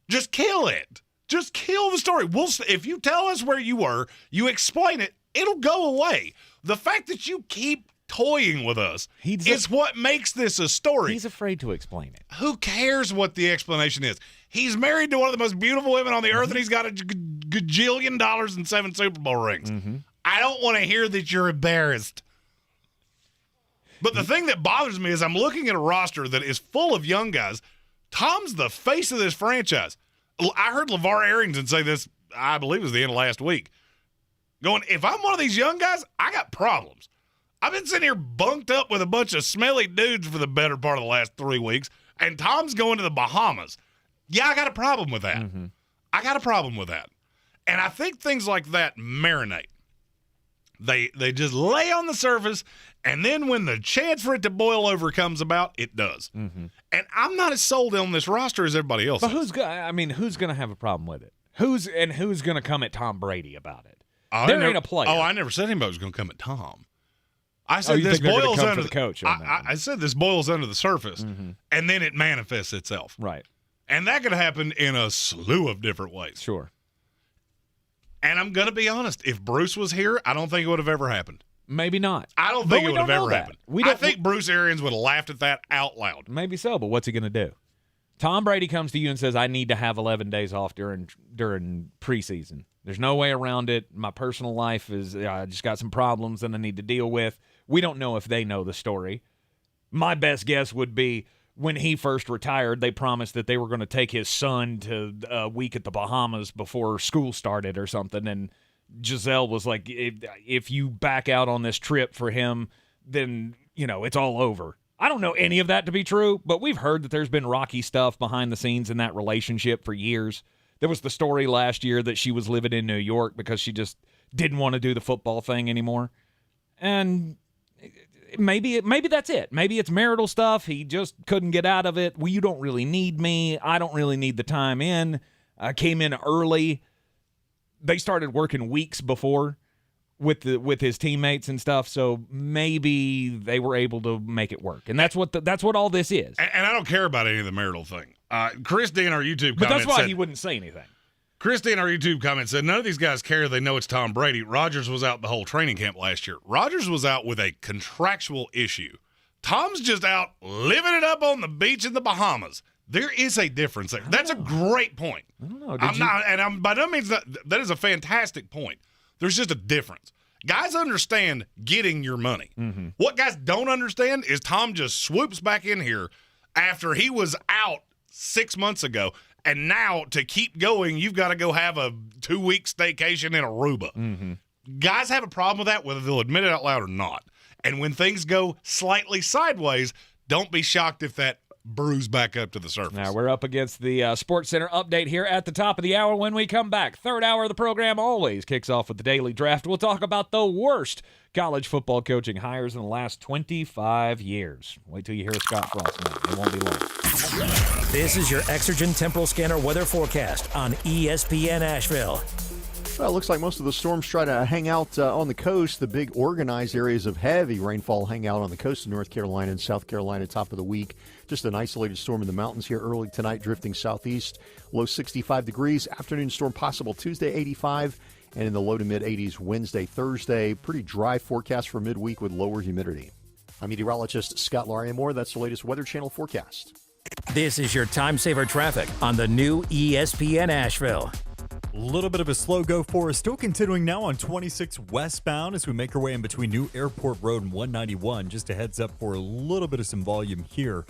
just kill it. Just kill the story. If you tell us where you were, you explain it, it'll go away. The fact that you keep toying with us is what makes this a story. He's afraid to explain it. Who cares what the explanation is? He's married to one of the most beautiful women on the earth, and he's got a gajillion dollars and 7 Super Bowl rings. I don't want to hear that you're embarrassed. But the thing that bothers me is I'm looking at a roster that is full of young guys. Tom's the face of this franchise. I heard LeVar Arrington say this, I believe it was the end of last week, going, if I'm one of these young guys, I got problems. I've been sitting here bunked up with a bunch of smelly dudes for the better part of the last 3 weeks, and Tom's going to the Bahamas. Yeah, I got a problem with that. I got a problem with that. And I think things like that marinate. They just lay on the surface, and then when the chance for it to boil over comes about, it does. Mm-hmm. And I'm not as sold on this roster as everybody else. But who's going to have a problem with it? Who's going to come at Tom Brady about it? There ain't a player. Oh, I never said anybody was going to come at Tom. I said you this think they're gonna boils come under for the coach on that one. I said this boils under the surface, Mm-hmm. and then it manifests itself. Right. And that could happen in a slew of different ways. Sure. And I'm going to be honest. If Bruce was here, I don't think it would have ever happened. Maybe not. I don't But think it we would have don't know ever that. happened. We I don't- think Bruce Arians would have laughed at that out loud. Maybe so, but what's he going to do? Tom Brady comes to you and says, I need to have 11 days off during preseason. There's no way around it. My personal life is, I just got some problems that I need to deal with. We don't know if they know the story. My best guess would be when he first retired, they promised that they were going to take his son to a week at the Bahamas before school started or something. And Giselle was like, if you back out on this trip for him, then, it's all over. I don't know any of that to be true, but we've heard that there's been rocky stuff behind the scenes in that relationship for years. There was the story last year that she was living in New York because she just didn't want to do the football thing anymore. And maybe that's it. Maybe it's marital stuff. He just couldn't get out of it. Well, you don't really need me. I don't really need the time in. I came in early. They started working weeks before with his teammates and stuff, so maybe they were able to make it work. And that's what all this is. And I don't care about any of the marital thing. Christy in our YouTube comment But that's why said, he wouldn't say anything. Christy in our YouTube comment said, none of these guys care. They know it's Tom Brady. Rodgers was out the whole training camp last year. Rodgers was out with a contractual issue. Tom's just out living it up on the beach in the Bahamas. There is a difference there. That's a great point. I don't know. I'm by no means that is a fantastic point. There's just a difference. Guys understand getting your money. Mm-hmm. What guys don't understand is Tom just swoops back in here after he was out 6 months ago, and now to keep going, you've got to go have a 2-week staycation in Aruba. Mm-hmm. Guys have a problem with that, whether they'll admit it out loud or not. And when things go slightly sideways, don't be shocked if that brews back up to the surface. Now, we're up against the Sports Center update here at the top of the hour. When we come back, third hour of the program always kicks off with the Daily Draft. We'll talk about the worst college football coaching hires in the last 25 years. Wait till you hear Scott Frost now. It won't be long. This is your Exergen Temporal Scanner weather forecast on ESPN Asheville. Well, it looks like most of the storms try to hang out on the coast. The big organized areas of heavy rainfall hang out on the coast of North Carolina and South Carolina top of the week. Just an isolated storm in the mountains here early tonight, drifting southeast. Low 65 degrees. Afternoon storm possible Tuesday, 85. And in the low to mid-80s Wednesday, Thursday. Pretty dry forecast for midweek with lower humidity. I'm meteorologist Scott Larimore. That's the latest Weather Channel forecast. This is your time saver traffic on the new ESPN Asheville. A little bit of a slow go for us. Still continuing now on 26 westbound as we make our way in between New Airport Road and 191. Just a heads up for a little bit of some volume here.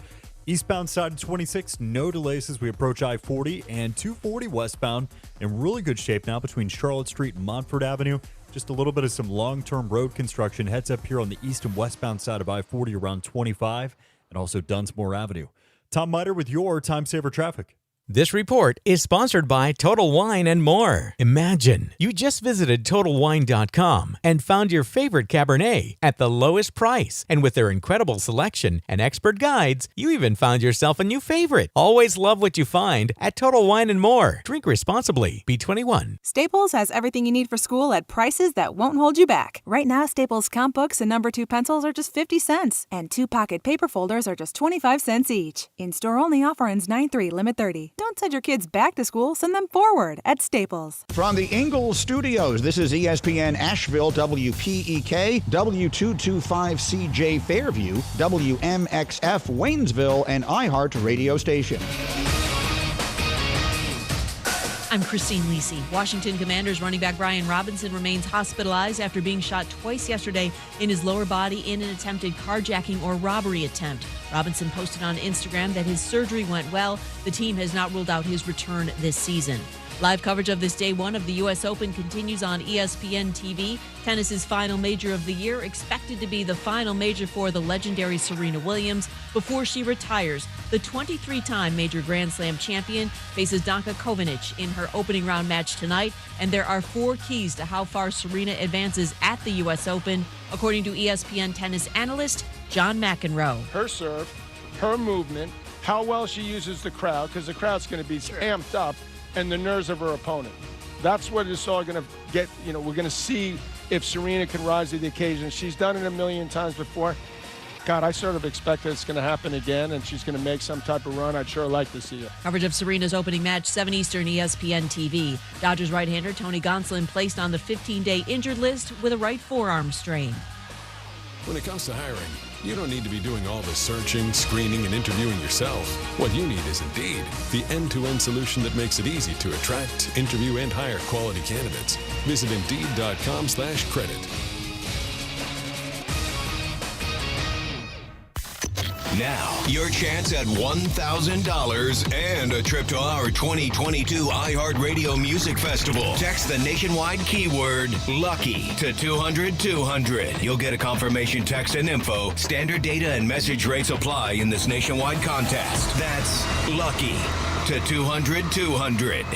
Eastbound side of 26, no delays as we approach I-40 and 240 westbound in really good shape now between Charlotte Street and Montford Avenue. Just a little bit of some long-term road construction. Heads up here on the east and westbound side of I-40 around 25 and also Dunsmore Avenue. Tom Miter with your Time Saver Traffic. This report is sponsored by Total Wine and More. Imagine you just visited TotalWine.com and found your favorite Cabernet at the lowest price. And with their incredible selection and expert guides, you even found yourself a new favorite. Always love what you find at Total Wine and More. Drink responsibly. Be 21. Staples has everything you need for school at prices that won't hold you back. Right now, Staples comp books and number 2 pencils are just 50 cents. And 2-pocket paper folders are just 25 cents each. In-store only offer ends 9/3, limit 30. Don't send your kids back to school, send them forward at Staples. From the Ingles Studios, this is ESPN Asheville, WPEK, W225CJ Fairview, WMXF Waynesville, and iHeart Radio Station. I'm Christine Lisi. Washington Commanders running back Brian Robinson remains hospitalized after being shot twice yesterday in his lower body in an attempted carjacking or robbery attempt. Robinson posted on Instagram that his surgery went well. The team has not ruled out his return this season. Live coverage of this day one of the U.S. Open continues on ESPN TV. Tennis's final major of the year, expected to be the final major for the legendary Serena Williams before she retires The 23-time major Grand Slam champion faces Danka Kovinic in her opening round match tonight, and there are 4 keys to how far Serena advances at the U.S. Open, according to ESPN tennis analyst John McEnroe. Her serve, her movement, how well she uses the crowd, because the crowd's going to be amped up, and the nerves of her opponent. That's what it's all going to get. We're going to see if Serena can rise to the occasion. She's done it a million times before. God, I sort of expect that it's going to happen again, and she's going to make some type of run. I'd sure like to see it. Coverage of Serena's opening match, 7 Eastern, ESPN TV. Dodgers right-hander Tony Gonsolin placed on the 15-day injured list with a right forearm strain. When it comes to hiring, you don't need to be doing all the searching, screening, and interviewing yourself. What you need is Indeed, the end-to-end solution that makes it easy to attract, interview, and hire quality candidates. Visit Indeed.com/credit. Now, your chance at $1,000 and a trip to our 2022 iHeartRadio Music Festival. Text the nationwide keyword LUCKY to 200-200. You'll get a confirmation text and info. Standard data and message rates apply in this nationwide contest. That's LUCKY to 200-200.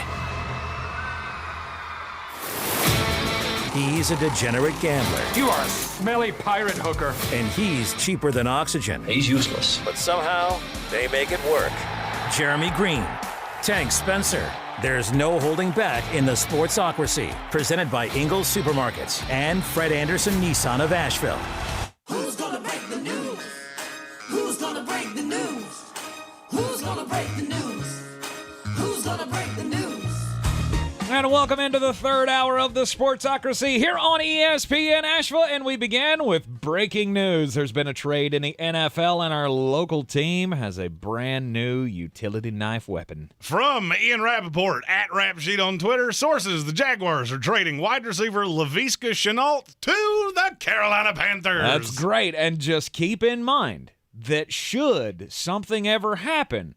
He's a degenerate gambler. You are a smelly pirate hooker. And he's cheaper than oxygen. He's useless. But somehow, they make it work. Jeremy Greene, Tank Spencer. There's no holding back in the Sportsocracy. Presented by Ingles Supermarkets and Fred Anderson Nissan of Asheville. Who's gonna break the news? Who's gonna break the news? Who's gonna break the news? Who's gonna break the news? And welcome into the third hour of the Sportsocracy here on ESPN Asheville. And we begin with breaking news. There's been a trade in the NFL, and our local team has a brand new utility knife weapon. From Ian Rappaport at Rapsheet on Twitter, sources: the Jaguars are trading wide receiver Laviska Shenault to the Carolina Panthers. That's great. And just keep in mind that should something ever happen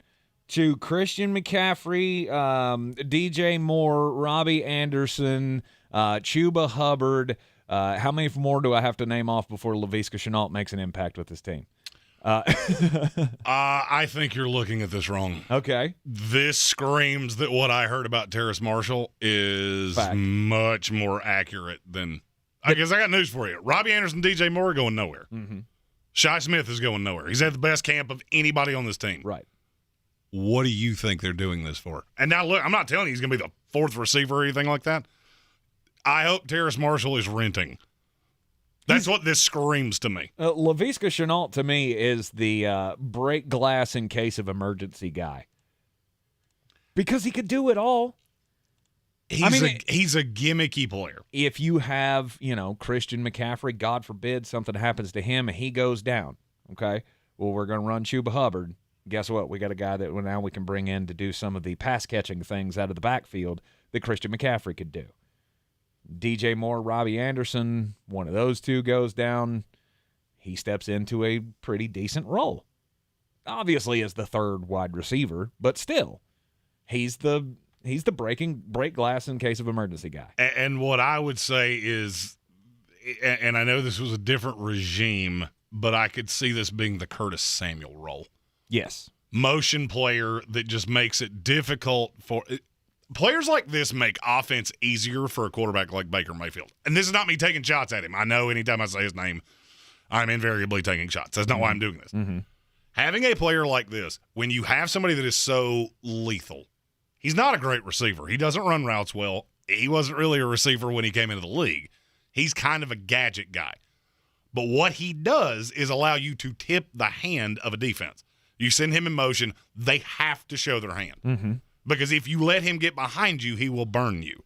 to Christian McCaffrey, DJ Moore, Robbie Anderson, Chuba Hubbard. How many more do I have to name off before Laviska Shenault makes an impact with this team? I think you're looking at this wrong. Okay. This screams that what I heard about Terrace Marshall is much more accurate than – I guess I got news for you. Robbie Anderson, DJ Moore are going nowhere. Mm-hmm. Shi Smith is going nowhere. He's had the best camp of anybody on this team. Right. What do you think they're doing this for? And now, look, I'm not telling you he's going to be the fourth receiver or anything like that. I hope Terrace Marshall is renting. That's what this screams to me. Laviska Shenault, to me, is the break glass in case of emergency guy. Because he could do it all. He's a gimmicky player. If you have, Christian McCaffrey, God forbid something happens to him and he goes down, okay? Well, we're going to run Chuba Hubbard. Guess what? We got a guy that now we can bring in to do some of the pass-catching things out of the backfield that Christian McCaffrey could do. DJ Moore, Robbie Anderson, one of those two goes down. He steps into a pretty decent role. Obviously as the third wide receiver, but still, he's the break glass in case of emergency guy. And what I would say is, and I know this was a different regime, but I could see this being the Curtis Samuel role. Yes. Motion player that just makes it difficult for players like this. Make offense easier for a quarterback like Baker Mayfield. And this is not me taking shots at him. I know anytime I say his name, I'm invariably taking shots. That's not why I'm doing this. Mm-hmm. Having a player like this, when you have somebody that is so lethal, he's not a great receiver. He doesn't run routes well. He wasn't really a receiver when he came into the league. He's kind of a gadget guy. But what he does is allow you to tip the hand of a defense. You send him in motion, they have to show their hand. Mm-hmm. Because if you let him get behind you, he will burn you.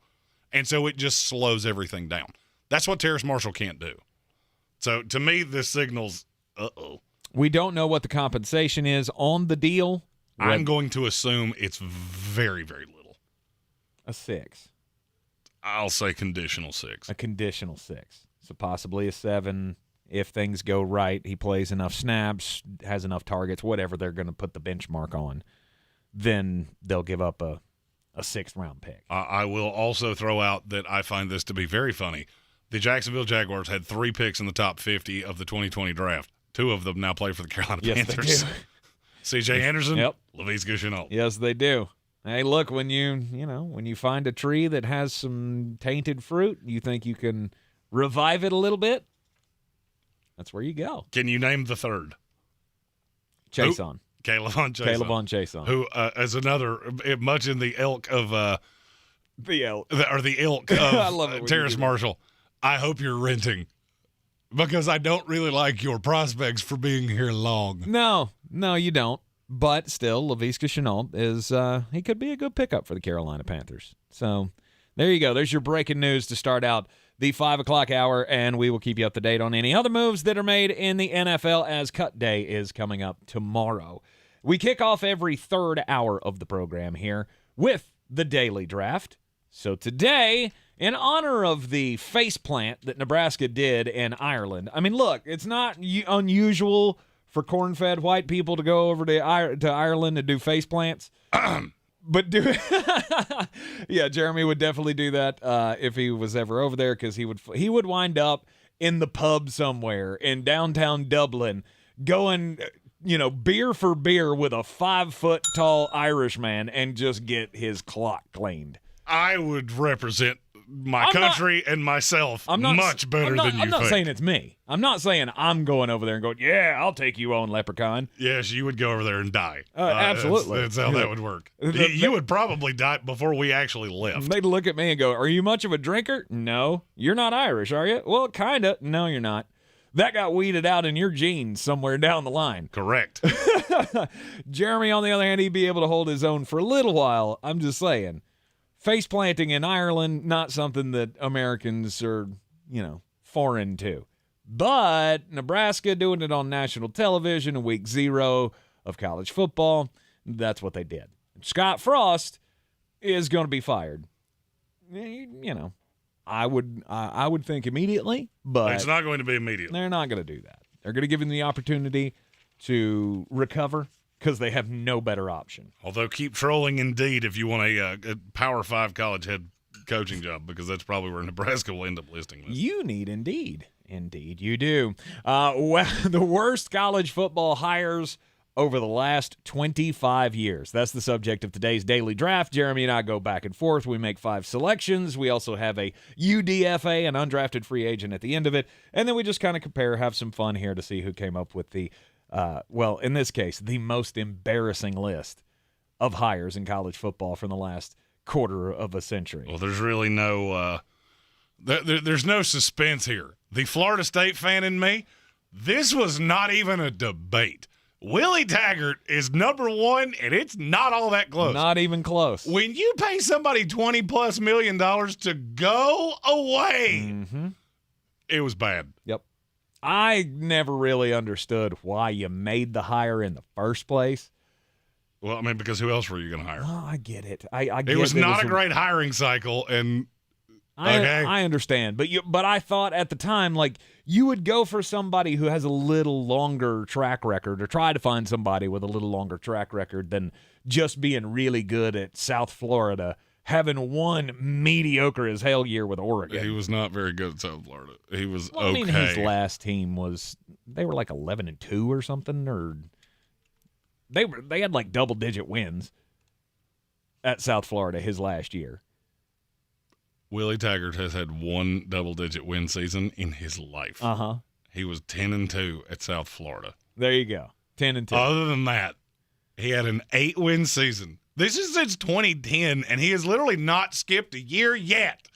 And so it just slows everything down. That's what Terrace Marshall can't do. So to me, this signals, We don't know what the compensation is on the deal. I'm going to assume it's very, very little. A 6. I'll say conditional 6. A conditional 6. So possibly a 7. If things go right, he plays enough snaps, has enough targets, whatever they're going to put the benchmark on, then they'll give up a 6th-round pick. I will also throw out that I find this to be very funny. The Jacksonville Jaguars had 3 picks in the top 50 of the 2020 draft. 2 of them now play for the Carolina Panthers. They do. C.J. Anderson, Yep. Laviska Shenault. Yes, they do. Hey, look, when you find a tree that has some tainted fruit, you think you can revive it a little bit, that's where you go. Can you name the third? Chason. Caleb Chason. Who is another, much in the ilk of the ilk of I love it Terrace Marshall. I hope you're renting, because I don't really like your prospects for being here long. No, you don't. But still, Laviska Shenault is he could be a good pickup for the Carolina Panthers. So there you go. There's your breaking news to start out the 5 o'clock hour, and we will keep you up to date on any other moves that are made in the NFL as cut day is coming up tomorrow. We kick off every third hour of the program here with the Daily Draft. So today, in honor of the faceplant that Nebraska did in Ireland, I mean, look, it's not unusual for corn-fed white people to go over to Ireland and do faceplants. But yeah, Jeremy would definitely do that if he was ever over there, because he would wind up in the pub somewhere in downtown Dublin going, beer for beer with a 5-foot-tall Irishman and just get his clock cleaned. I would represent my country and myself much better than you think. I'm not saying it's me. I'm not saying I'm going over there and going, yeah, I'll take you on, leprechaun. Yes, you would go over there and die. Absolutely. That's how that would work. You would probably die before we actually left. They'd look at me and go, are you much of a drinker? No. You're not Irish, are you? Well, kind of. No, you're not. That got weeded out in your genes somewhere down the line. Correct. Jeremy, on the other hand, he'd be able to hold his own for a little while. I'm just saying. Face planting in Ireland, not something that Americans are, foreign to. But Nebraska doing it on national television in week 0 of college football, that's what they did. Scott Frost is going to be fired. I would think immediately, but it's not going to be immediately. They're not going to do that. They're going to give him the opportunity to recover, because they have no better option. Although keep trolling Indeed if you want a Power 5 college head coaching job, because that's probably where Nebraska will end up listing this. You need Indeed. Indeed, you do. The worst college football hires over the last 25 years. That's the subject of today's Daily Draft. Jeremy and I go back and forth. We make 5 selections. We also have a UDFA, an undrafted free agent, at the end of it. And then we just kind of compare, have some fun here to see who came up with the in this case, the most embarrassing list of hires in college football from the last quarter of a century. Well, there's really no there's no suspense here. The Florida State fan in me, this was not even a debate. Willie Taggart is number 1, and it's not all that close. Not even close. When you pay somebody $20+ million to go away, it was bad. Yep. I never really understood why you made the hire in the first place. Well, I mean, because who else were you going to hire? Oh, I get it. I get it was not a great hiring cycle, and I understand. But I thought at the time, like, you would go for somebody who has a little longer track record, or try to find somebody with a little longer track record than just being really good at South Florida, having one mediocre as hell year with Oregon. He was not very good at South Florida. He was okay. I mean, his last team they were like 11-2 or something, or they had like double-digit wins at South Florida his last year. Willie Taggart has had one double-digit win season in his life. He was 10-2 at South Florida. There you go, 10-2. Other than that, he had an 8-win season. This is since 2010, and he has literally not skipped a year yet.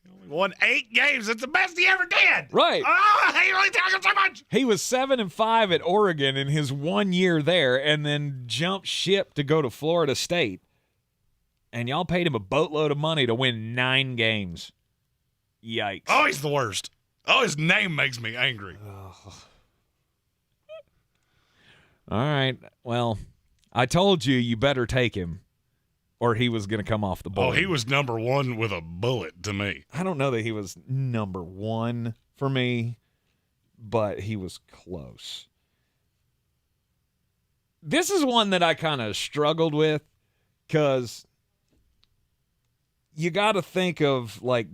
He only won 8 games. That's the best he ever did. Right. I hate Willie Taggart so much. He was 7-5 at Oregon in his 1 year there, and then jumped ship to go to Florida State. And y'all paid him a boatload of money to win 9 games. Yikes. Oh, he's the worst. Oh, his name makes me angry. All right. Well, I told you better take him, or he was going to come off the board. Oh, he was number 1 with a bullet to me. I don't know that he was number 1 for me, but he was close. This is one that I kind of struggled with, because you got to think of, like,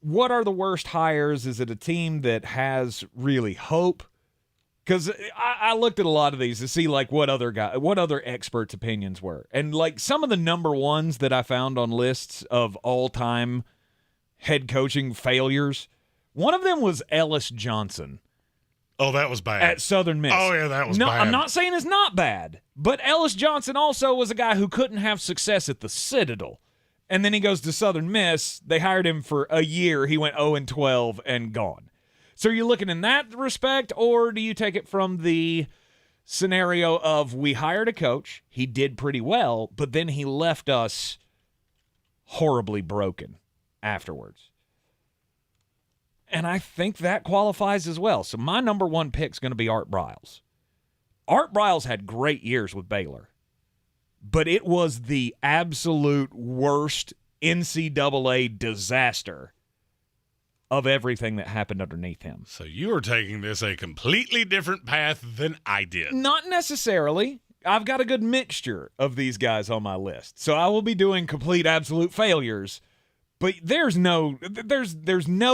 what are the worst hires? Is it a team that has really hope Because I looked at a lot of these to see like what other experts' opinions were, and like some of the number ones that I found on lists of all-time head coaching failures. One of them was Ellis Johnson. Oh, that was bad. At Southern Miss. Oh, yeah, that was bad. I'm not saying it's not bad, but Ellis Johnson also was a guy who couldn't have success at the Citadel. And then he goes to Southern Miss. They hired him for a year. He went 0-12 and gone. So are you looking in that respect, or do you take it from the scenario of we hired a coach, he did pretty well, but then he left us horribly broken afterwards? And I think that qualifies as well. So my number one pick is going to be Art Briles. Art Briles had great years with Baylor, but it was the absolute worst NCAA disaster of everything that happened underneath him. So you are taking this a completely different path than I did. Not necessarily. I've got a good mixture of these guys on my list. So I will be doing complete absolute failures. But there's no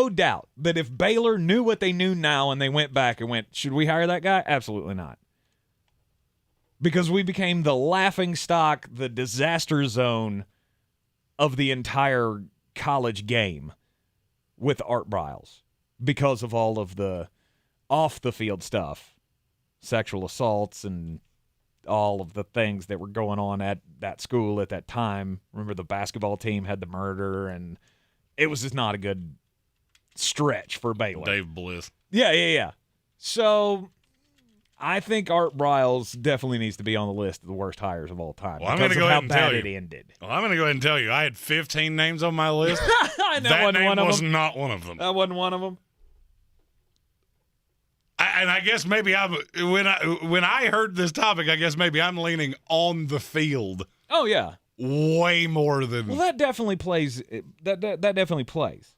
doubt that if Baylor knew what they knew now and they went back and went, should we hire that guy? Absolutely not. Because we became the laughingstock, the disaster zone of the entire college game with Art Briles because of all of the off-the-field stuff, sexual assaults and all of the things that were going on at that school at that time. Remember the basketball team had the murder, and it was just not a good stretch for Baylor. Dave Bliss. Yeah. So I think Art Briles definitely needs to be on the list of the worst hires of all time. Well, I'm going to go ahead and tell you. It ended. Well, I'm going to go ahead and tell you. I had 15 names on my list. that name was not one of them. That wasn't one of them. And I guess maybe when I heard this topic, I guess maybe I'm leaning on the field. Oh yeah, way more than. Well, that definitely plays. That definitely plays.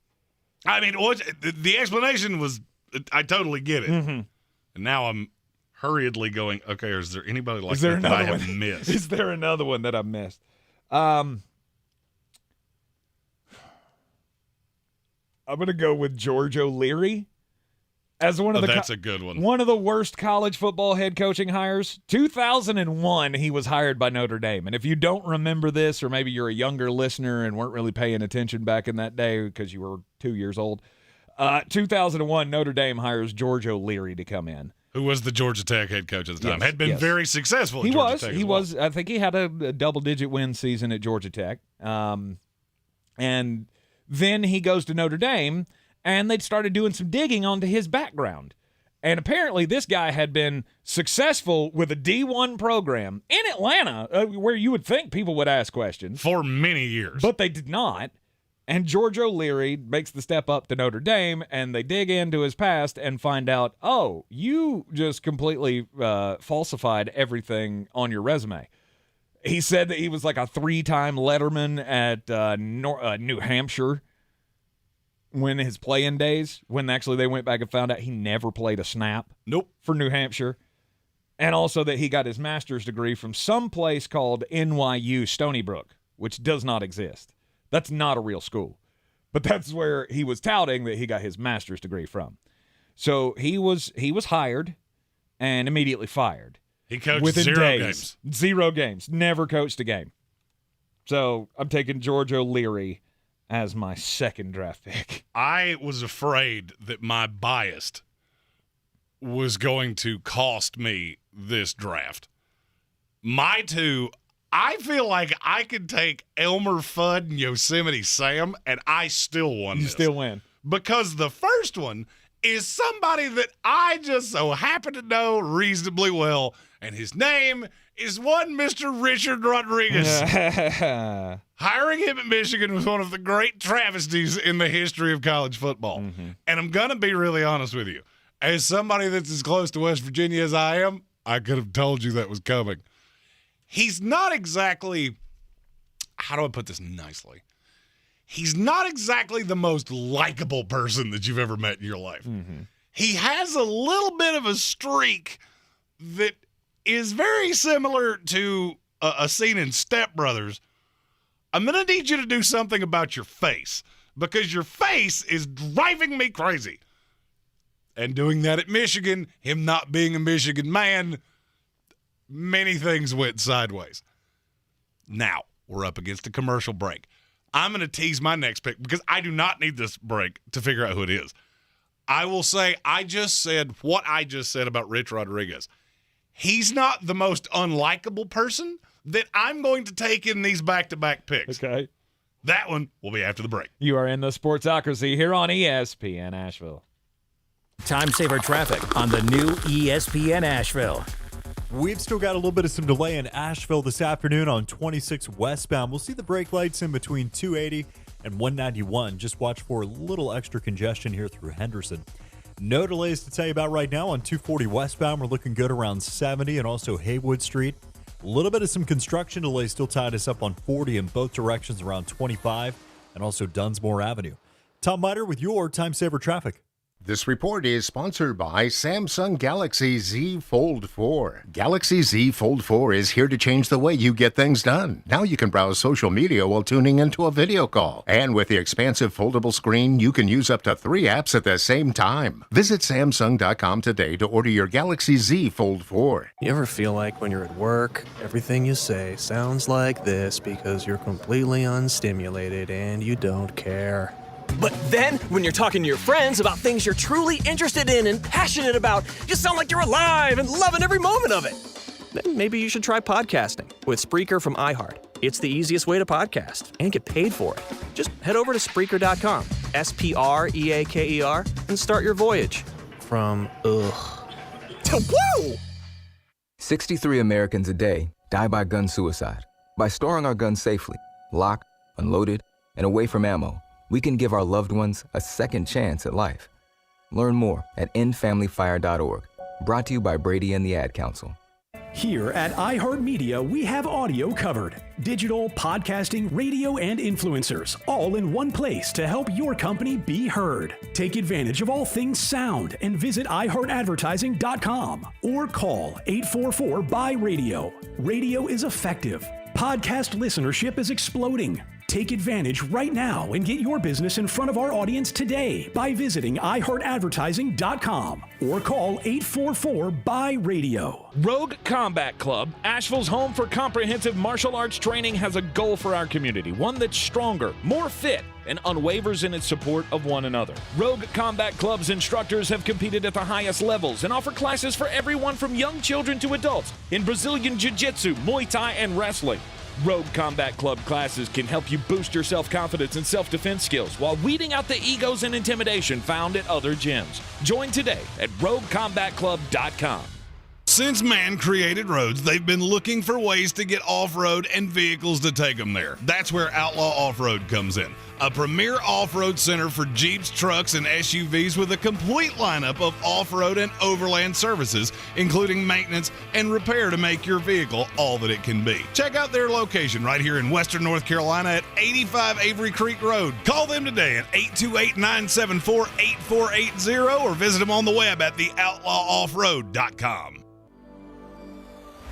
I mean, the explanation was, I totally get it. Mm-hmm. And now I'm hurriedly going, okay, is there anybody like that I have missed? Is there another one that I missed? I'm going to go with George O'Leary. As one of that's a good one. One of the worst college football head coaching hires. 2001, he was hired by Notre Dame. And if you don't remember this, or maybe you're a younger listener and weren't really paying attention back in that day because you were 2 years old, 2001, Notre Dame hires George O'Leary to come in. Who was the Georgia Tech head coach at the time. Yes, Had been very successful at Georgia Tech. He was. I think he had a double-digit win season at Georgia Tech. And then he goes to Notre Dame, and they'd started doing some digging onto his background. And apparently this guy had been successful with a D1 program in Atlanta, where you would think people would ask questions. For many years. But they did not. And George O'Leary makes the step up to Notre Dame, and they dig into his past and find out, oh, you just completely falsified everything on your resume. He said that he was like a 3-time Letterman at New Hampshire when his playing days, when actually they went back and found out he never played a snap. Nope. For New Hampshire. And also that he got his master's degree from some place called NYU Stony Brook, which does not exist. That's not a real school. But that's where he was touting that he got his master's degree from. So he was hired and immediately fired. He coached within 0 days. games. 0 games. Never coached a game. So I'm taking George O'Leary as my second draft pick. I was afraid that my bias was going to cost me this draft. My two, I feel like I could take Elmer Fudd and Yosemite Sam, and I still won. You still win. Because the first one is somebody that I just so happen to know reasonably well, and his name is one Mr. Richard Rodriguez. Hiring him at Michigan was one of the great travesties in the history of college football. Mm-hmm. And I'm going to be really honest with you. As somebody that's as close to West Virginia as I am, I could have told you that was coming. He's not exactly, how do I put this nicely? He's not exactly the most likable person that you've ever met in your life. Mm-hmm. He has a little bit of a streak that is very similar to a scene in Step Brothers. I'm going to need you to do something about your face because your face is driving me crazy. And doing that at Michigan, him not being a Michigan man, many things went sideways. Now, we're up against a commercial break. I'm going to tease my next pick because I do not need this break to figure out who it is. I will say I just said what I just said about Rich Rodriguez. He's not the most unlikable person that I'm going to take in these back-to-back picks. Okay. That one will be after the break. You are in the Sportsocracy here on ESPN Asheville. Time saver traffic on the new ESPN Asheville. We've still got a little bit of some delay in Asheville this afternoon on 26 westbound. We'll see the brake lights in between 280 and 191. Just watch for a little extra congestion here through Henderson. No delays to tell you about right now on 240 westbound. We're looking good around 70 and also Haywood Street. A little bit of some construction delays still tied us up on 40 in both directions around 25 and also Dunsmore Avenue. Tom Miter with your Time Saver Traffic. This report is sponsored by Samsung Galaxy Z Fold 4. Galaxy Z Fold 4 is here to change the way you get things done. Now you can browse social media while tuning into a video call. And with the expansive foldable screen, you can use up to 3 apps at the same time. Visit Samsung.com today to order your Galaxy Z Fold 4. You ever feel like when you're at work, everything you say sounds like this because you're completely unstimulated and you don't care? But then, when you're talking to your friends about things you're truly interested in and passionate about, you sound like you're alive and loving every moment of it. Then maybe you should try podcasting with Spreaker from iHeart. It's the easiest way to podcast and get paid for it. Just head over to Spreaker.com, Spreaker, and start your voyage from ugh to woo! 63 Americans a day die by gun suicide. By storing our guns safely, locked, unloaded, and away from ammo, we can give our loved ones a second chance at life. Learn more at endfamilyfire.org. Brought to you by Brady and the Ad Council. Here at iHeartMedia, we have audio covered. Digital, podcasting, radio, and influencers, all in one place to help your company be heard. Take advantage of all things sound and visit iHeartAdvertising.com or call 844-BUY-RADIO. Radio is effective. Podcast listenership is exploding. Take advantage right now and get your business in front of our audience today by visiting iHeartAdvertising.com or call 844-BUY-RADIO. Rogue Combat Club, Asheville's home for comprehensive martial arts training, has a goal for our community, one that's stronger, more fit, and unwavers in its support of one another. Rogue Combat Club's instructors have competed at the highest levels and offer classes for everyone from young children to adults in Brazilian Jiu-Jitsu, Muay Thai, and wrestling. Rogue Combat Club classes can help you boost your self-confidence and self-defense skills while weeding out the egos and intimidation found at other gyms. Join today at RogueCombatClub.com. Since man created roads, they've been looking for ways to get off-road and vehicles to take them there. That's where Outlaw Off-Road comes in. A premier off-road center for Jeeps, trucks, and SUVs with a complete lineup of off-road and overland services, including maintenance and repair to make your vehicle all that it can be. Check out their location right here in Western North Carolina at 85 Avery Creek Road. Call them today at 828-974-8480 or visit them on the web at theoutlawoffroad.com.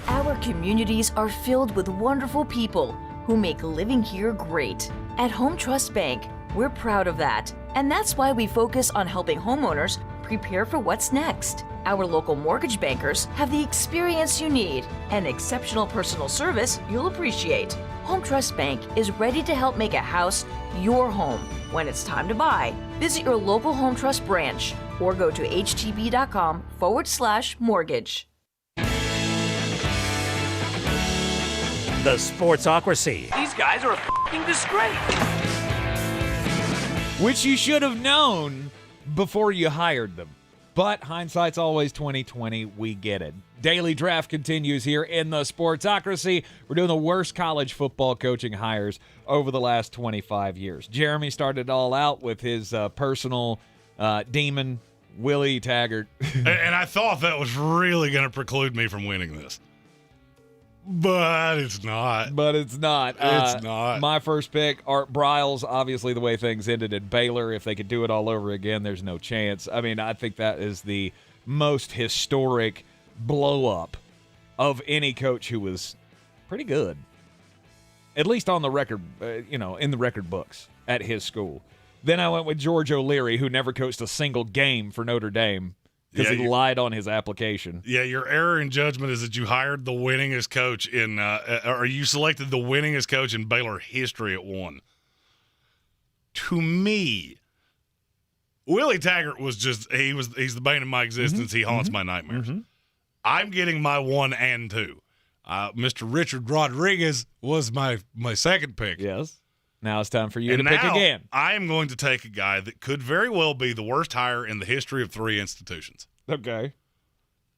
Our communities are filled with wonderful people who make living here great. At Home Trust Bank, we're proud of that. And that's why we focus on helping homeowners prepare for what's next. Our local mortgage bankers have the experience you need and exceptional personal service you'll appreciate. Home Trust Bank is ready to help make a house your home. When it's time to buy, visit your local Home Trust branch or go to htb.com/mortgage. The Sportsocracy. These guys are a f***ing disgrace. Which you should have known before you hired them. But hindsight's always 20/20. We get it. Daily Draft continues here in the Sportsocracy. We're doing the worst college football coaching hires over the last 25 years. Jeremy started it all out with his personal demon, Willie Taggart. And I thought that was really going to preclude me from winning this. But it's not. It's not. My first pick, Art Briles. Obviously, the way things ended at Baylor, if they could do it all over again, there's no chance. I mean, I think that is the most historic blow-up of any coach who was pretty good, at least on the record, in the record books at his school. Then I went with George O'Leary, who never coached a single game for Notre Dame because he lied on his application. Yeah, your error in judgment is that you hired the winningest coach or you selected the winningest coach in Baylor history at 1. To me, Willie Taggart was just he's the bane of my existence. He haunts my nightmares. I'm getting my 1 and 2. Mr. Richard Rodriguez was my second pick. Yes. Now it's time for you to pick again. I am going to take a guy that could very well be the worst hire in the history of 3 institutions. Okay.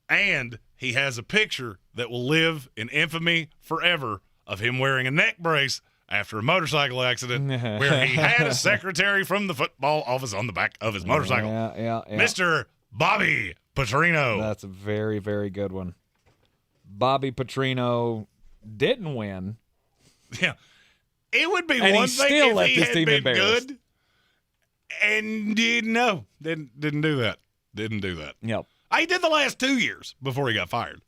And he has a picture that will live in infamy forever of him wearing a neck brace after a motorcycle accident where he had a secretary from the football office on the back of his motorcycle. Yeah. Mr. Bobby Petrino. That's a very, very good one. Bobby Petrino didn't win. Yeah. It would be and one he thing still if left he his had team been embarrassed. good and didn't do that. Didn't do that. Yep. He did the last 2 years before he got fired.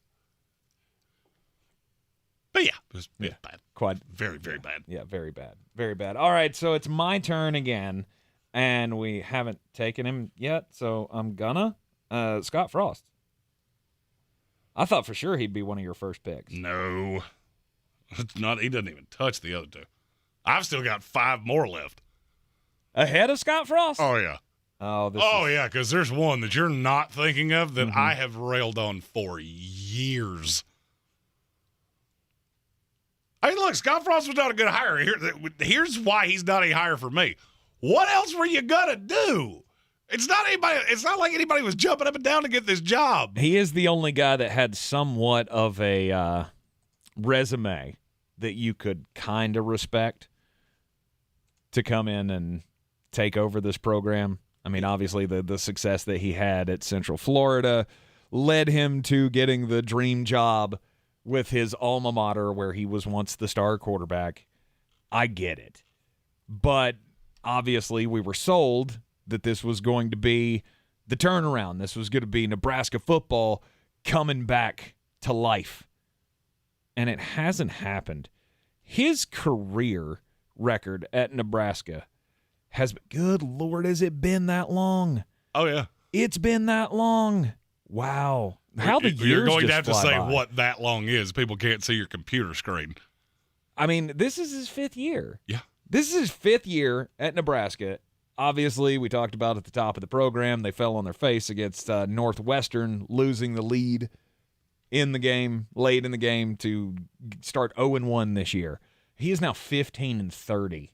But yeah, it was bad. Quite very, very bad. Yeah, very bad. Very bad. All right, so it's my turn again, and we haven't taken him yet, so I'm gonna. Scott Frost. I thought for sure he'd be one of your first picks. No. It's not. He doesn't even touch the other 2. I've still got 5 more left. Ahead of Scott Frost? Oh, yeah. Yeah, because there's one that you're not thinking of that I have railed on for years. I mean, look, Scott Frost was not a good hire. Here's why he's not a hire for me. What else were you gonna do? It's not like anybody was jumping up and down to get this job. He is the only guy that had somewhat of a resume that you could kind of respect to come in and take over this program. I mean, obviously the success that he had at Central Florida led him to getting the dream job with his alma mater where he was once the star quarterback. I get it. But obviously we were sold that this was going to be the turnaround. This was going to be Nebraska football coming back to life. And it hasn't happened. His career record at Nebraska has been, good Lord, has it been that long? Oh, yeah. It's been that long. Wow. How the years You're going to just have to fly say by. what that long is. People can't see your computer screen. I mean, this is his 5th year. Yeah. This is his 5th year at Nebraska. Obviously, we talked about at the top of the program, they fell on their face against Northwestern, losing the lead in the game, late in the game, to start 0-1 this year. He is now 15-30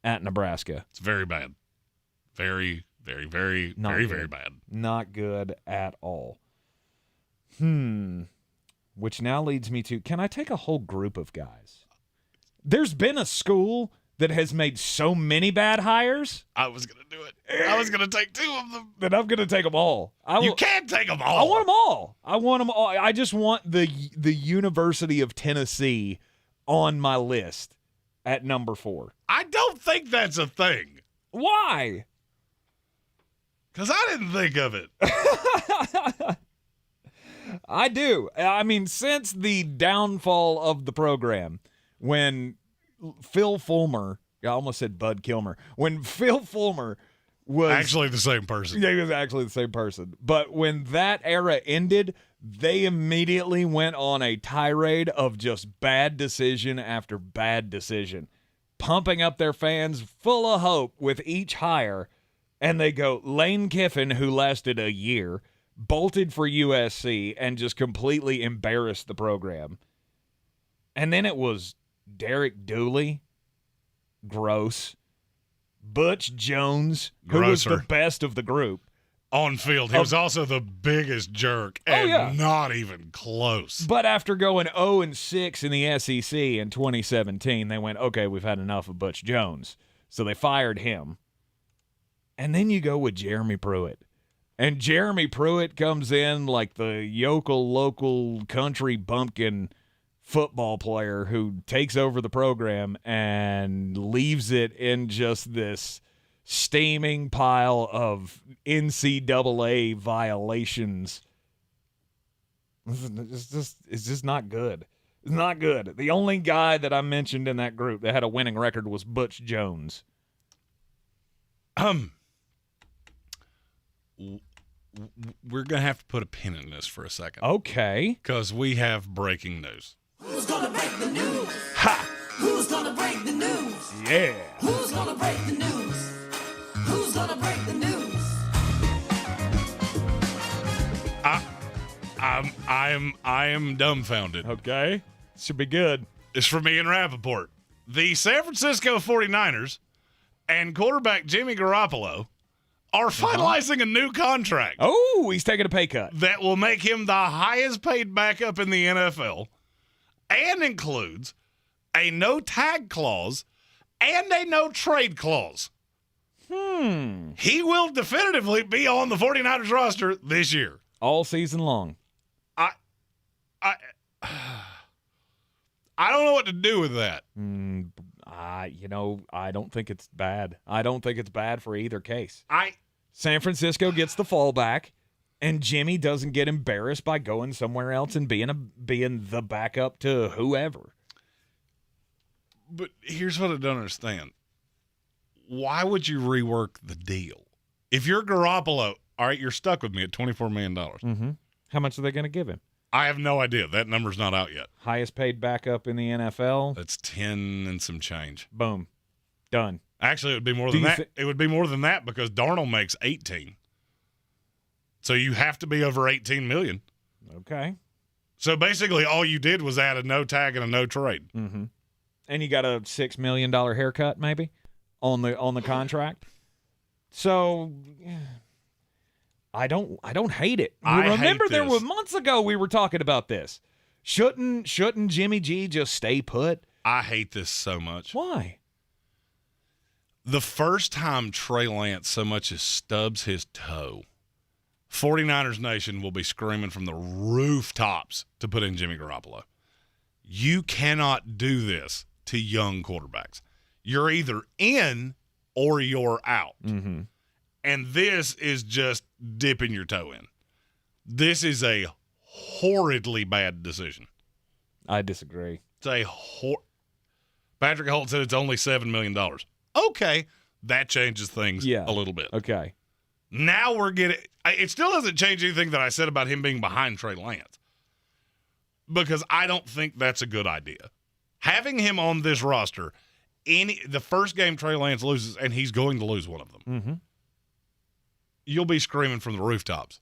at Nebraska. It's very bad. Very, very, very, very, very bad. Not good at all. Which now leads me to, can I take a whole group of guys? There's been a school that has made so many bad hires. I was going to do it. I was going to take 2 of them. Then I'm going to take them all. You can't take them all. I want them all. I want them all. I just want the University of Tennessee on my list at number 4. I don't think that's a thing. Why? Because I didn't think of it. I do. I mean, since the downfall of the program, when Phil Fulmer, I almost said Bud Kilmer, when Phil Fulmer was actually the same person. Yeah, he was actually the same person. But when that era ended, they immediately went on a tirade of just bad decision after bad decision, pumping up their fans full of hope with each hire. And they go, Lane Kiffin, who lasted a year, bolted for USC and just completely embarrassed the program. And then it was Derek Dooley, gross. Butch Jones, who was the best of the group. On field, he was also the biggest jerk, and not even close. But after going 0-6 in the SEC in 2017, they went, okay, we've had enough of Butch Jones. So they fired him. And then you go with Jeremy Pruitt. And Jeremy Pruitt comes in like the yokel local country bumpkin football player who takes over the program and leaves it in just this steaming pile of NCAA violations. It's just not good. It's not good. The only guy that I mentioned in that group that had a winning record was Butch Jones. We're going to have to put a pin in this for a second. Okay. Because we have breaking news. Who's gonna break the news? Ha! Who's gonna break the news? Yeah. Who's gonna break the news? Who's gonna break the news? I am dumbfounded. Okay. Should be good. It's from Ian Rappaport. The San Francisco 49ers and quarterback Jimmy Garoppolo are finalizing a new contract. Oh, he's taking a pay cut. That will make him the highest paid backup in the NFL and includes a no tag clause and a no trade clause. He will definitively be on the 49ers roster this year. All season long. I don't know what to do with that. I don't think it's bad. I don't think it's bad for either case. I San Francisco gets the fallback, and Jimmy doesn't get embarrassed by going somewhere else and being the backup to whoever. But here's what I don't understand. Why would you rework the deal? If you're Garoppolo, all right, you're stuck with me at $24 million. Mm-hmm. How much are they going to give him? I have no idea. That number's not out yet. Highest paid backup in the NFL. That's 10 and some change. Boom. Done. Actually, it would be more than that. It would be more than that because Darnold makes 18. So you have to be over 18 million. Okay. So basically all you did was add a no tag and a no trade. Mm-hmm. And you got a $6 million haircut maybe on the contract. So I don't hate it. Remember there were months ago we were talking about this. Shouldn't Jimmy G just stay put? I hate this so much. Why? The first time Trey Lance so much as stubs his toe, 49ers Nation will be screaming from the rooftops to put in Jimmy Garoppolo. You cannot do this to young quarterbacks. You're either in or you're out. Mm-hmm. And this is just dipping your toe in. This is a horridly bad decision. I disagree. It's Patrick Holt said it's only $7 million. Okay, that changes things a little bit. Okay. Now we're getting – it still doesn't change anything that I said about him being behind Trey Lance because I don't think that's a good idea. Having him on this roster, the first game Trey Lance loses, and he's going to lose one of them, mm-hmm. You'll be screaming from the rooftops.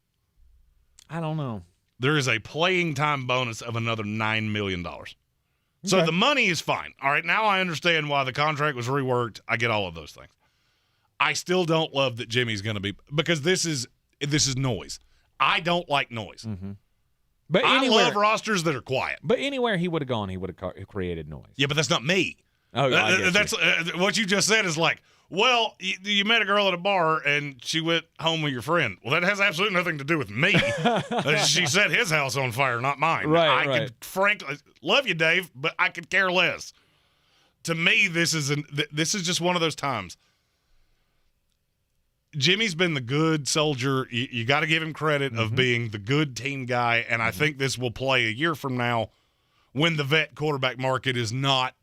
I don't know. There is a playing time bonus of another $9 million. So the money is fine. All right, now I understand why the contract was reworked. I get all of those things. I still don't love that Jimmy's going to be – because this is noise. I don't like noise. Mm-hmm. But I love rosters that are quiet. But anywhere he would have gone, he would have created noise. Yeah, but that's not me. Oh, that's what you just said is like, well, you met a girl at a bar and she went home with your friend. Well, that has absolutely nothing to do with me. She set his house on fire, not mine. Right, I could frankly love you, Dave, but I could care less. To me, this is just one of those times. Jimmy's been the good soldier. You got to give him credit of being the good team guy, and I think this will play a year from now when the vet quarterback market is not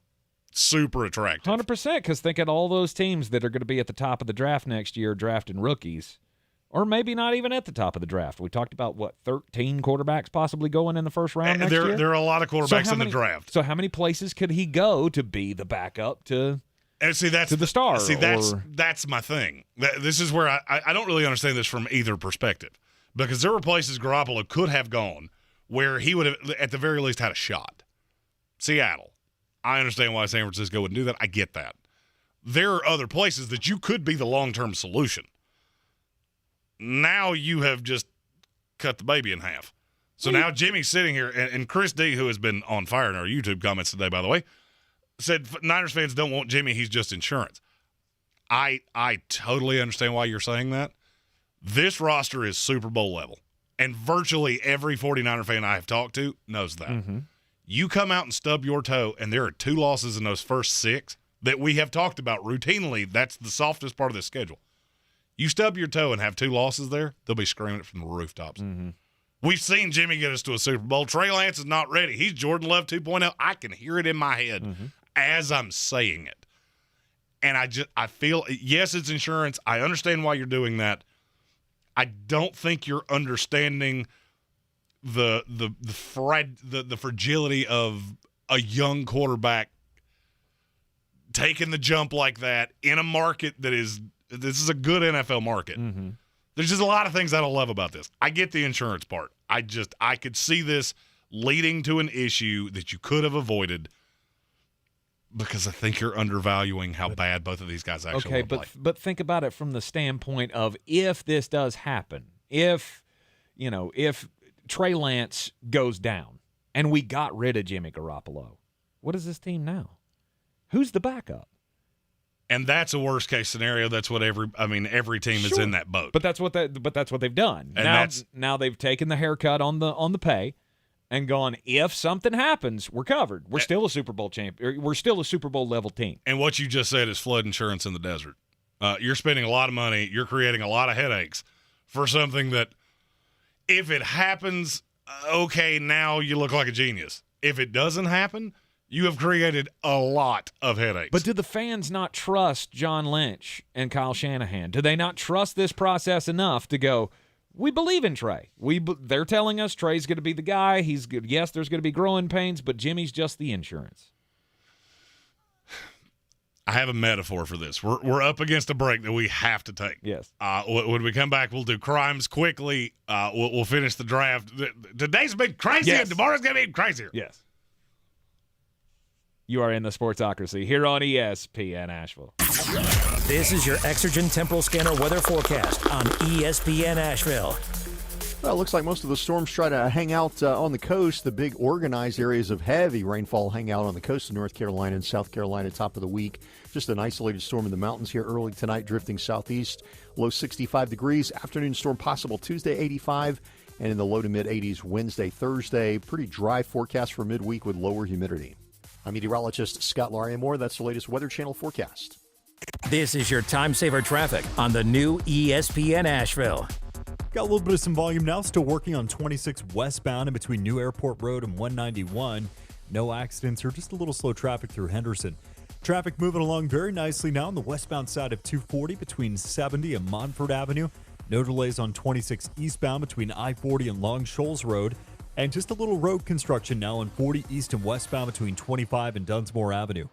super attractive. 100%, because think of all those teams that are going to be at the top of the draft next year drafting rookies, or maybe not even at the top of the draft. We talked about, 13 quarterbacks possibly going in the first round next year? There are a lot of quarterbacks in the draft. So how many places could he go to be the backup to the star? That's my thing. This is where I don't really understand this from either perspective, because there were places Garoppolo could have gone where he would have, at the very least, had a shot. Seattle. I understand why San Francisco wouldn't do that. I get that. There are other places that you could be the long-term solution. Now you have just cut the baby in half. So now Jimmy's sitting here, and Chris D., who has been on fire in our YouTube comments today, by the way, said Niners fans don't want Jimmy. He's just insurance. I totally understand why you're saying that. This roster is Super Bowl level, and virtually every 49er fan I have talked to knows that. Mm-hmm. You come out and stub your toe, and there are 2 losses in those first 6 that we have talked about routinely. That's the softest part of the schedule. You stub your toe and have 2 losses there, they'll be screaming it from the rooftops. Mm-hmm. We've seen Jimmy get us to a Super Bowl. Trey Lance is not ready. He's Jordan Love 2.0. I can hear it in my head as I'm saying it. And I feel, yes, it's insurance. I understand why you're doing that. I don't think you're understanding the fragility of a young quarterback taking the jump like that in a market this is a good NFL market. Mm-hmm. There's just a lot of things I don't love about this. I get the insurance part. I could see this leading to an issue that you could have avoided because I think you're undervaluing how bad both of these guys actually play. But think about it from the standpoint of if this does happen, if Trey Lance goes down and we got rid of Jimmy Garoppolo, what is this team now? Who's the backup? And that's a worst case scenario. That's what every team is in that boat. But that's what they've done. And now they've taken the haircut on the pay and gone, if something happens, we're covered. We're still a Super Bowl champion. We're still a Super Bowl level team. And what you just said is flood insurance in the desert. You're spending a lot of money. You're creating a lot of headaches for something that, if it happens, okay, now you look like a genius. If it doesn't happen, you have created a lot of headaches. But do the fans not trust John Lynch and Kyle Shanahan? Do they not trust this process enough to go, we believe in Trey. They're telling us Trey's going to be the guy. He's good. Yes, there's going to be growing pains, but Jimmy's just the insurance. I have a metaphor for this. We're up against a break that we have to take. Yes. When we come back, we'll do crimes quickly. We'll finish the draft. Today's been crazy, and tomorrow's going to be crazier. Yes. You are in the Sportsocracy here on ESPN Asheville. This is your Exergen Temporal Scanner weather forecast on ESPN Asheville. Well, it looks like most of the storms try to hang out on the coast. The big organized areas of heavy rainfall hang out on the coast of North Carolina and South Carolina top of the week. Just an isolated storm in the mountains here early tonight, drifting southeast. Low 65 degrees. Afternoon storm possible Tuesday, 85. And in the low to mid-80s Wednesday, Thursday. Pretty dry forecast for midweek with lower humidity. I'm meteorologist Scott Lariamore. That's the latest Weather Channel forecast. This is your time saver traffic on the new ESPN Asheville. Got a little bit of some volume now. Still working on 26 westbound in between New Airport Road and 191. No accidents or just a little slow traffic through Henderson. Traffic moving along very nicely now on the westbound side of 240 between 70 and Montford Avenue. No delays on 26 eastbound between I-40 and Long Shoals Road. And just a little road construction now on 40 east and westbound between 25 and Dunsmore Avenue.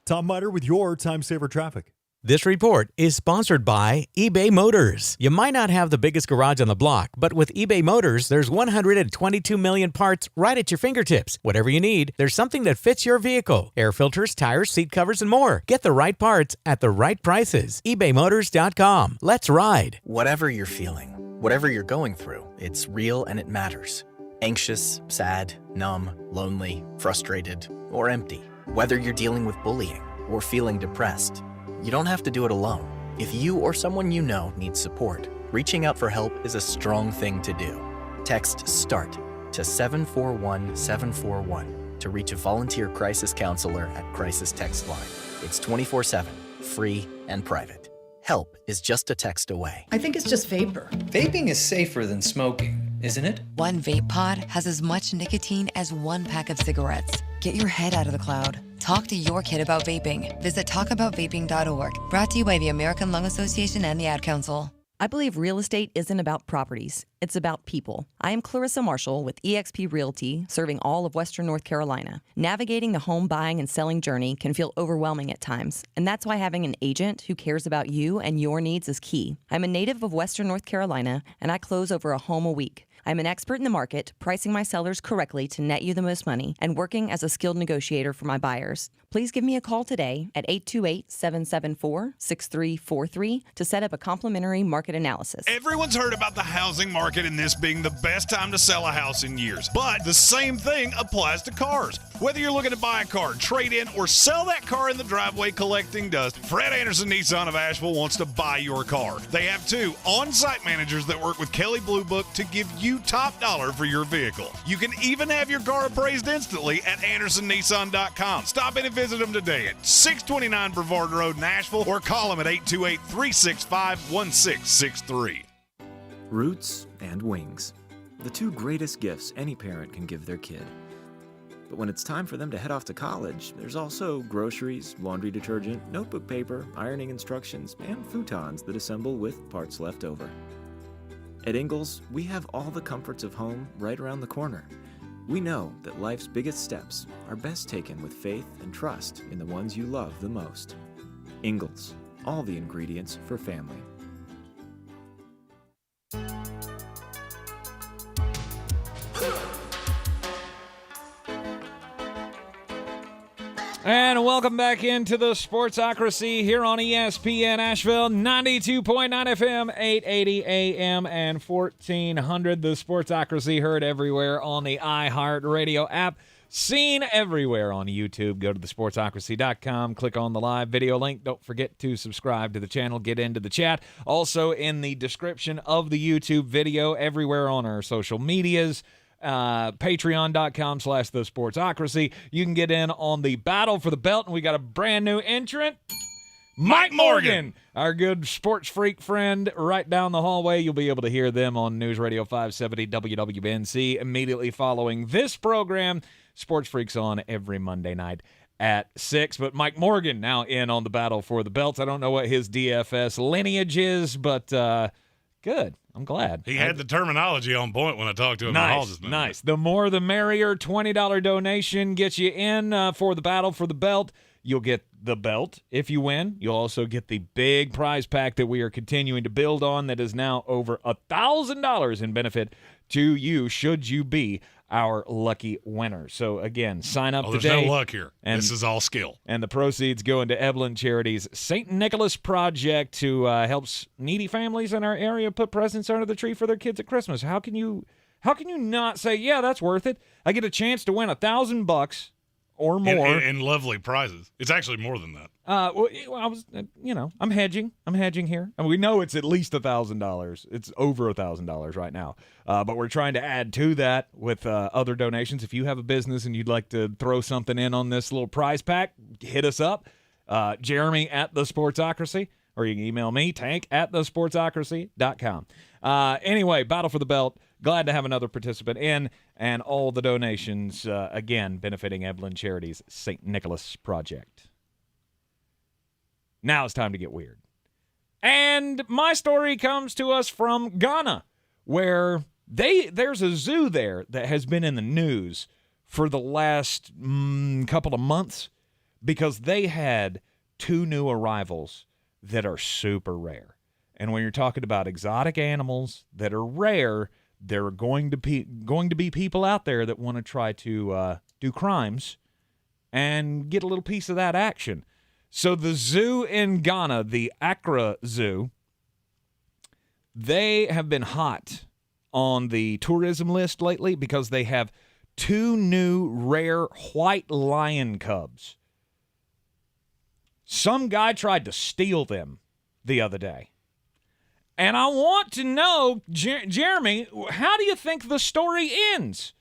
Tom Miter with your Time Saver Traffic. This report is sponsored by eBay Motors. You might not have the biggest garage on the block, but with eBay Motors, there's 122 million parts right at your fingertips. Whatever you need, there's something that fits your vehicle. Air filters, tires, seat covers, and more. Get the right parts at the right prices. ebaymotors.com. Let's ride. Whatever you're feeling, whatever you're going through, it's real and it matters. Anxious, sad, numb, lonely, frustrated, or empty. Whether you're dealing with bullying or feeling depressed, you don't have to do it alone. If you or someone you know needs support, reaching out for help is a strong thing to do. Text START to 741-741 to reach a volunteer crisis counselor at Crisis Text Line. It's 24/7, free and private. Help is just a text away. I think it's just vapor. Vaping is safer than smoking, isn't it? One vape pod has as much nicotine as one pack of cigarettes. Get your head out of the cloud. Talk to your kid about vaping. Visit talkaboutvaping.org. Brought to you by the American Lung Association and the Ad Council. I believe real estate isn't about properties. It's about people. I am Clarissa Marshall with eXp Realty, serving all of Western North Carolina. Navigating the home buying and selling journey can feel overwhelming at times, and that's why having an agent who cares about you and your needs is key. I'm a native of Western North Carolina, and I close over a home a week. I'm an expert in the market, pricing my sellers correctly to net you the most money, and working as a skilled negotiator for my buyers. Please give me a call today at 828-774-6343 to set up a complimentary market analysis. Everyone's heard about the housing market and this being the best time to sell a house in years. But the same thing applies to cars. Whether you're looking to buy a car, trade in, or sell that car in the driveway collecting dust, Fred Anderson Nissan of Asheville wants to buy your car. They have 2 on-site managers that work with Kelly Blue Book to give you top dollar for your vehicle. You can even have your car appraised instantly at AndersonNissan.com. Stop in and visit them today at 629 Brevard Road in Asheville or call them at 828-365-1663. Roots and wings, the 2 greatest gifts any parent can give their kid. But when it's time for them to head off to college, there's also groceries, laundry detergent, notebook paper, ironing instructions, and futons that assemble with parts left over. At Ingles, we have all the comforts of home right around the corner. We know that life's biggest steps are best taken with faith and trust in the ones you love the most. Ingles, all the ingredients for family. And welcome back into the Sportsocracy here on ESPN Asheville, 92.9 FM, 880 AM, and 1400. The Sportsocracy heard everywhere on the iHeartRadio app, seen everywhere on YouTube. Go to thesportsocracy.com, click on the live video link. Don't forget to subscribe to the channel, get into the chat. Also in the description of the YouTube video, everywhere on our social medias. Patreon.com/thesportsocracy. You can get in on the battle for the belt, and we got a brand new entrant, Mike Morgan, our good sports freak friend right down the hallway. You'll be able to hear them on News Radio 570 WWNC immediately following this program. Sports Freaks on every Monday night at 6. But Mike Morgan now in on the battle for the belts. I don't know what his DFS lineage is, but good. I'm glad. He had the terminology on point when I talked to him. Nice. The more the merrier. $20 donation gets you in for the battle for the belt. You'll get the belt if you win. You'll also get the big prize pack that we are continuing to build on that is now over $1,000 in benefit to you should you be our lucky winner. So, again, sign up today. There's no luck here. This is all skill. And the proceeds go into Evelyn Charity's St. Nicholas Project, who helps needy families in our area put presents under the tree for their kids at Christmas. How can you not say, yeah, that's worth it? I get a chance to win $1,000 or more. In lovely prizes. It's actually more than that. Well, I was, I'm hedging. I'm hedging here. And we know it's at least $1,000. It's over $1,000 right now. But we're trying to add to that with other donations. If you have a business and you'd like to throw something in on this little prize pack, hit us up. Jeremy at The Sportsocracy, or you can email me, tank@thesportsocracy.com. Anyway, Battle for the Belt. Glad to have another participant in, and all the donations, again, benefiting Evelyn Charity's St. Nicholas Project. Now it's time to get weird. And my story comes to us from Ghana, where there's a zoo there that has been in the news for the last couple of months because they had 2 new arrivals that are super rare. And when you're talking about exotic animals that are rare, there are going to be people out there that want to try to do crimes and get a little piece of that action. So the zoo in Ghana, the Accra Zoo, they have been hot on the tourism list lately because they have 2 new rare white lion cubs. Some guy tried to steal them the other day. And I want to know, Jeremy, how do you think the story ends?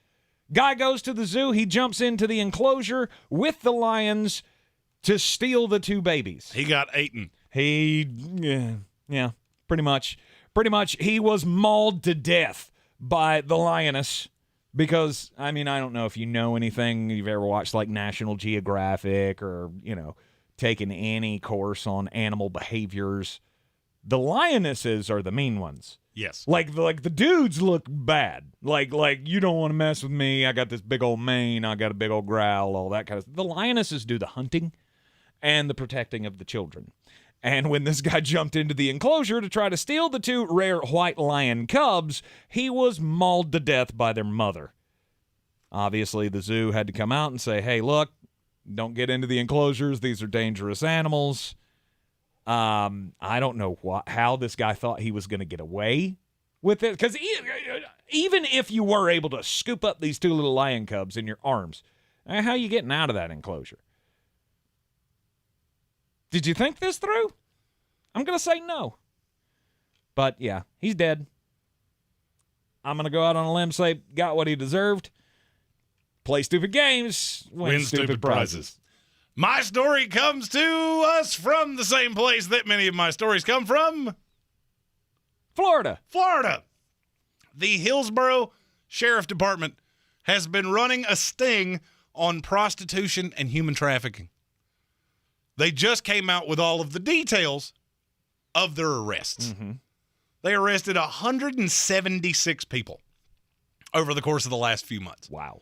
Guy goes to the zoo. He jumps into the enclosure with the lions to steal the 2 babies. He got eaten. Yeah, pretty much. Pretty much he was mauled to death by the lioness because, I mean, I don't know if you know anything, you've ever watched like National Geographic or, taken any course on animal behaviors. The lionesses are the mean ones. Yes. Like the dudes look bad. Like you don't want to mess with me. I got this big old mane. I got a big old growl, all that kind of stuff. The lionesses do the hunting and the protecting of the children. And when this guy jumped into the enclosure to try to steal the 2 rare white lion cubs, he was mauled to death by their mother. Obviously, the zoo had to come out and say, hey, look, don't get into the enclosures. These are dangerous animals. I don't know how this guy thought he was going to get away with it. Because even if you were able to scoop up these 2 little lion cubs in your arms, how are you getting out of that enclosure? Did you think this through? I'm going to say no. But, yeah, he's dead. I'm going to go out on a limb, say got what he deserved. Play stupid games, win stupid prizes. My story comes to us from the same place that many of my stories come from. Florida. The Hillsborough Sheriff Department has been running a sting on prostitution and human trafficking. They just came out with all of the details of their arrests. Mm-hmm. They arrested 176 people over the course of the last few months. Wow.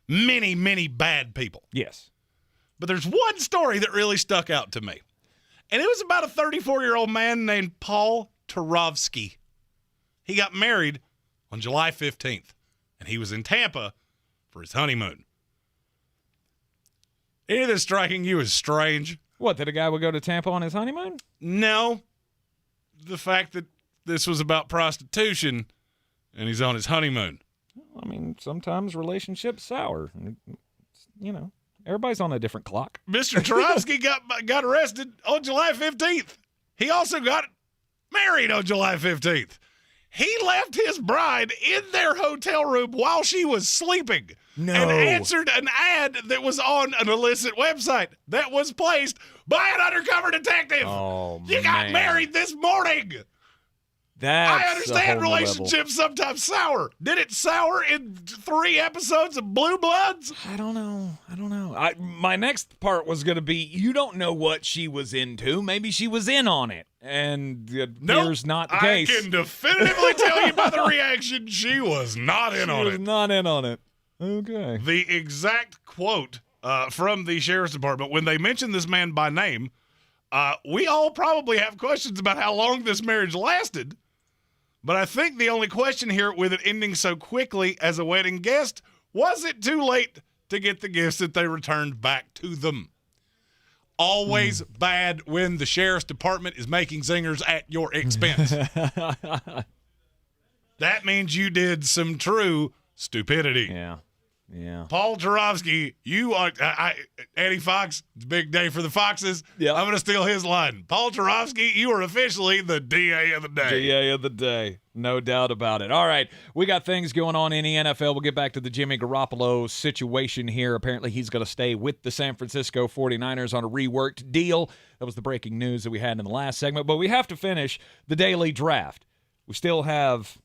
Many, many bad people. Yes. But there's one story that really stuck out to me. And it was about a 34-year-old man named Paul Turovsky. He got married on July 15th, and he was in Tampa for his honeymoon. Any of this striking you as strange? What, that a guy would go to Tampa on his honeymoon? No. The fact that this was about prostitution and he's on his honeymoon. I mean, sometimes relationships sour. You know, everybody's on a different clock. Mr. Turovsky got arrested on July 15th. He also got married on July 15th. He left his bride in their hotel room while she was sleeping. No. And answered an ad that was on an illicit website that was placed by an undercover detective. Oh, you got married this morning. That's I understand relationships sometimes sour. Did it sour in 3 episodes of Blue Bloods? I don't know. My next part was going to be, you don't know what she was into. Maybe she was in on it. And it appears not the case. I can definitively tell you by the reaction, she was not in on it. She was not in on it. Okay. The exact quote from the sheriff's department, when they mentioned this man by name, we all probably have questions about how long this marriage lasted. But I think the only question here with it ending so quickly as a wedding guest, was it too late to get the gifts that they returned back to them? Always bad when the sheriff's department is making zingers at your expense. That means you did some true stupidity. Yeah. Paul Turovsky, you are Eddie Fox. It's a big day for the Foxes. Yeah. I'm going to steal his line. Paul Turovsky, you are officially the DA of the day. DA of the day. No doubt about it. All right. We got things going on in the NFL. We'll get back to the Jimmy Garoppolo situation here. Apparently, he's going to stay with the San Francisco 49ers on a reworked deal. That was the breaking news that we had in the last segment. But we have to finish the daily draft. We still have...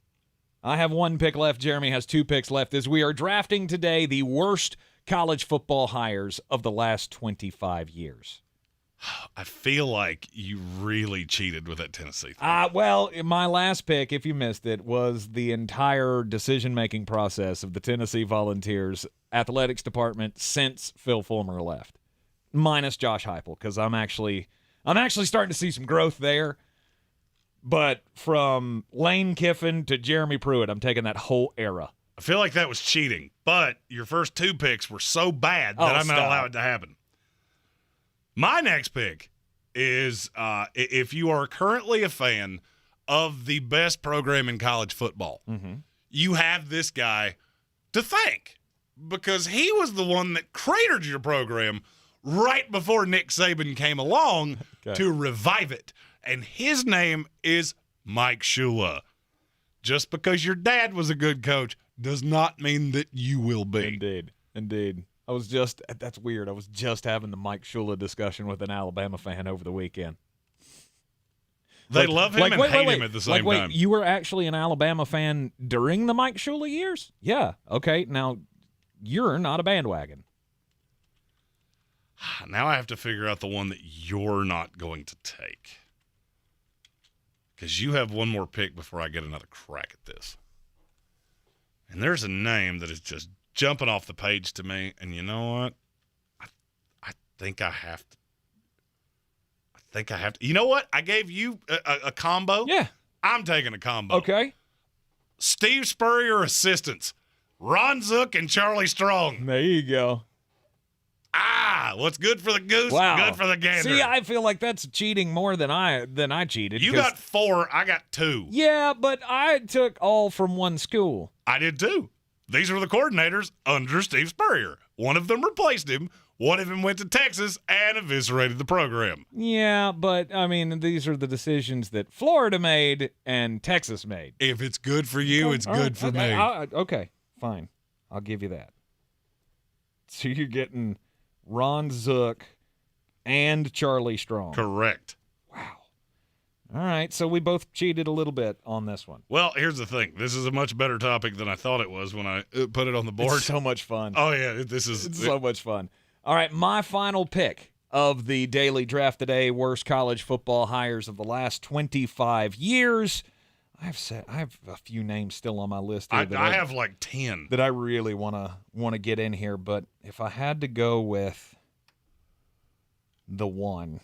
I have 1 pick left. Jeremy has 2 picks left as we are drafting today the worst college football hires of the last 25 years. I feel like you really cheated with that Tennessee thing. Well, my last pick, if you missed it, was the entire decision-making process of the Tennessee Volunteers athletics department since Phil Fulmer left, minus Josh Heupel, because I'm actually starting to see some growth there. But from Lane Kiffin to Jeremy Pruitt, I'm taking that whole era. I feel like that was cheating, but your first 2 picks were so bad that I'm not allowed it to happen. My next pick is if you are currently a fan of the best program in college football, you have this guy to thank because he was the one that cratered your program right before Nick Saban came along to revive it. And his name is Mike Shula. Just because your dad was a good coach does not mean that you will be. Indeed. That's weird. I was just having the Mike Shula discussion with an Alabama fan over the weekend. They love him and hate him at the same time. You were actually an Alabama fan during the Mike Shula years? Yeah. Okay. Now, you're not a bandwagon. Now I have to figure out the one that you're not going to take. Because you have one more pick before I get another crack at this. And there's a name that is just jumping off the page to me. And you know what? I think I have to. You know what? I gave you a combo. Yeah. I'm taking a combo. Okay. Steve Spurrier assistants. Ron Zook and Charlie Strong. There you go. What's good for the goose, wow. Good for the gander. See, I feel like that's cheating more than I cheated. You got 4, I got 2. Yeah, but I took all from one school. I did too. These are the coordinators under Steve Spurrier. One of them replaced him. One of them went to Texas and eviscerated the program. Yeah, but, I mean, these are the decisions that Florida made and Texas made. If it's good for you, it's good for me. Okay, fine. I'll give you that. So you're getting Ron Zook and Charlie Strong. Correct. Wow. All right, so we both cheated a little bit on this one. Well, here's the thing. This is a much better topic than I thought it was when I put it on the board. It's so much fun. Oh, yeah, it's so much fun. All right, my final pick of the daily draft today, worst college football hires of the last 25 years. I have a few names still on my list here. I have like 10 that I really want to get in here, but if I had to go with the one,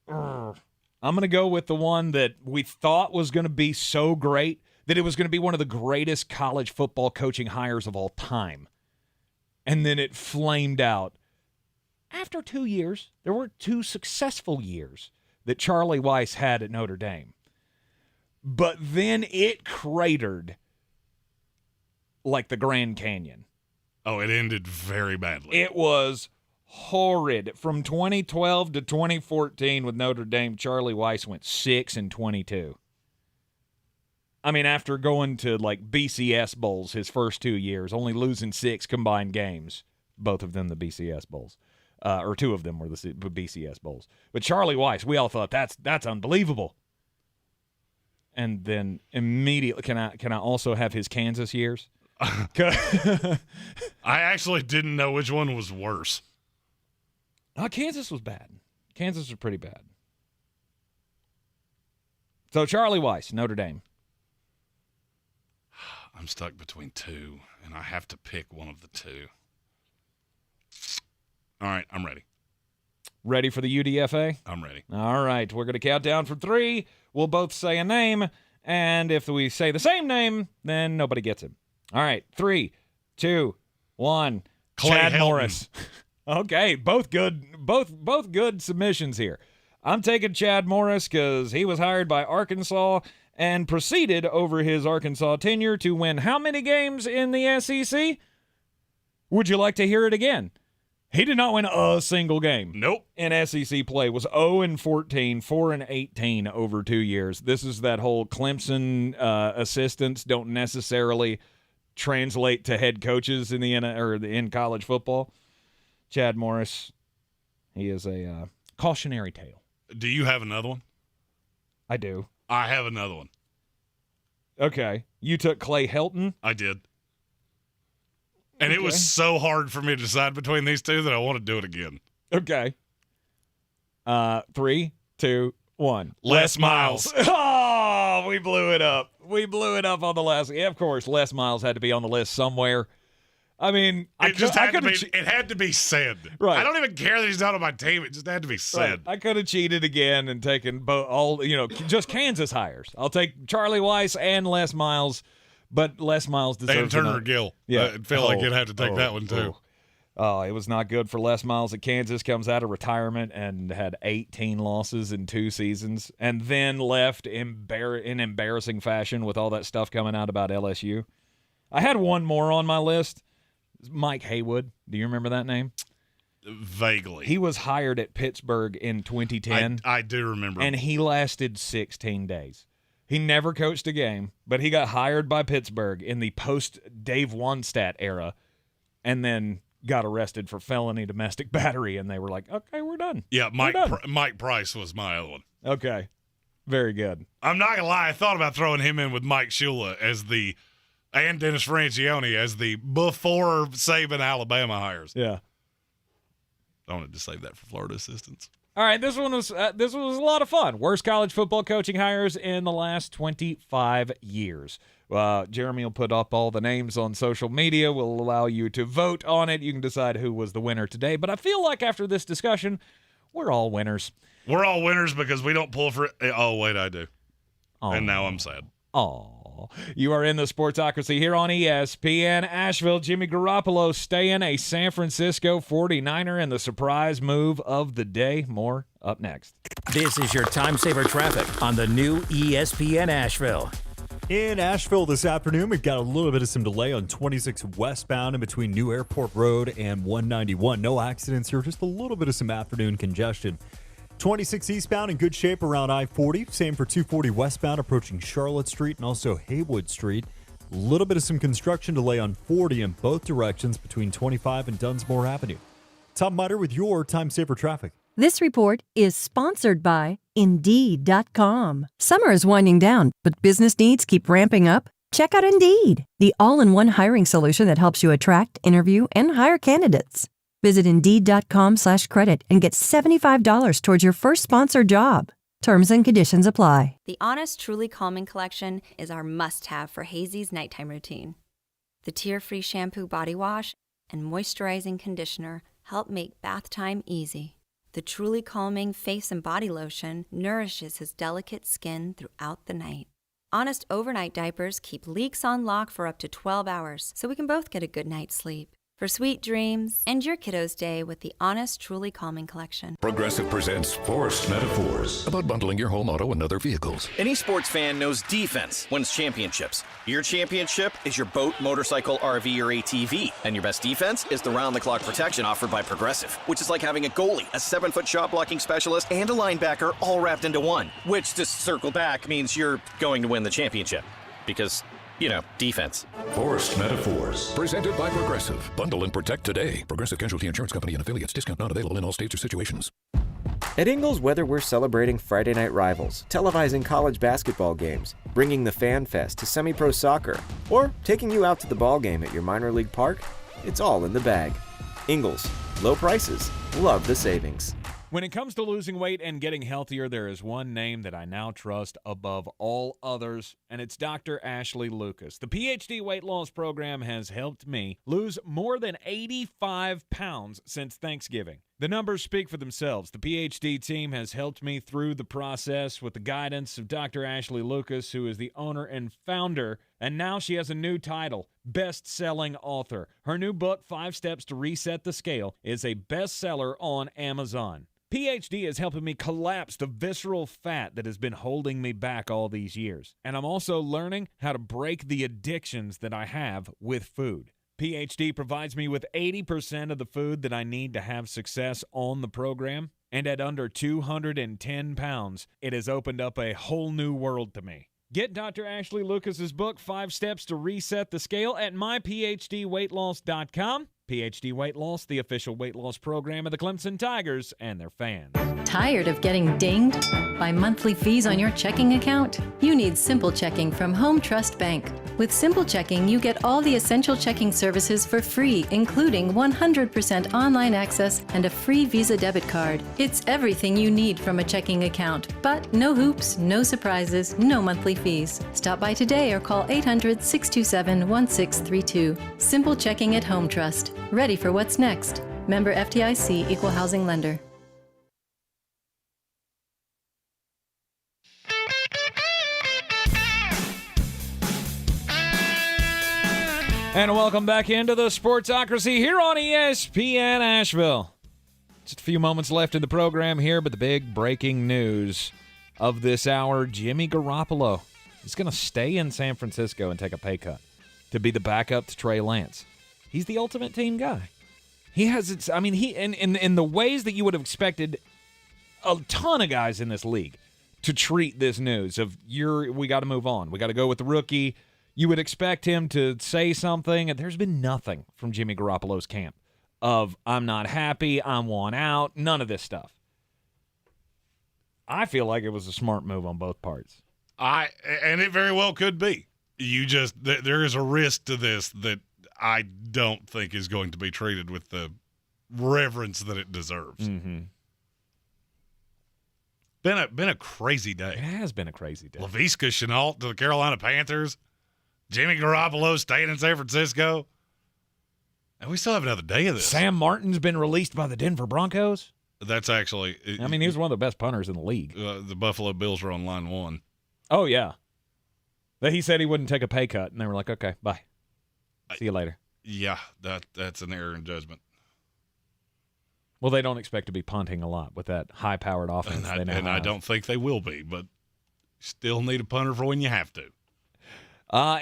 I'm going to go with the one that we thought was going to be so great that it was going to be one of the greatest college football coaching hires of all time. And then it flamed out. After 2 years, there were 2 successful years that Charlie Weis had at Notre Dame. But then it cratered like the Grand Canyon. Oh, it ended very badly. It was horrid. From 2012 to 2014 with Notre Dame, Charlie Weis went 6-22. I mean, after going to like BCS Bowls his first 2 years, only losing 6 combined games, both of them the BCS Bowls, or 2 of them were the BCS Bowls. But Charlie Weis, we all thought that's unbelievable. And then immediately, can I also have his Kansas years? I actually didn't know which one was worse. Kansas was bad. Kansas was pretty bad. So Charlie Weis, Notre Dame. I'm stuck between 2, and I have to pick one of the 2. All right, I'm ready. Ready for the UDFA? I'm ready. All right, we're going to count down from 3. We'll both say a name, and if we say the same name, then nobody gets it. All right, 3, 2, 1. Chad Morris. Okay, both good submissions here. I'm taking Chad Morris because he was hired by Arkansas and proceeded over his Arkansas tenure to win how many games in the SEC? Would you like to hear it again? He did not win a single game. Nope. In SEC play. Was 0-14, 4-18 over 2 years. This is that whole Clemson assistants don't necessarily translate to head coaches in college football. Chad Morris, he is a cautionary tale. Do you have another one? I do. I have another one. Okay. You took Clay Helton? I did. And it was so hard for me to decide between these 2 that I want to do it again. Okay. 3, 2, 1. Les Miles. Oh, we blew it up. We blew it up on the last. Yeah, of course, Les Miles had to be on the list somewhere. I mean, it had to be said. Right. I don't even care that he's not on my team. It just had to be said. Right. I could have cheated again and taken just Kansas hires. I'll take Charlie Weis and Les Miles. But Les Miles deserves and Turner Gill. Yeah, I feel like you'd have to take that one too. Oh, it was not good for Les Miles at Kansas. Comes out of retirement and had 18 losses in 2 seasons, and then left in embarrassing fashion with all that stuff coming out about LSU. I had one more on my list. Mike Haywood. Do you remember that name? Vaguely. He was hired at Pittsburgh in 2010. I do remember. And he lasted 16 days. He never coached a game, but he got hired by Pittsburgh in the post-Dave Wannstedt era and then got arrested for felony domestic battery, and they were like, okay, we're done. Yeah, Mike Price was my other one. Okay. Very good. I'm not going to lie. I thought about throwing him in with Mike Shula and Dennis Francione as the before Saban Alabama hires. Yeah. I wanted to save that for Florida assistants. All right, this one was a lot of fun. Worst college football coaching hires in the last 25 years. Jeremy will put up all the names on social media. We'll allow you to vote on it. You can decide who was the winner today. But I feel like after this discussion, we're all winners. We're all winners because we don't pull for it. Oh, wait, I do. Aww. And now I'm sad. Oh. You are in the Sportsocracy here on ESPN Asheville. Jimmy Garoppolo staying a San Francisco 49er and the surprise move of the day. More up next. This is your time saver traffic on the new ESPN Asheville. In Asheville this afternoon, we've got a little bit of some delay on 26 westbound in between New Airport Road and 191. No accidents here, just a little bit of some afternoon congestion. 26 eastbound in good shape around I-40. Same for 240 westbound approaching Charlotte Street and also Haywood Street. A little bit of some construction delay on 40 in both directions between 25 and Dunsmore Avenue. Tom Mutter with your time saver traffic. This report is sponsored by Indeed.com. Summer is winding down, but business needs keep ramping up. Check out Indeed, the all-in-one hiring solution that helps you attract, interview, and hire candidates. Visit Indeed.com/credit and get $75 towards your first sponsored job. Terms and conditions apply. The Honest Truly Calming Collection is our must-have for Hazy's nighttime routine. The tear-free shampoo body wash and moisturizing conditioner help make bath time easy. The Truly Calming face and body lotion nourishes his delicate skin throughout the night. Honest overnight diapers keep leaks on lock for up to 12 hours, so we can both get a good night's sleep. For sweet dreams, end your kiddo's day with the Honest Truly Calming Collection. Progressive presents Forced Metaphors about bundling your home auto and other vehicles. Any sports fan knows defense wins championships. Your championship is your boat, motorcycle, RV, or ATV. And your best defense is the round-the-clock protection offered by Progressive, which is like having a goalie, a 7-foot shot-blocking specialist, and a linebacker all wrapped into one. Which, to circle back, means you're going to win the championship. Because, you know, defense. Forced Metaphors. Presented by Progressive. Bundle and protect today. Progressive Casualty Insurance Company and affiliates. Discount not available in all states or situations. At Ingles, whether we're celebrating Friday night rivals, televising college basketball games, bringing the Fan Fest to semi-pro soccer, or taking you out to the ball game at your minor league park, it's all in the bag. Ingles. Low prices. Love the savings. When it comes to losing weight and getting healthier, there is one name that I now trust above all others, and it's Dr. Ashley Lucas. The PhD weight loss program has helped me lose more than 85 pounds since Thanksgiving. The numbers speak for themselves. The PhD team has helped me through the process with the guidance of Dr. Ashley Lucas, who is the owner and founder, and now she has a new title, best-selling author. Her new book, 5 Steps to Reset the Scale, is a bestseller on Amazon. PhD is helping me collapse the visceral fat that has been holding me back all these years. And I'm also learning how to break the addictions that I have with food. PhD provides me with 80% of the food that I need to have success on the program. And at under 210 pounds, it has opened up a whole new world to me. Get Dr. Ashley Lucas's book, 5 Steps to Reset the Scale, at myphdweightloss.com. PhD Weight Loss, the official weight loss program of the Clemson Tigers and their fans. Tired of getting dinged by monthly fees on your checking account? You need Simple Checking from Home Trust Bank. With Simple Checking, you get all the essential checking services for free, including 100% online access and a free Visa debit card. It's everything you need from a checking account, but no hoops, no surprises, no monthly fees. Stop by today or call 800-627-1632. Simple Checking at Home Trust. Ready for what's next. Member FDIC, Equal Housing Lender. And welcome back into the Sportsocracy here on ESPN Asheville. Just a few moments left in the program here, but the big breaking news of this hour, Jimmy Garoppolo is going to stay in San Francisco and take a pay cut to be the backup to Trey Lance. He's the ultimate team guy. He has, I mean, he in the ways that you would have expected a ton of guys in this league to treat this news of we got to move on. We got to go with the rookie. You would expect him to say something, and there's been nothing from Jimmy Garoppolo's camp of I'm not happy, I'm one out, none of this stuff. I feel like it was a smart move on both parts. And it very well could be. There is a risk to this that I don't think is going to be treated with the reverence that it deserves. Mm-hmm. Been a crazy day. It has been a crazy day. Laviska Shenault to the Carolina Panthers. Jimmy Garoppolo staying in San Francisco. And we still have another day of this. Sam Martin's been released by the Denver Broncos. That's actually... I mean, he was one of the best punters in the league. The Buffalo Bills are on line 1. Oh, yeah. He said he wouldn't take a pay cut, and they were like, okay, bye. See you later. Yeah, that's an error in judgment. Well, they don't expect to be punting a lot with that high-powered offense. And I don't think they will be, but still need a punter for when you have to.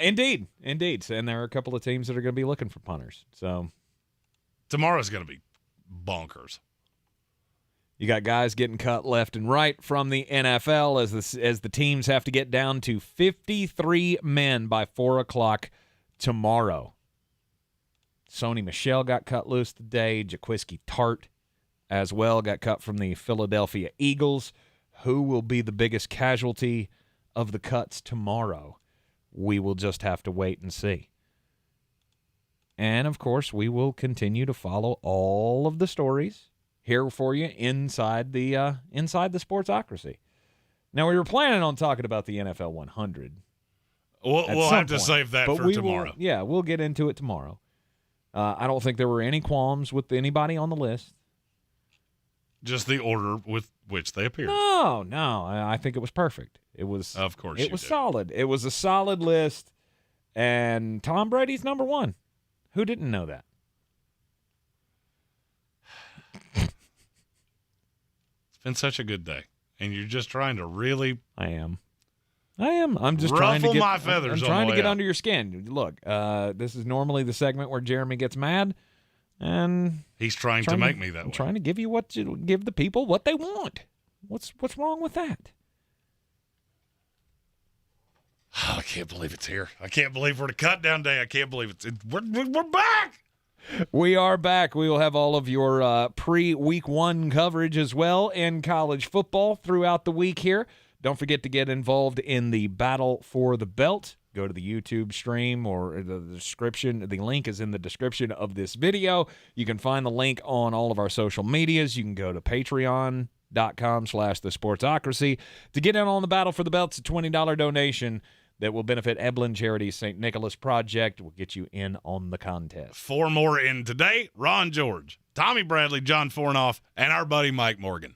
Indeed. And there are a couple of teams that are going to be looking for punters. So tomorrow's going to be bonkers. You got guys getting cut left and right from the NFL as the teams have to get down to 53 men by 4 o'clock tomorrow. Sony Michel got cut loose today. Jaquiski Tart as well, got cut from the Philadelphia Eagles. Who will be the biggest casualty of the cuts tomorrow? We will just have to wait and see. And, of course, we will continue to follow all of the stories here for you inside the Sportsocracy. Now, we were planning on talking about the NFL 100. We'll have to save that for tomorrow. We'll get into it tomorrow. I don't think there were any qualms with anybody on the list. Just the order with which they appeared. No. I think it was perfect. It was, of course, it was solid. It was a solid list, and Tom Brady's number one. Who didn't know that? It's been such a good day, and you're just trying to really. I am. I'm just trying to get my feathers. I'm trying to get under your skin. Look, this is normally the segment where Jeremy gets mad, and he's trying to make me that way. I'm trying to give give the people what they want. What's wrong with that? Oh, I can't believe it's here. I can't believe we're the cut down day. I can't believe we're back. We are back. We will have all of your pre-week 1 coverage as well in college football throughout the week here. Don't forget to get involved in the battle for the belt. Go to the YouTube stream or the description. The link is in the description of this video. You can find the link on all of our social medias. You can go to patreon.com/thesportsocracy to get in on the battle for the belt. It's a $20 donation that will benefit Eblin Charity's St. Nicholas Project. Will get you in on the contest. 4 more in today. Ron George, Tommy Bradley, John Fornoff, and our buddy Mike Morgan.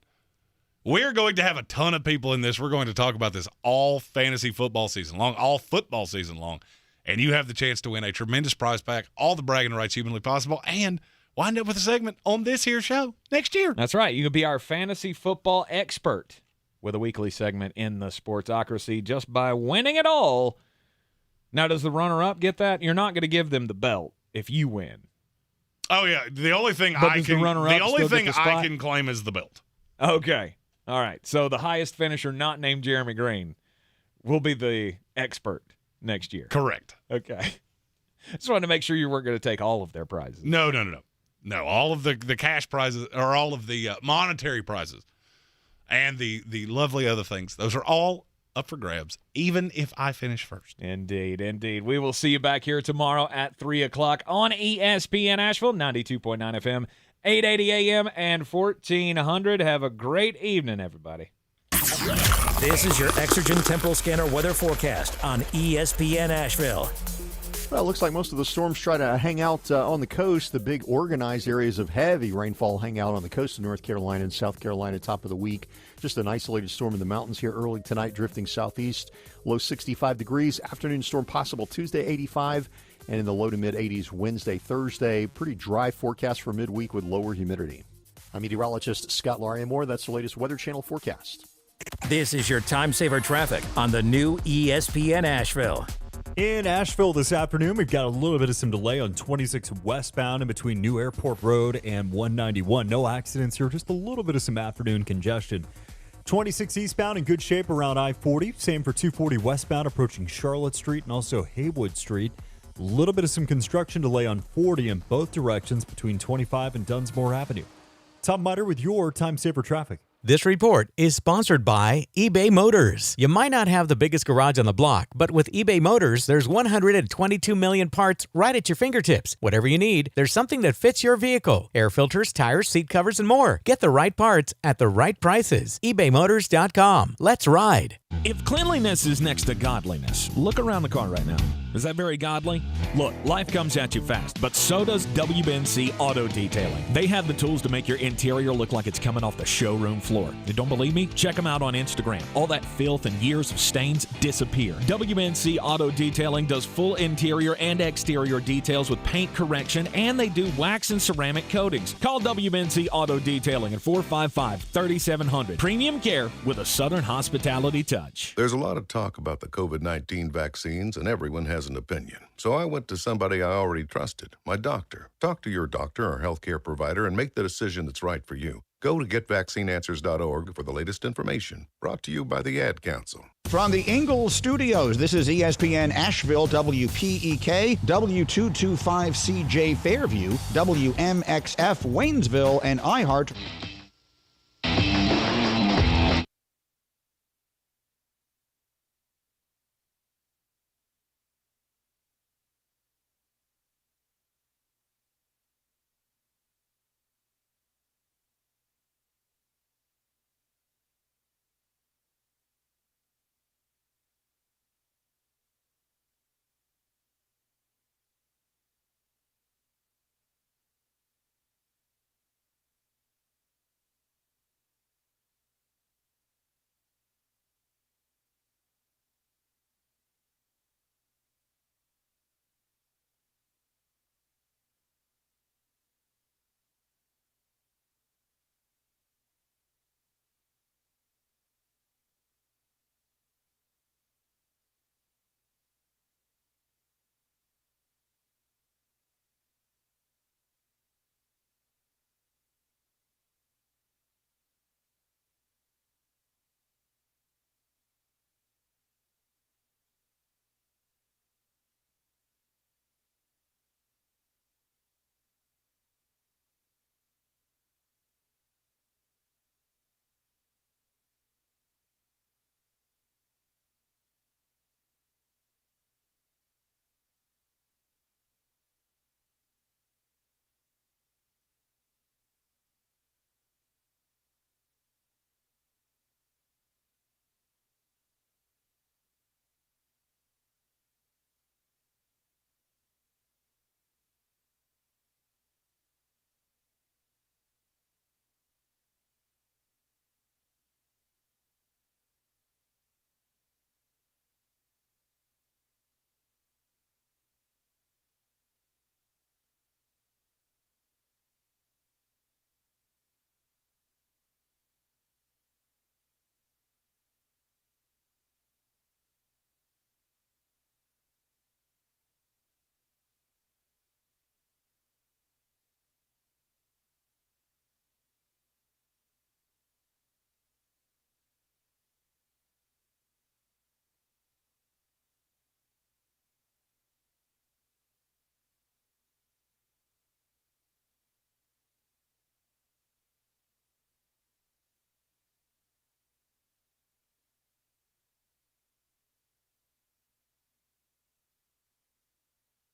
We're going to have a ton of people in this. We're going to talk about this all fantasy football season long, all football season long. And you have the chance to win a tremendous prize pack, all the bragging rights humanly possible, and wind up with a segment on this here show next year. That's right. You can be our fantasy football expert with a weekly segment in the Sportsocracy just by winning it all. Now, does the runner-up get that? You're not going to give them the belt if you win. Oh, yeah. The only thing I can claim is the belt. Okay. All right, so the highest finisher not named Jeremy Greene will be the expert next year. Correct. Okay. Just wanted to make sure you weren't going to take all of their prizes. No. No, all of the cash prizes, or all of the monetary prizes, and the lovely other things, those are all up for grabs, even if I finish first. Indeed. We will see you back here tomorrow at 3 o'clock on ESPN Asheville, 92.9 FM. 880 AM and 1400. Have a great evening, everybody. This is your Exergen Temporal Scanner weather forecast on ESPN Asheville. Well, it looks like most of the storms try to hang out on the coast. The big organized areas of heavy rainfall hang out on the coast of North Carolina and South Carolina top of the week. Just an isolated storm in the mountains here early tonight, drifting southeast. Low 65 degrees. Afternoon storm possible Tuesday, 85. And in the low to mid-80s Wednesday, Thursday. Pretty dry forecast for midweek with lower humidity. I'm meteorologist Scott Larimore. That's the latest Weather Channel forecast. This is your time saver traffic on the new ESPN Asheville. In Asheville this afternoon, we've got a little bit of some delay on 26 westbound in between New Airport Road and 191. No accidents here, just a little bit of some afternoon congestion. 26 eastbound in good shape around I-40. Same for 240 westbound approaching Charlotte Street and also Haywood Street. A little bit of some construction delay on 40 in both directions between 25 and Dunsmore Avenue. Tom Miter with your Time Saver Traffic. This report is sponsored by eBay Motors. You might not have the biggest garage on the block, but with eBay Motors, there's 122 million parts right at your fingertips. Whatever you need, there's something that fits your vehicle. Air filters, tires, seat covers, and more. Get the right parts at the right prices. ebaymotors.com. Let's ride. If cleanliness is next to godliness, look around the car right now. Is that very godly? Look, life comes at you fast, but so does WBNC Auto Detailing. They have the tools to make your interior look like it's coming off the showroom floor. You don't believe me? Check them out on Instagram. All that filth and years of stains disappear. WBNC Auto Detailing does full interior and exterior details with paint correction, and they do wax and ceramic coatings. Call WBNC Auto Detailing at 455-3700. Premium care with a Southern hospitality touch. There's a lot of talk about the COVID-19 vaccines, and everyone has an opinion. So I went to somebody I already trusted, my doctor. Talk to your doctor or healthcare provider and make the decision that's right for you. Go to getvaccineanswers.org for the latest information. Brought to you by the Ad Council. From the Ingles Studios, this is ESPN Asheville, WPEK, W225CJ Fairview, WMXF Waynesville, and iHeart.